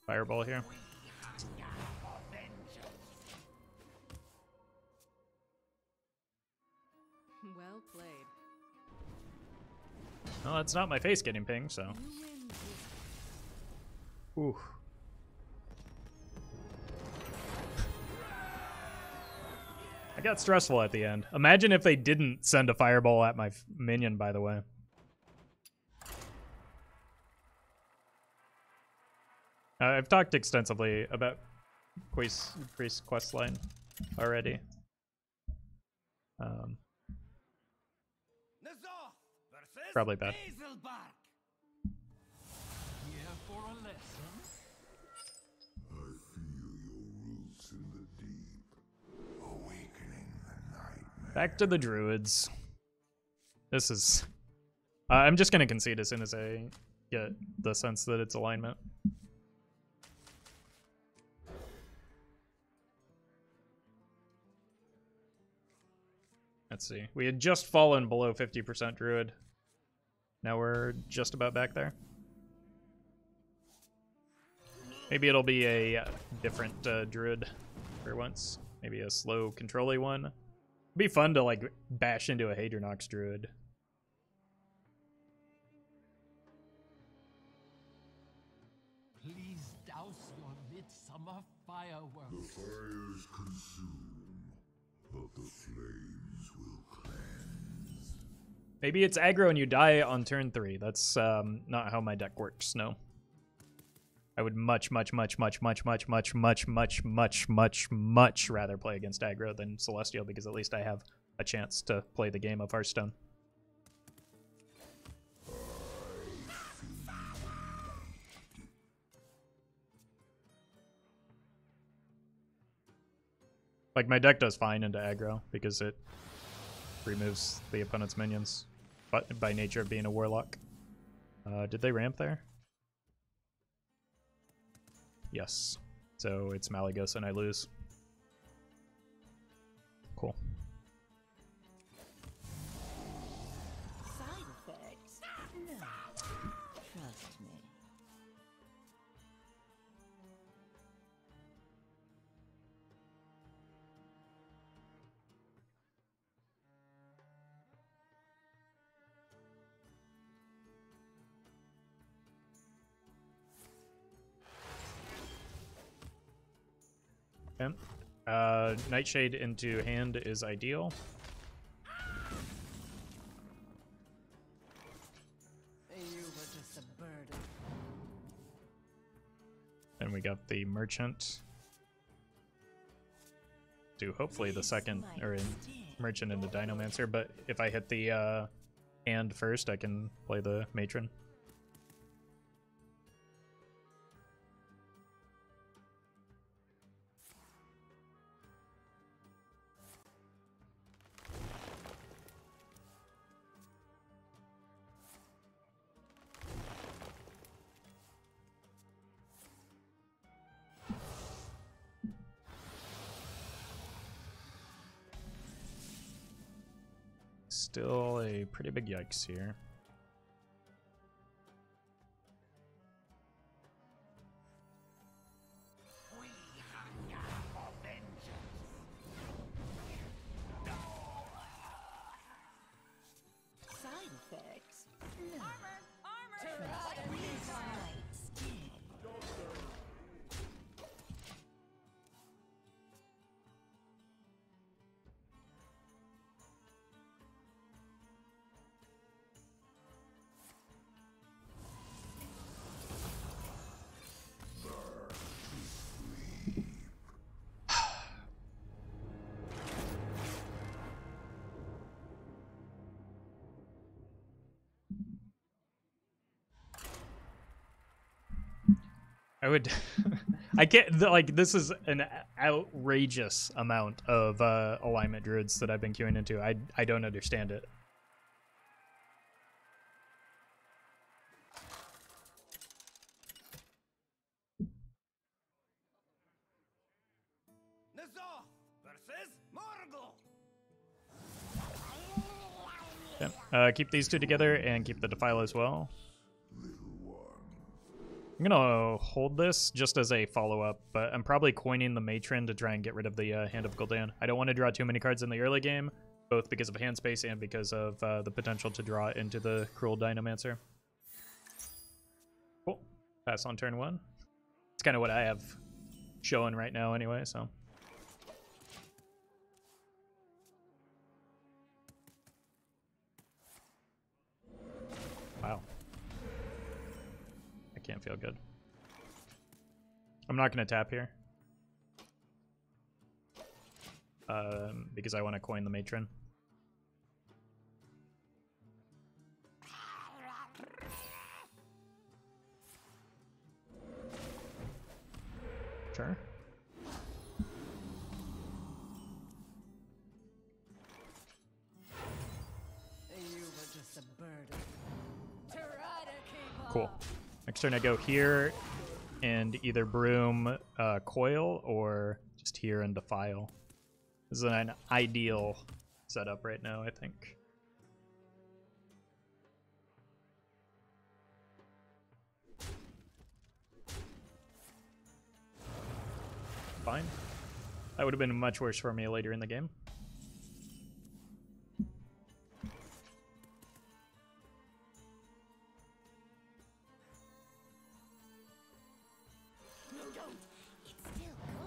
fireball here. Well played. Well, it's not my face getting pinged, so. You win this. Ooh. I got stressful at the end. Imagine if they didn't send a fireball at my minion, by the way. I've talked extensively about Priest questline already. Nazar versus Probably bad. Hazelbark. Here for a lesson? I feel your roots in the deep, awakening the nightmare. Back to the druids. This is... I'm just going to concede as soon as I get the sense that it's alignment. Let's see. We had just fallen below 50% druid. Now we're just about back there. Maybe it'll be a different druid for once. Maybe a slow, control-y one. It'd be fun to like bash into a Hadronox druid. Please douse your midsummer fireworks. The fires consume, but the flames will cleanse. Maybe it's aggro and you die on turn 3. That's not how my deck works, no. I would much rather play against aggro than Celestial because at least I have a chance to play the game of Hearthstone. Like, my deck does fine into aggro because it removes the opponent's minions, but by nature of being a warlock. Did they ramp there? Yes. So it's Malygos and I lose. Cool. Side effects? No. Trust me. Okay. Nightshade into hand is ideal. You were just a burden. And we got the merchant. Do hopefully the second or merchant into Dinomancer, but if I hit the hand first, I can play the matron. Still a pretty big yikes here. Side effects? No. Armor! Armor! Trust Lightly me. used armor! I would I can't, like, this is an outrageous amount of alignment druids that I've been queuing into. I don't understand it. Nazar versus Morgul. Yeah. Keep these two together and keep the Defile as well. I'm gonna hold this just as a follow-up, but I'm probably coining the Matron to try and get rid of the Hand of Gul'dan. I don't want to draw too many cards in the early game, both because of hand space and because of the potential to draw into the Cruel Dinomancer. Cool. Pass on turn 1. It's kind of what I have showing right now anyway, so. Wow. I can't feel good. I'm not going to tap here. Because I want to coin the Matron. Sure. You were just a burden. Try to keep up. Cool. Next turn I go here and either Broom Coil or just here and Defile. This is an ideal setup right now, I think. Fine. That would have been much worse for me later in the game. No, don't. It's still good.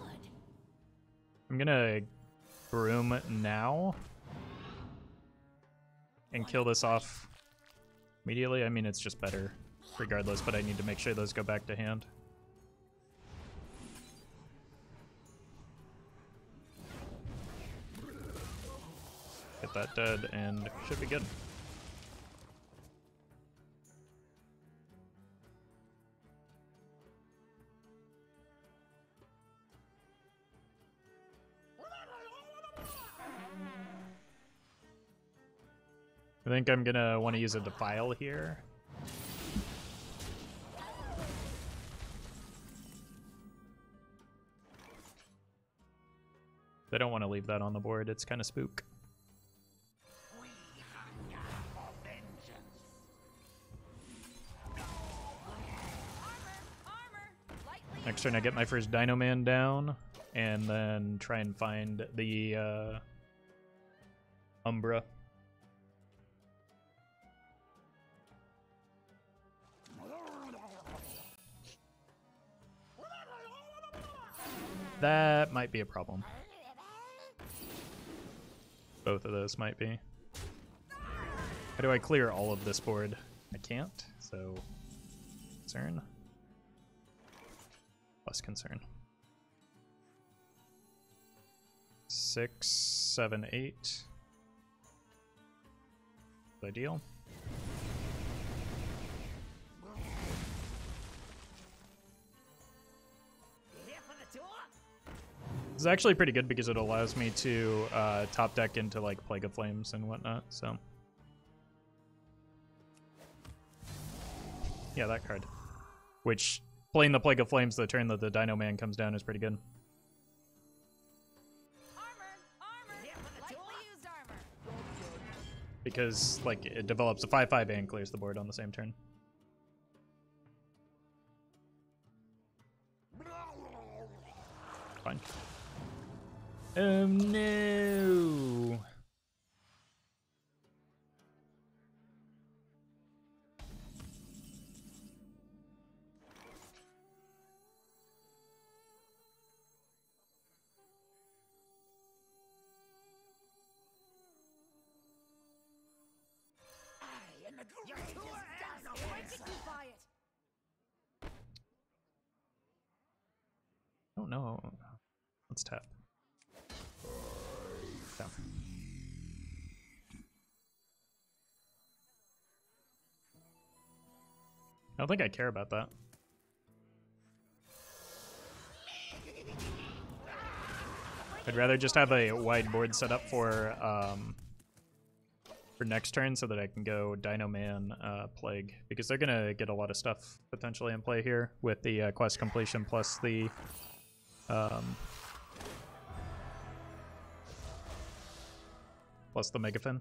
I'm gonna Broom now and kill this off immediately. I mean, it's just better regardless, but I need to make sure those go back to hand. Get that dead and should be good. I think I'm gonna want to use a Defile here. I don't want to leave that on the board, it's kind of spook. Next turn I get my first Dino Man down, and then try and find the Umbra. That might be a problem. Both of those might be. How do I clear all of this board? I can't, so concern. Plus concern. 6, 7, 8. Ideal. This is actually pretty good because it allows me to top deck into like Plague of Flames and whatnot, so. Yeah, that card. Which, playing the Plague of Flames the turn that the Dino Man comes down is pretty good. Armor! Lightly used armor. Because, like, it develops a 5/5 and clears the board on the same turn. Fine. Oh no! Your tour ends. Why did you buy it? Oh no. Let's tap. Tap. I don't think I care about that. I'd rather just have a wide board set up for next turn so that I can go Dino Man, Plague, because they're gonna get a lot of stuff potentially in play here with the quest completion plus the Megafin.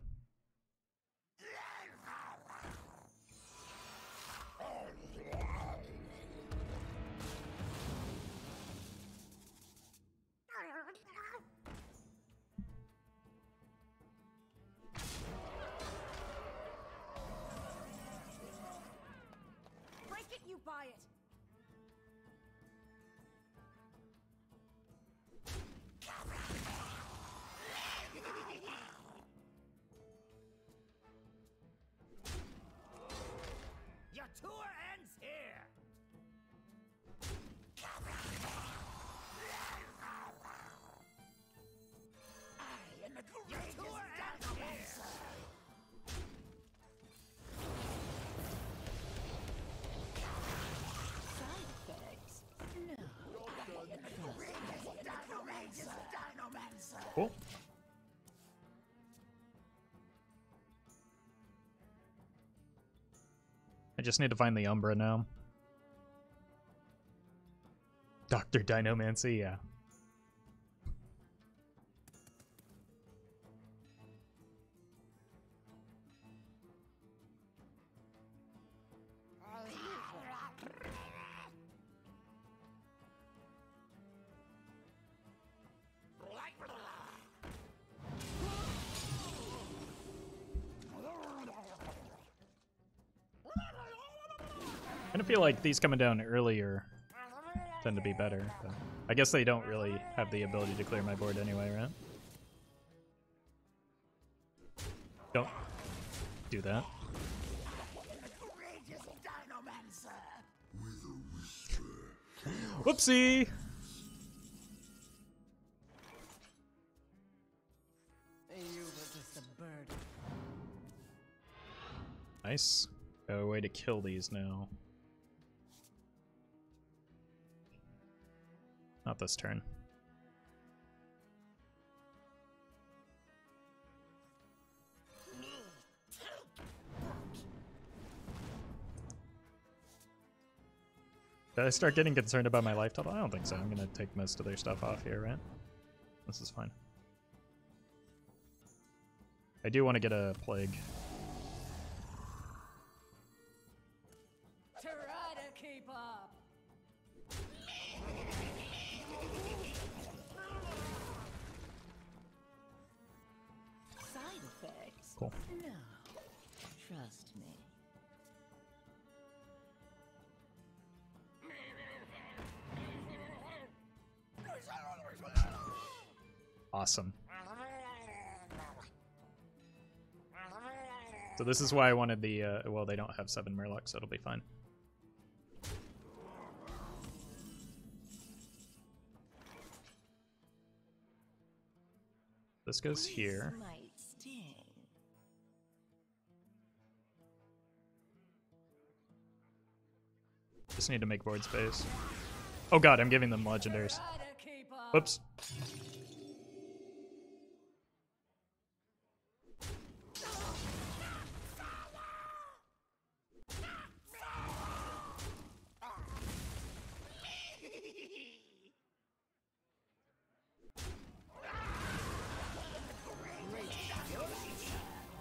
Break it, you buy it. Your tour ends here. Your tour ends here. Cool. I just need to find the Umbra now. Dr. Dinomancy, yeah. I kind of feel like these coming down earlier tend to be better. But I guess they don't really have the ability to clear my board anyway, right? Don't do that. Whoopsie! Hey, you were just a bird. Nice. Got a way to kill these now. Not this turn. Did I start getting concerned about my life total? I don't think so. I'm gonna take most of their stuff off here, right? This is fine. I do want to get a Plague. Try to keep up. Side effects? Cool. No. Trust me. Awesome. So this is why I wanted the, well, they don't have 7 Murlocs, so it'll be fine. This goes here. Might sting. Just need to make board space. Oh god, I'm giving them legendaries. Try to keep up. Whoops.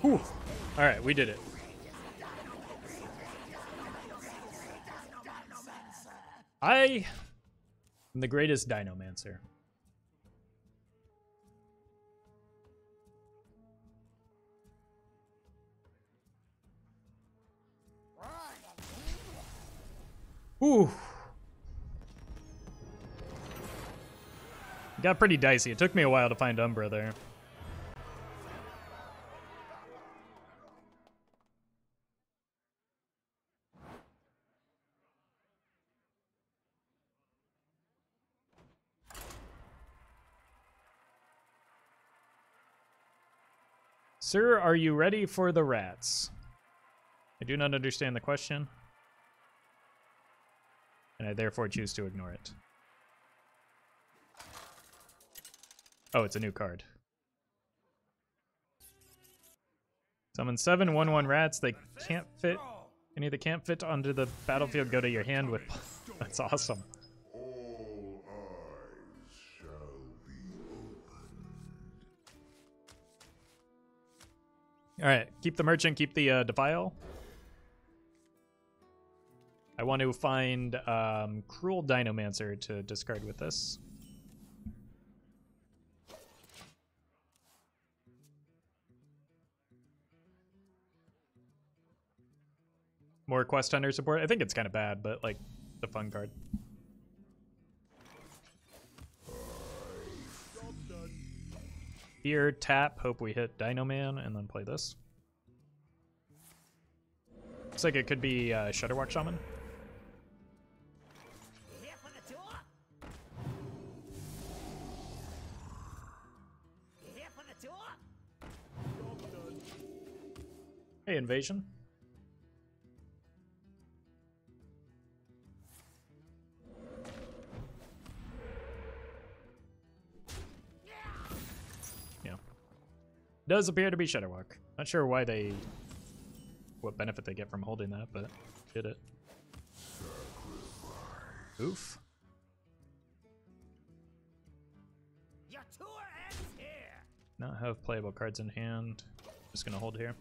Whew. Alright, we did it. I am the greatest Dinomancer. Whew. Got pretty dicey. It took me a while to find Umbra there. Sir, are you ready for the rats? I do not understand the question, and I therefore choose to ignore it. Oh, it's a new card. Summon 7 1/1 rats. They can't fit. Any that can't fit onto the battlefield go to your hand with. That's awesome. All eyes shall be opened. All right, keep the merchant, keep the defile. I want to find Cruel Dinomancer to discard with this. More Quest Hunter support. I think it's kind of bad, but like the fun card. Here, tap, hope we hit Dino Man, and then play this. Looks like it could be Shudderwalk Shaman. Here for the tour. Here for the tour. Hey, Invasion. Yeah. Does appear to be Shudderwalk. Not sure why they... what benefit they get from holding that, but did it. Oof. Your tour ends here. Not have playable cards in hand. Just gonna hold here.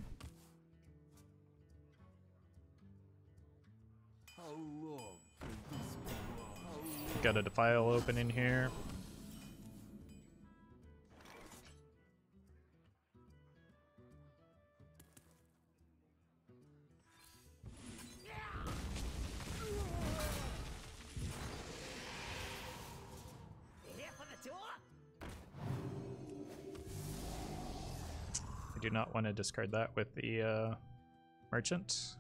How long will this go on? Got a defile open in here. Here for the tour. I do not want to discard that with the merchant.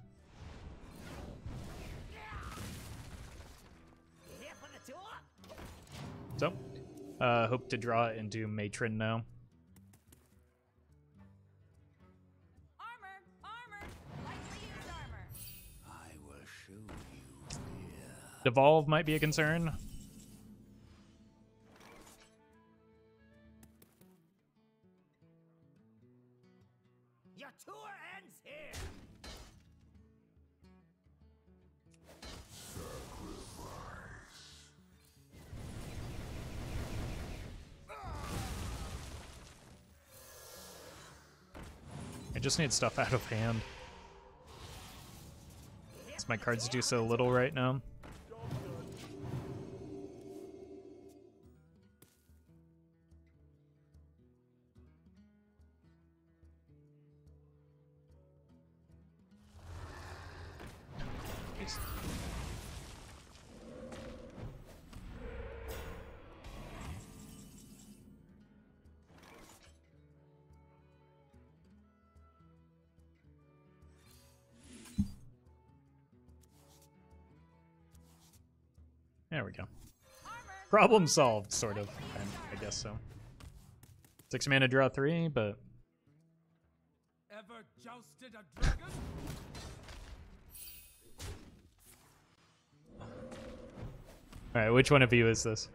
Here for the tour. So, hope to draw it into Matron now. Armor! Armor! Lightly used armor. I will show you here. Devolve might be a concern. Your tour ends here. I just need stuff out of hand. My cards do so little right now. There we go. Problem solved, sort of. I guess so. 6 mana, draw 3, but Ever jousted a dragon? alright, which one of you is this?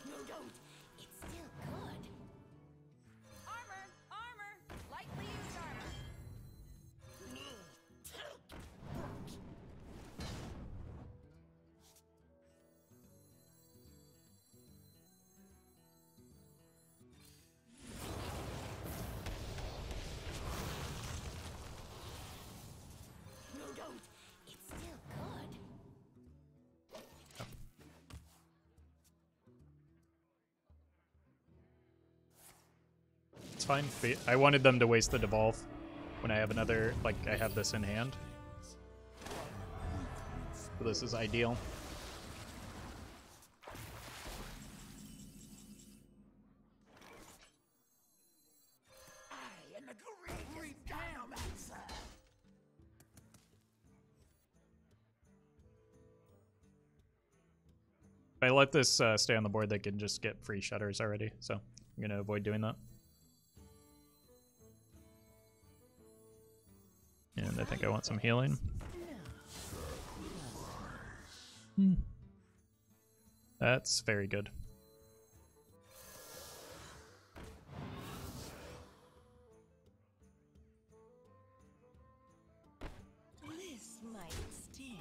No, don't. It's still good. Armor! Armor! Lightly used armor. No, don't. It's still good. It's fine. I wanted them to waste the devolve when I have another, like, I have this in hand. So this is ideal. I am the greatest Dinomancer. If I let this stay on the board, they can just get free shutters already, so I'm going to avoid doing that. And I think I want some healing. That's very good. This might sting.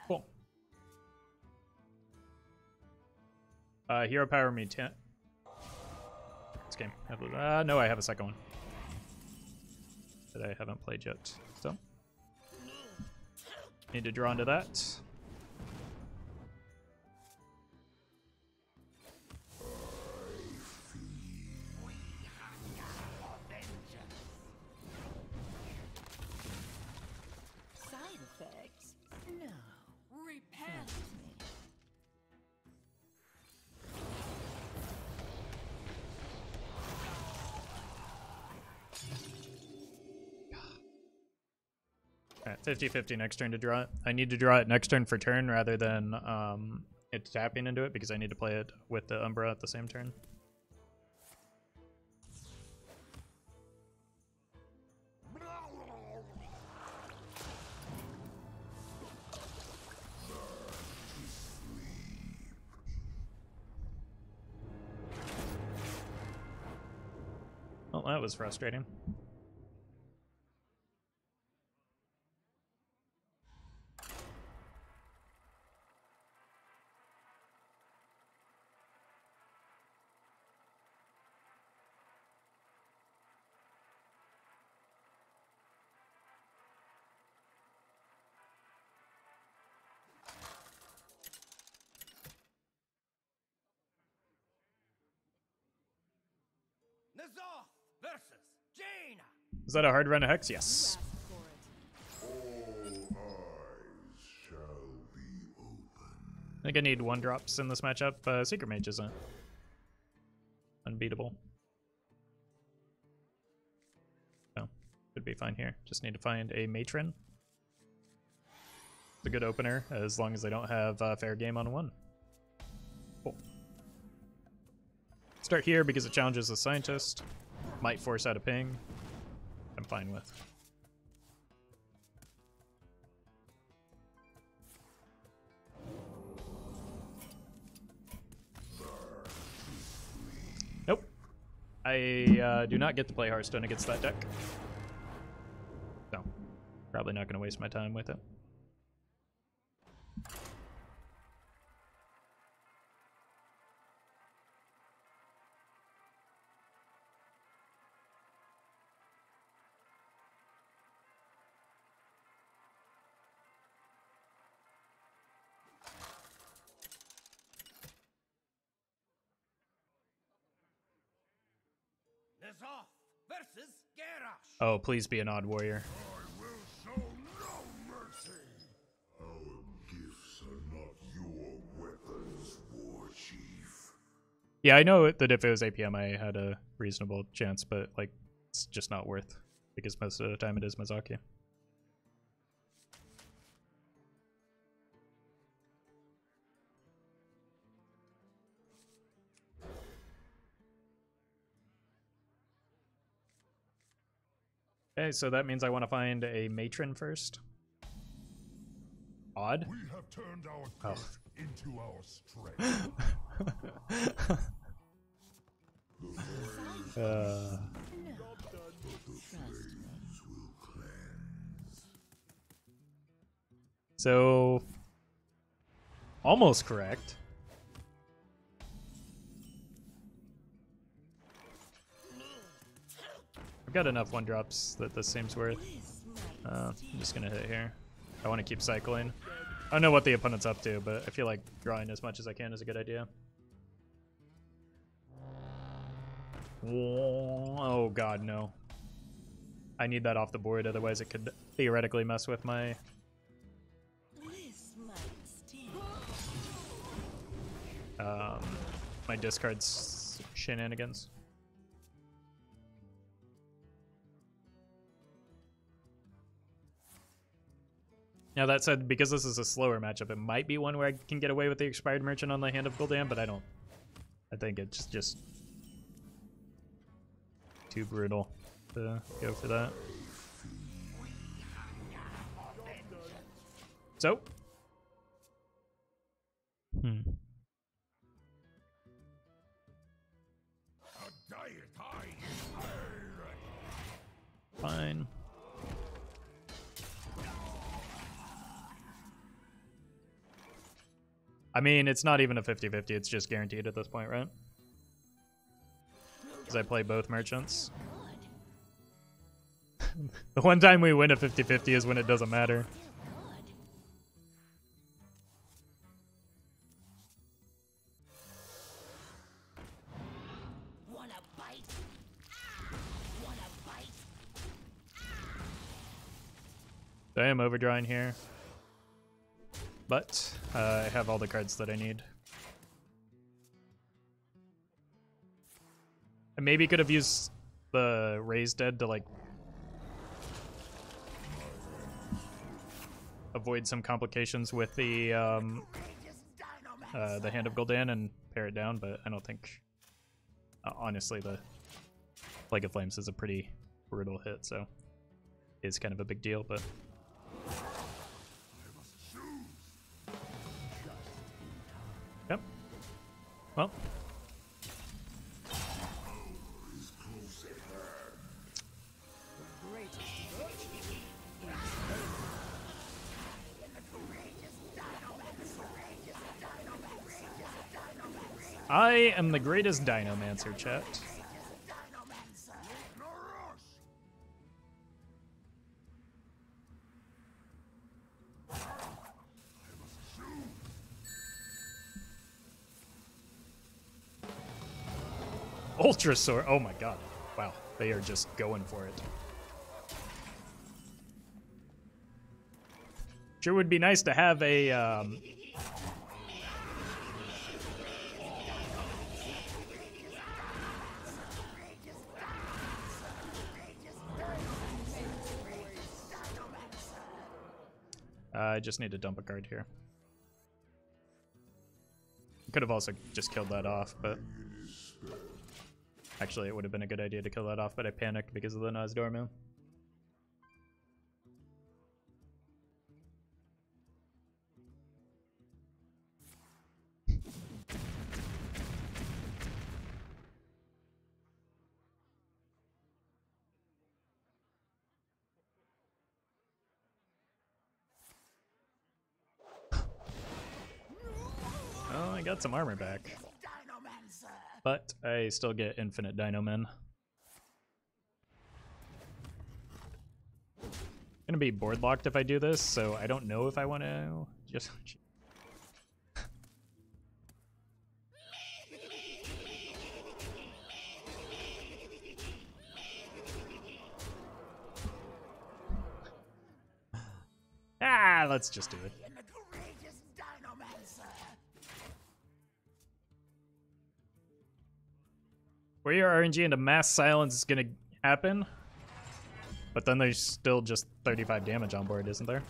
Cool. Hero power me 10. This game. No, I have a second one that I haven't played yet. So need to draw into that. Side effects? No. Repent. Trust me. Alright, 50-50 next turn to draw it. I need to draw it next turn for turn rather than it tapping into it because I need to play it with the Umbra at the same turn. Well, that was frustrating. N'Zoth versus Jaina. Is that a hard run of Hex? Yes. For it. All eyes shall be open. I think I need 1-drops in this matchup. Secret Mage isn't unbeatable. So, should be fine here. Just need to find a Matron. It's a good opener, as long as I don't have fair game on 1. Cool. Start here because it challenges the Scientist. Might force out a ping. I'm fine with. Nope. I do not get to play Hearthstone against that deck. So, probably not going to waste my time with it. N'Zoth versus Garrosh. Oh, please be an Odd Warrior. I will show no mercy. Our gifts are not your weapons, War Chief. Yeah, I know that if it was APM, I had a reasonable chance, but like, it's just not worth because most of the time it is Mizaki. Okay, so that means I want to find a Matron first. Odd. We have turned our Oh. faith into our strength. Uh, so, almost correct. I've got enough 1-drops that this seems worth. I'm just gonna hit here. I want to keep cycling. I don't know what the opponent's up to, but I feel like drawing as much as I can is a good idea. Oh god, no. I need that off the board, otherwise it could theoretically mess with my... This might sting. my discard's shenanigans. Now that said, because this is a slower matchup, it might be one where I can get away with the Expired Merchant on the Hand of Gul'dan, but I don't. I think it's just too brutal to go for that. So. A diet I inspired. Fine. I mean, it's not even a 50-50, it's just guaranteed at this point, right? Because I play both merchants. The one time we win a 50-50 is when it doesn't matter. Wanna bite? Wanna bite? So I am overdrawing here. But I have all the cards that I need. I maybe could have used the Raised Dead to like avoid some complications with the Hand of Gul'dan and pare it down, but I don't think honestly the Plague of Flames is a pretty brutal hit, so it's kind of a big deal, but yep. Well. I am the greatest Dinomancer, chat. Ultra Sword. Oh my god. Wow. They are just going for it. Sure would be nice to have a I just need to dump a card here. Could have also just killed that off, but actually it would have been a good idea to kill that off, but I panicked because of the Nozdormu. Oh, I got some armor back. But I still get infinite Dinomen. Gonna be board locked if I do this, so I don't know if I want to just. Let's just do it. Where your RNG into mass silence is gonna happen, but then there's still just 35 damage on board, isn't there?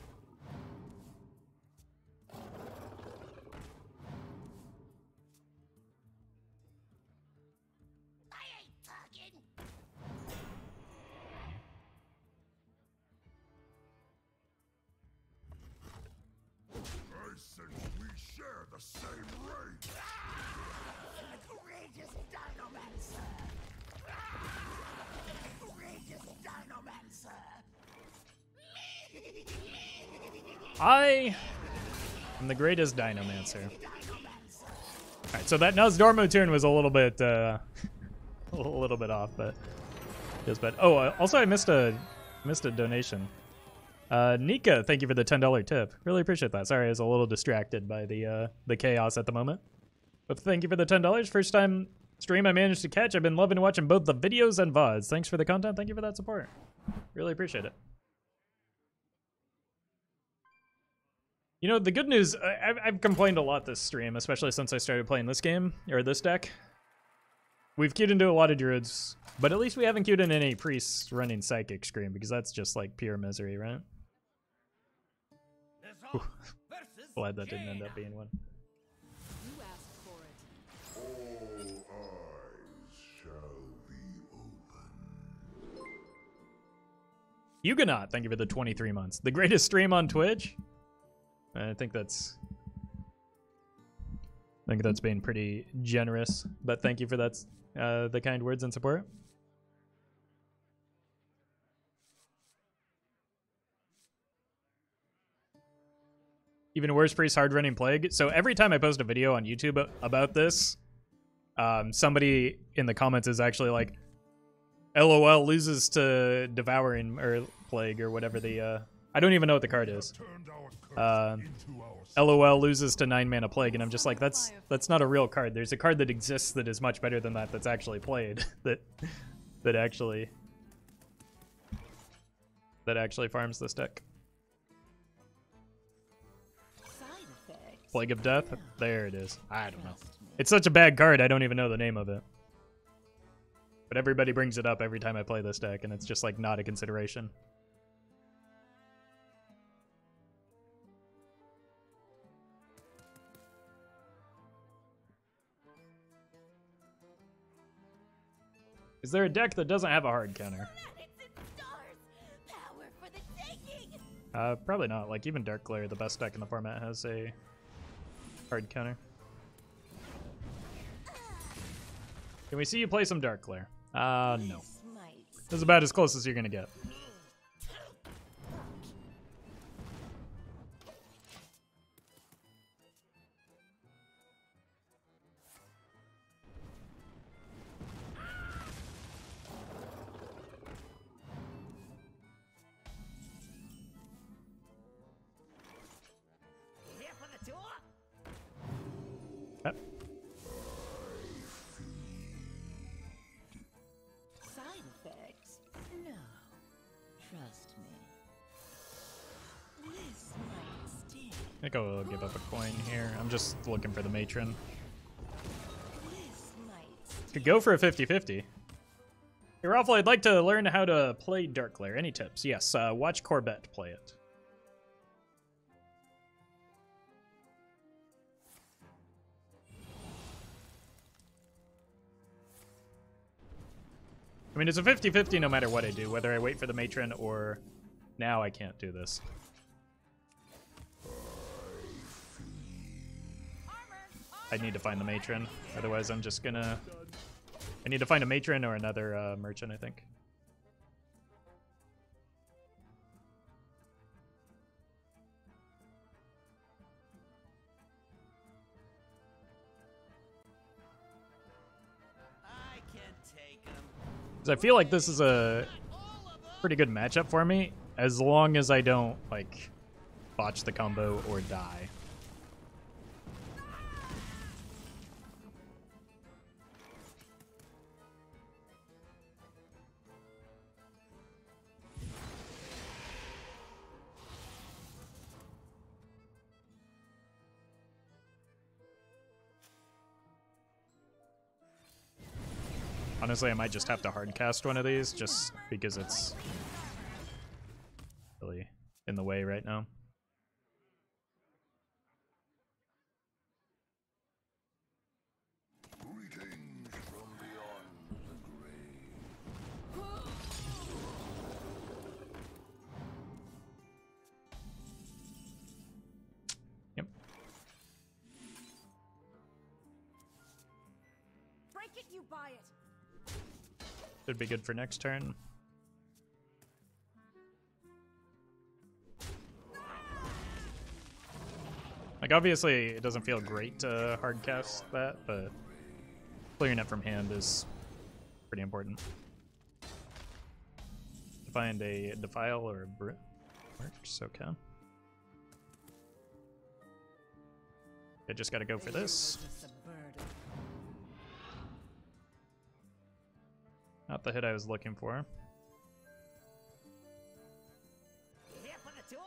I sense we share the same race. Courageous Dinomancer! Courageous Dinomancer! I am the greatest Dinomancer. Alright, so that Nozdormu turn was a little bit off, but feels bad. Oh, also I missed a donation. Nika, thank you for the $10 tip. Really appreciate that. Sorry, I was a little distracted by the chaos at the moment. But thank you for the $10. First time stream I managed to catch. I've been loving watching both the videos and VODs. Thanks for the content. Thank you for that support. Really appreciate it. You know, the good news, I've complained a lot this stream, especially since I started playing this game, or this deck. We've queued into a lot of druids, but at least we haven't queued in any priests running Psychic Scream, because that's just like pure misery, right? Glad that didn't end up being one. You asked for it. All eyes shall be open. Huguenot, thank you for the 23 months. The greatest stream on Twitch? I think that's being pretty generous. But thank you for that, the kind words and support. Even worse, Priest hard running Plague. So every time I post a video on YouTube about this, somebody in the comments is actually like, LOL loses to Devouring or Plague or whatever the I don't even know what the card is. LOL loses to 9-mana Plague, and I'm just like, that's not a real card. There's a card that exists that is much better than that, that's actually played, that actually farms this deck. Plague of Death? There it is. I don't know. It's such a bad card, I don't even know the name of it. But everybody brings it up every time I play this deck, and it's just like not a consideration. Is there a deck that doesn't have a hard counter? Probably not. Like, even Dark Glare, the best deck in the format, has a hard counter. Can we see you play some Dark Glare? No. This is about as close as you're gonna get. Yep. Side effects? No. Trust me. This might sting. I think I'll give up a coin here. I'm just looking for the matron. This might sting. Could go for a 50-50. Hey, Raffle, I'd like to learn how to play Dark Glare. Any tips? Yes, watch Corbett play it. I mean, it's a 50-50 no matter what I do, whether I wait for the matron or now I can't do this. I need to find the matron, otherwise I'm just gonna... I need to find a matron or another merchant, I think. I can take him. I feel like this is a pretty good matchup for me, as long as I don't, like, botch the combo or die. Honestly, I might just have to hardcast one of these, just because it's really in the way right now. Greetings from beyond the grave. Yep. Break it, you buy it. Should be good for next turn. Like, obviously, it doesn't feel great to hardcast that, but clearing it from hand is pretty important. Find a Defile or a Brit works, okay. I just gotta go for this. Not the hit I was looking for. Here for the tour?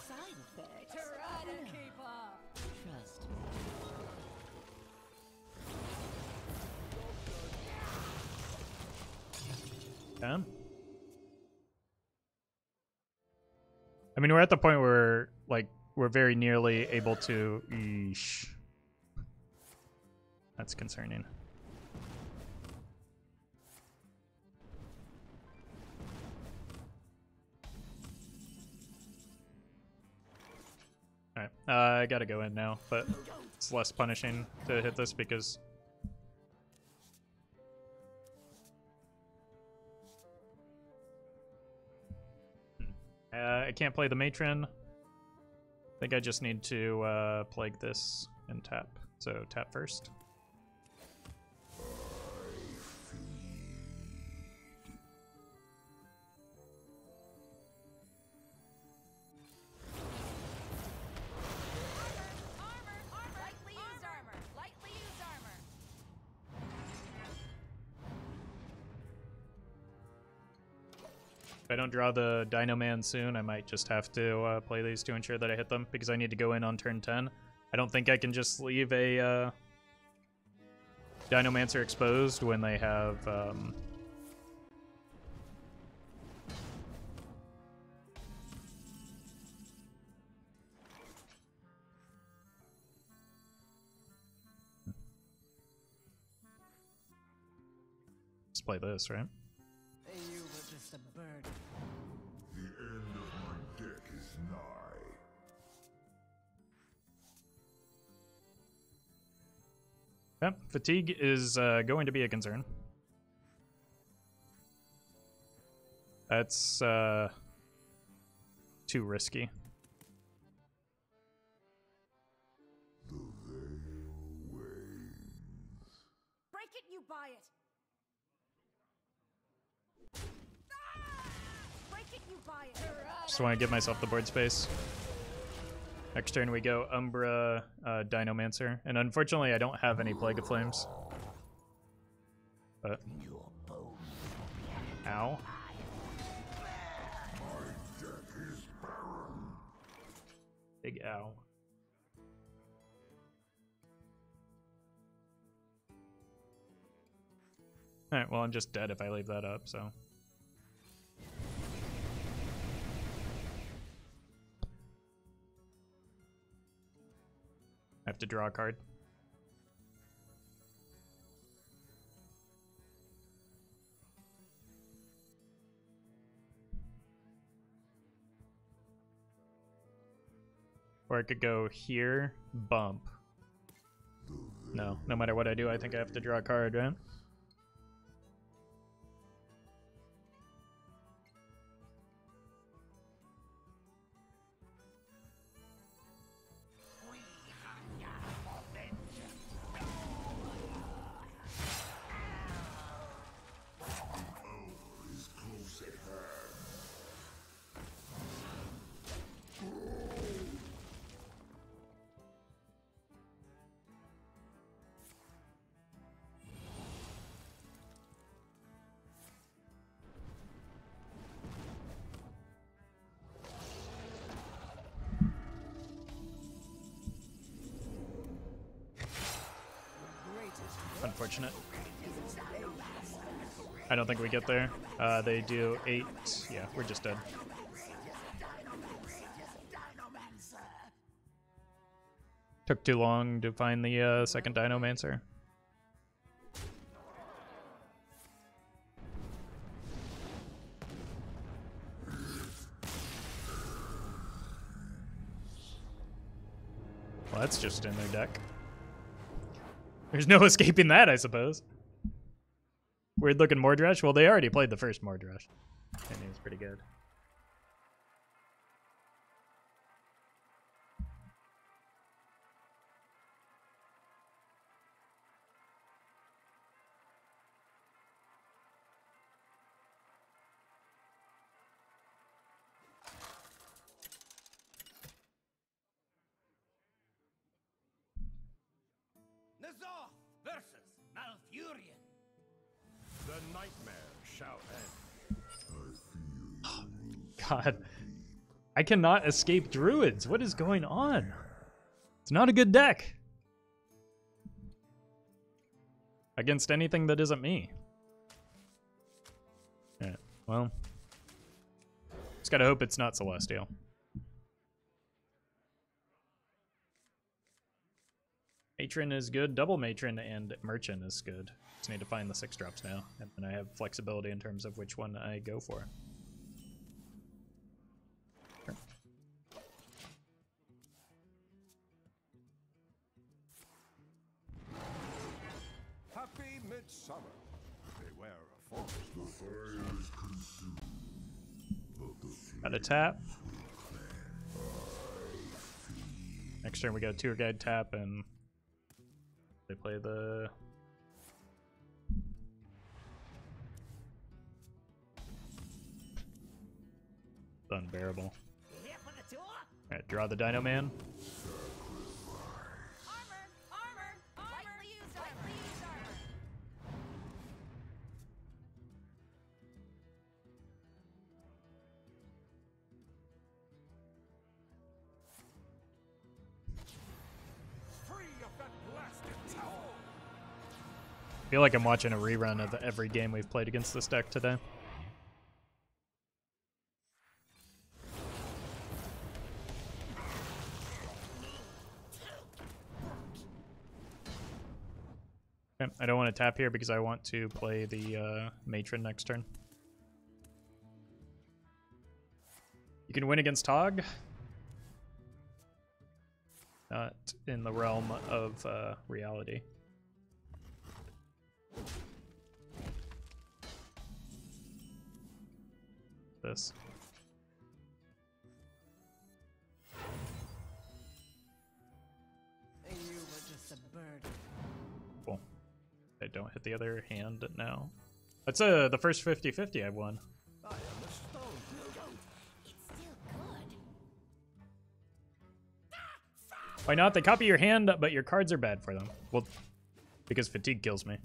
Side effects? Try to No. keep up. Trust me. Okay. I mean, we're at the point where, like, we're very nearly able to... Eesh. That's concerning. Alright, I gotta go in now, but it's less punishing to hit this because... I can't play the Matron. I think I just need to plague this and tap. So tap first. Lightly used armor. Lightly used armor. If I don't draw the Dino Man soon, I might just have to play these to ensure that I hit them, because I need to go in on turn 10. I don't think I can just leave a Dinomancer exposed when they have... Just play this, right? Hey, you were just a bird. The end of my deck is nigh. Yep, fatigue is going to be a concern. That's too risky. The veil wanes. Break it, you buy it. Break it, you buy it. Just want to give myself the board space. Next turn we go Umbra, Dinomancer, and unfortunately I don't have any Plague of Flames. But ow. Big ow. Alright, well I'm just dead if I leave that up, so. I have to draw a card. Or I could go here, bump. No matter what I do, I think I have to draw a card, right? Unfortunate. I don't think we get there. They do 8. Yeah, we're just dead. Took too long to find the second Dinomancer. Well, that's just in their deck. There's no escaping that, I suppose. Weird looking Mordresh. Well, they already played the first Mordresh, and he was pretty good. N'Zoth versus Malfurion. The nightmare shall end. God. I cannot escape druids. What is going on? It's not a good deck. Against anything that isn't me. Yeah, well. Just gotta hope it's not Celestial. Matron is good, double Matron and Merchant is good. Just need to find the 6-drops now, and then I have flexibility in terms of which one I go for. Sure. Happy Midsummer. Beware a forest. The fire is consumed, but the Got a tap. Next turn we go Tour Guide tap and they play the it's unbearable. Here for the tour? Alright, draw the Dino Man. Armor! Armor! Lightly used armor! Lightly used armor! Free of that blasted tower. I feel like I'm watching a rerun of every game we've played against this deck today. Okay, I don't want to tap here because I want to play the Matron next turn. You can win against Tog. Not in the realm of reality. This. And you were just a bird. Cool. I don't hit the other hand now. That's the first 50-50 I've won. I am a stone. No, don't! It's still good. Why not? They copy your hand, but your cards are bad for them. Well, because fatigue kills me.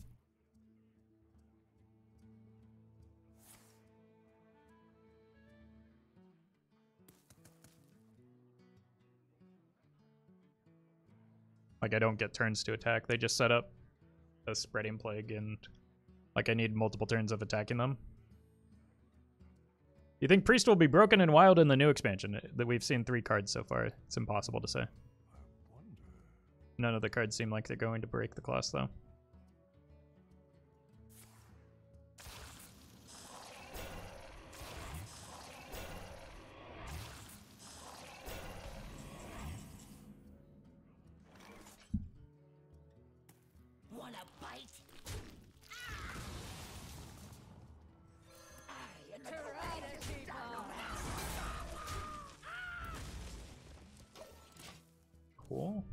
Like, I don't get turns to attack. They just set up a Spreading Plague, and like I need multiple turns of attacking them. You think Priest will be broken and wild in the new expansion? That we've seen 3 cards so far. It's impossible to say. None of the cards seem like they're going to break the class, though. Wanna bite? Cool.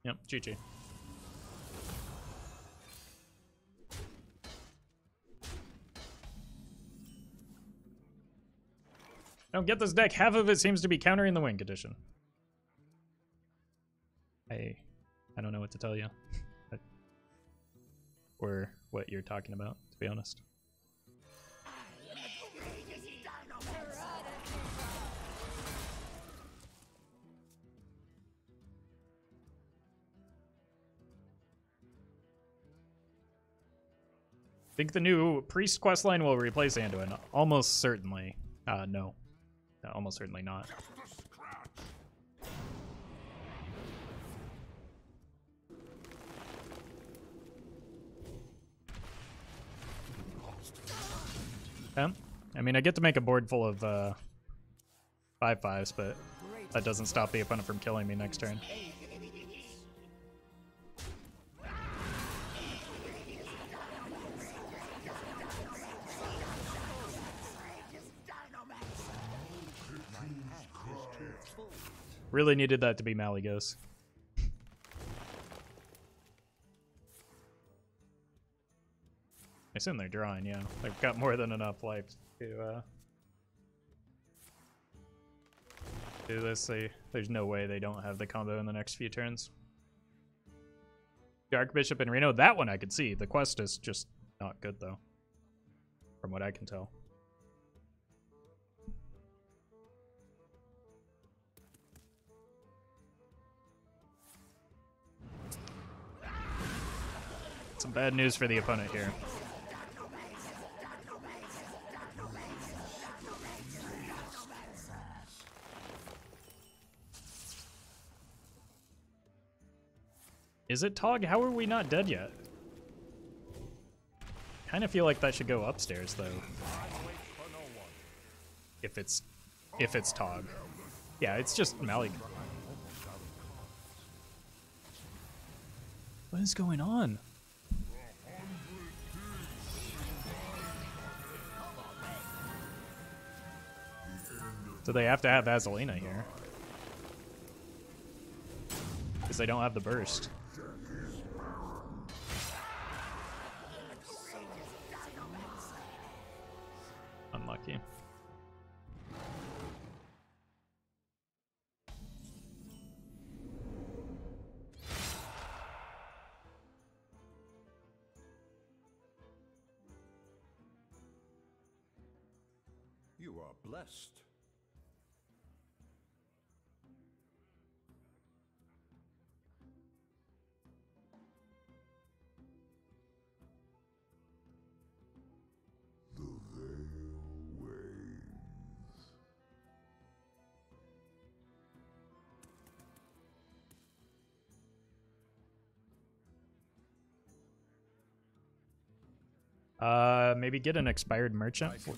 Yep, GG. I don't get this deck. Half of it seems to be countering the win condition. I don't know what to tell you. Or what you're talking about, to be honest. I think the new Priest questline will replace Anduin. Almost certainly. No. Almost certainly not. Okay. I mean, I get to make a board full of 5/5s, but that doesn't stop the opponent from killing me next turn. Really needed that to be Malygos. I assume they're drawing, yeah. They've got more than enough life to do this. There's no way they don't have the combo in the next few turns. The Archbishop and Reno, that one I could see. The quest is just not good, though, from what I can tell. Some bad news for the opponent here. Is it Tog? How are we not dead yet? Kind of feel like that should go upstairs though. If it's Tog. Yeah, it's just Malik. What is going on? So they have to have Azalina here. Because they don't have the burst. Unlucky. You are blessed. The veil wanes. Maybe get an expired merchant. For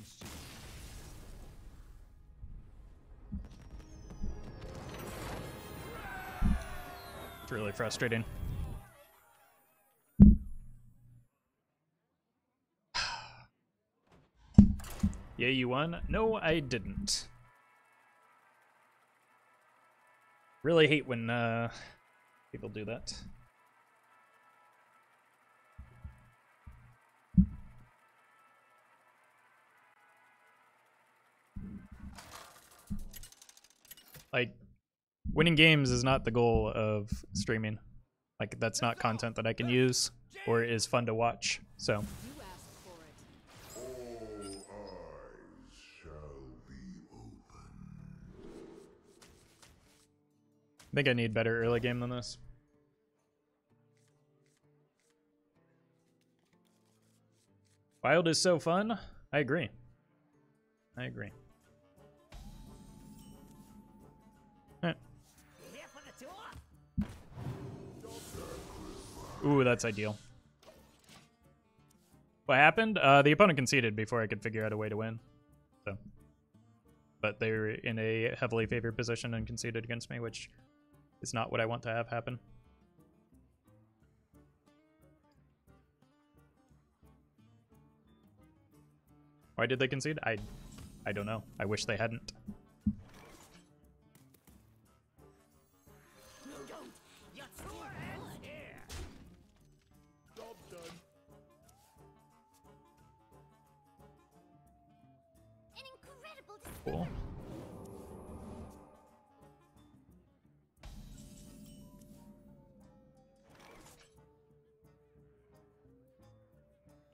it's really frustrating. Yeah, you won? No, I didn't. Really hate when people do that. Like, winning games is not the goal of streaming. Like, that's not content that I can use or is fun to watch. So, You asked for it. All eyes shall be open. I think I need better early game than this. Wild is so fun. I agree. I agree. Eh. Here for the tour? Ooh, that's ideal. What happened? The opponent conceded before I could figure out a way to win. So, but they were in a heavily favored position and conceded against me, which is not what I want to have happen. Why did they concede? I don't know. I wish they hadn't. No, don't. Your tour ends here. Job done. An incredible Cool.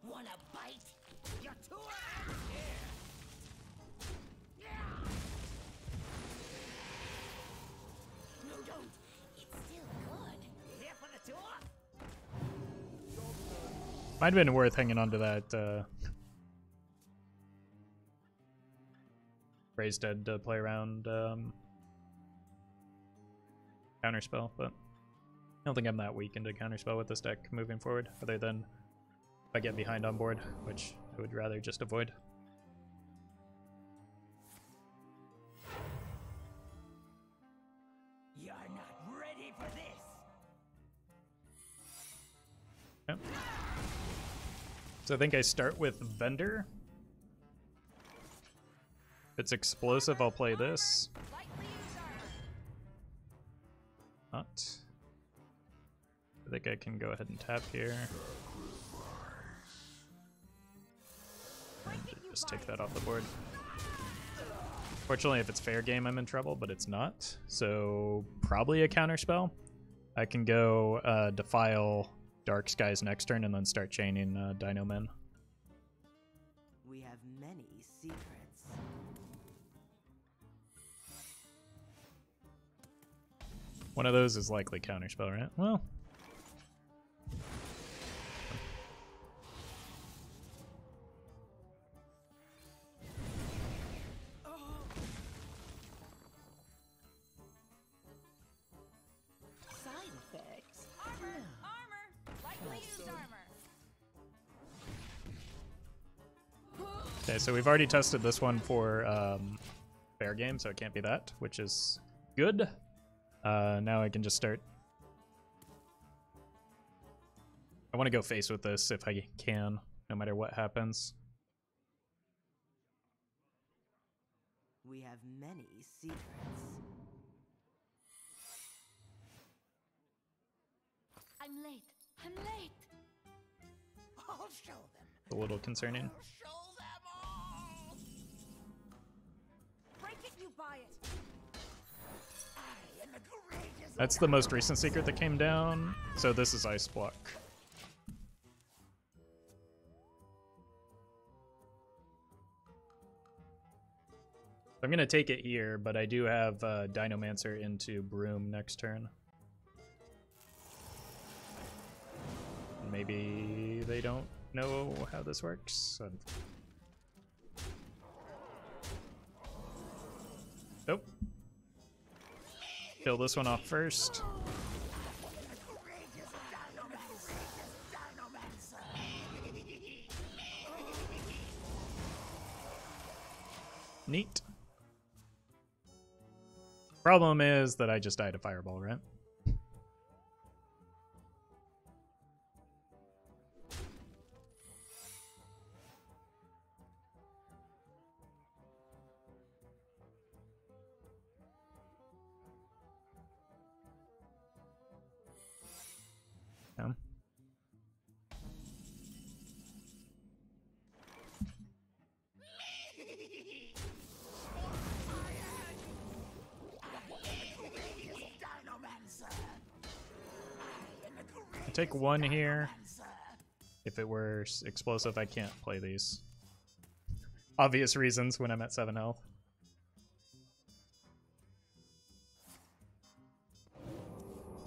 Wanna bite? Your tour ends here. Yeah. No, don't. It's still good. Here for the tour? Might have been worth hanging on to that Raised Dead to play around Counterspell, but I don't think I'm that weak into Counterspell with this deck moving forward, other than if I get behind on board, which I would rather just avoid. You're not ready for this. Okay. So I think I start with Vendor. If it's explosive, I'll play this. lightly used armor. Not. I think I can go ahead and tap here. And just take that off the board. Fortunately, if it's fair game, I'm in trouble, but it's not. So probably a counter spell. I can go Defile Dark Skies next turn and then start chaining Dino Men. We have many secrets. One of those is likely counterspell, right? Well. Side effects? Okay, so we've already tested this one for fair game, so it can't be that, which is good. Now I can just start. I want to go face with this if I can, no matter what happens. We have many secrets. I'm late. I'm late. I'll show them. A little concerning. I'll show them all. Break it, you buy it. I am the courageous. That's the most recent secret that came down. So this is Ice Block. I'm gonna take it here, but I do have Dinomancer into Broom next turn. Maybe they don't know how this works. Nope. Kill this one off first. Neat. Problem is that I just died a fireball, right? Yeah. I take one here. If it were explosive, I can't play these. Obvious reasons when I'm at 7 health.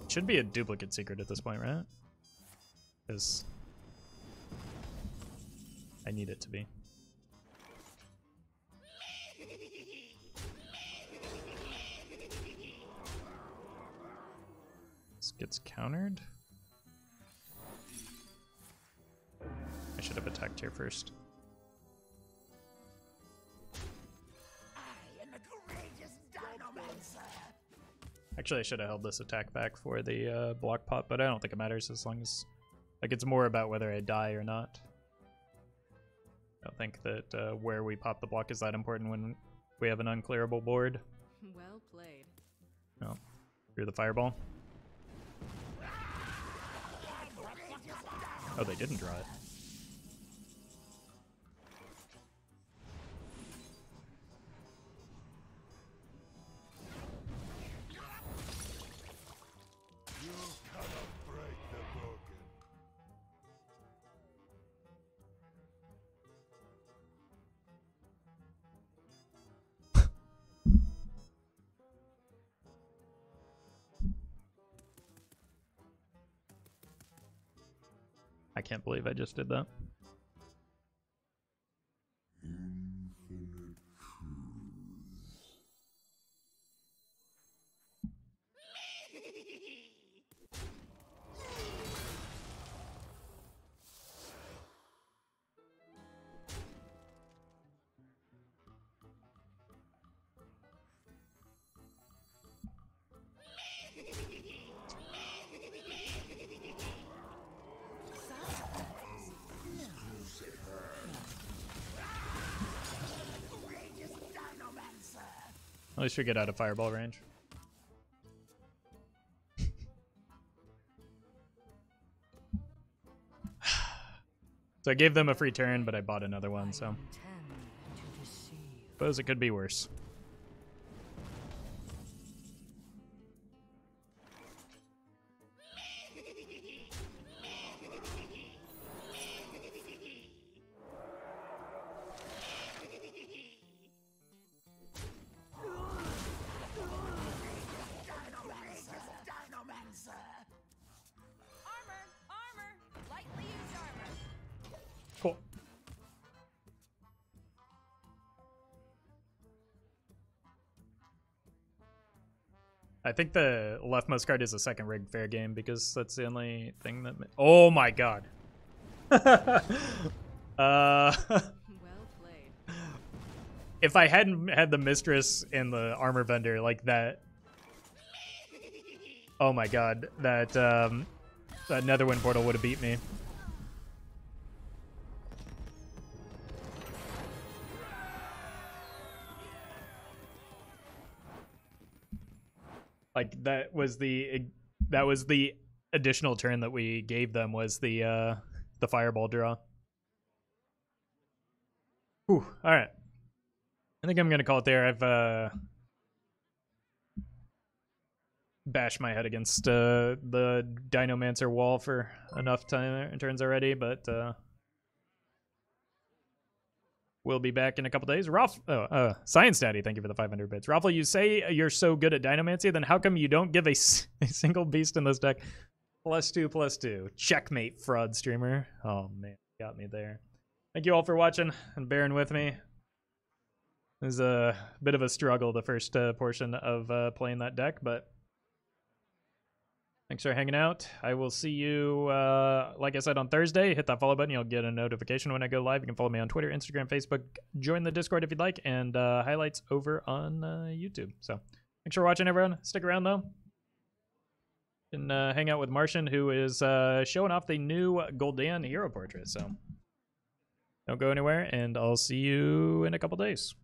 Should be a duplicate secret at this point, right? Because I need it to be. This gets countered. I should have attacked here first. I am the courageous Dinomancer. Actually, I should have held this attack back for the block pot, but I don't think it matters as long as... Like, it's more about whether I die or not. I don't think that where we pop the block is that important when we have an unclearable board. Well played. No. Through the fireball. Oh, they didn't draw it. You cannot break the broken. I can't believe I just did that. Infinite truths. At least we get out of fireball range. So I gave them a free turn, but I bought another one, so suppose it could be worse. Armor! Armor! Lightly used armor. Cool. I think the leftmost card is a second rigged fair game because that's the only thing that. Oh my god. Well played. if I hadn't had the mistress and the armor vendor like that, oh my god, that Netherwind portal would have beat me. Like that was the additional turn that we gave them, was the fireball draw. Whew, all right. I think I'm gonna call it there. I've bashed my head against the Dinomancer wall for enough turns already, but we'll be back in a couple days. Ralph, Science Daddy, thank you for the 500 bits. Raffle, you say you're so good at Dinomancy, then how come you don't give a single beast in this deck? +2/+2. Checkmate, fraud streamer. Oh man, got me there. Thank you all for watching and bearing with me. It was a bit of a struggle the first portion of playing that deck, but thanks for hanging out. I will see you, like I said, on Thursday. Hit that follow button. You'll get a notification when I go live. You can follow me on Twitter, Instagram, Facebook. Join the Discord if you'd like, and highlights over on YouTube. So thanks for watching, everyone. Stick around, though. And hang out with Martian, who is showing off the new Gul'dan hero portrait. So don't go anywhere, and I'll see you in a couple days.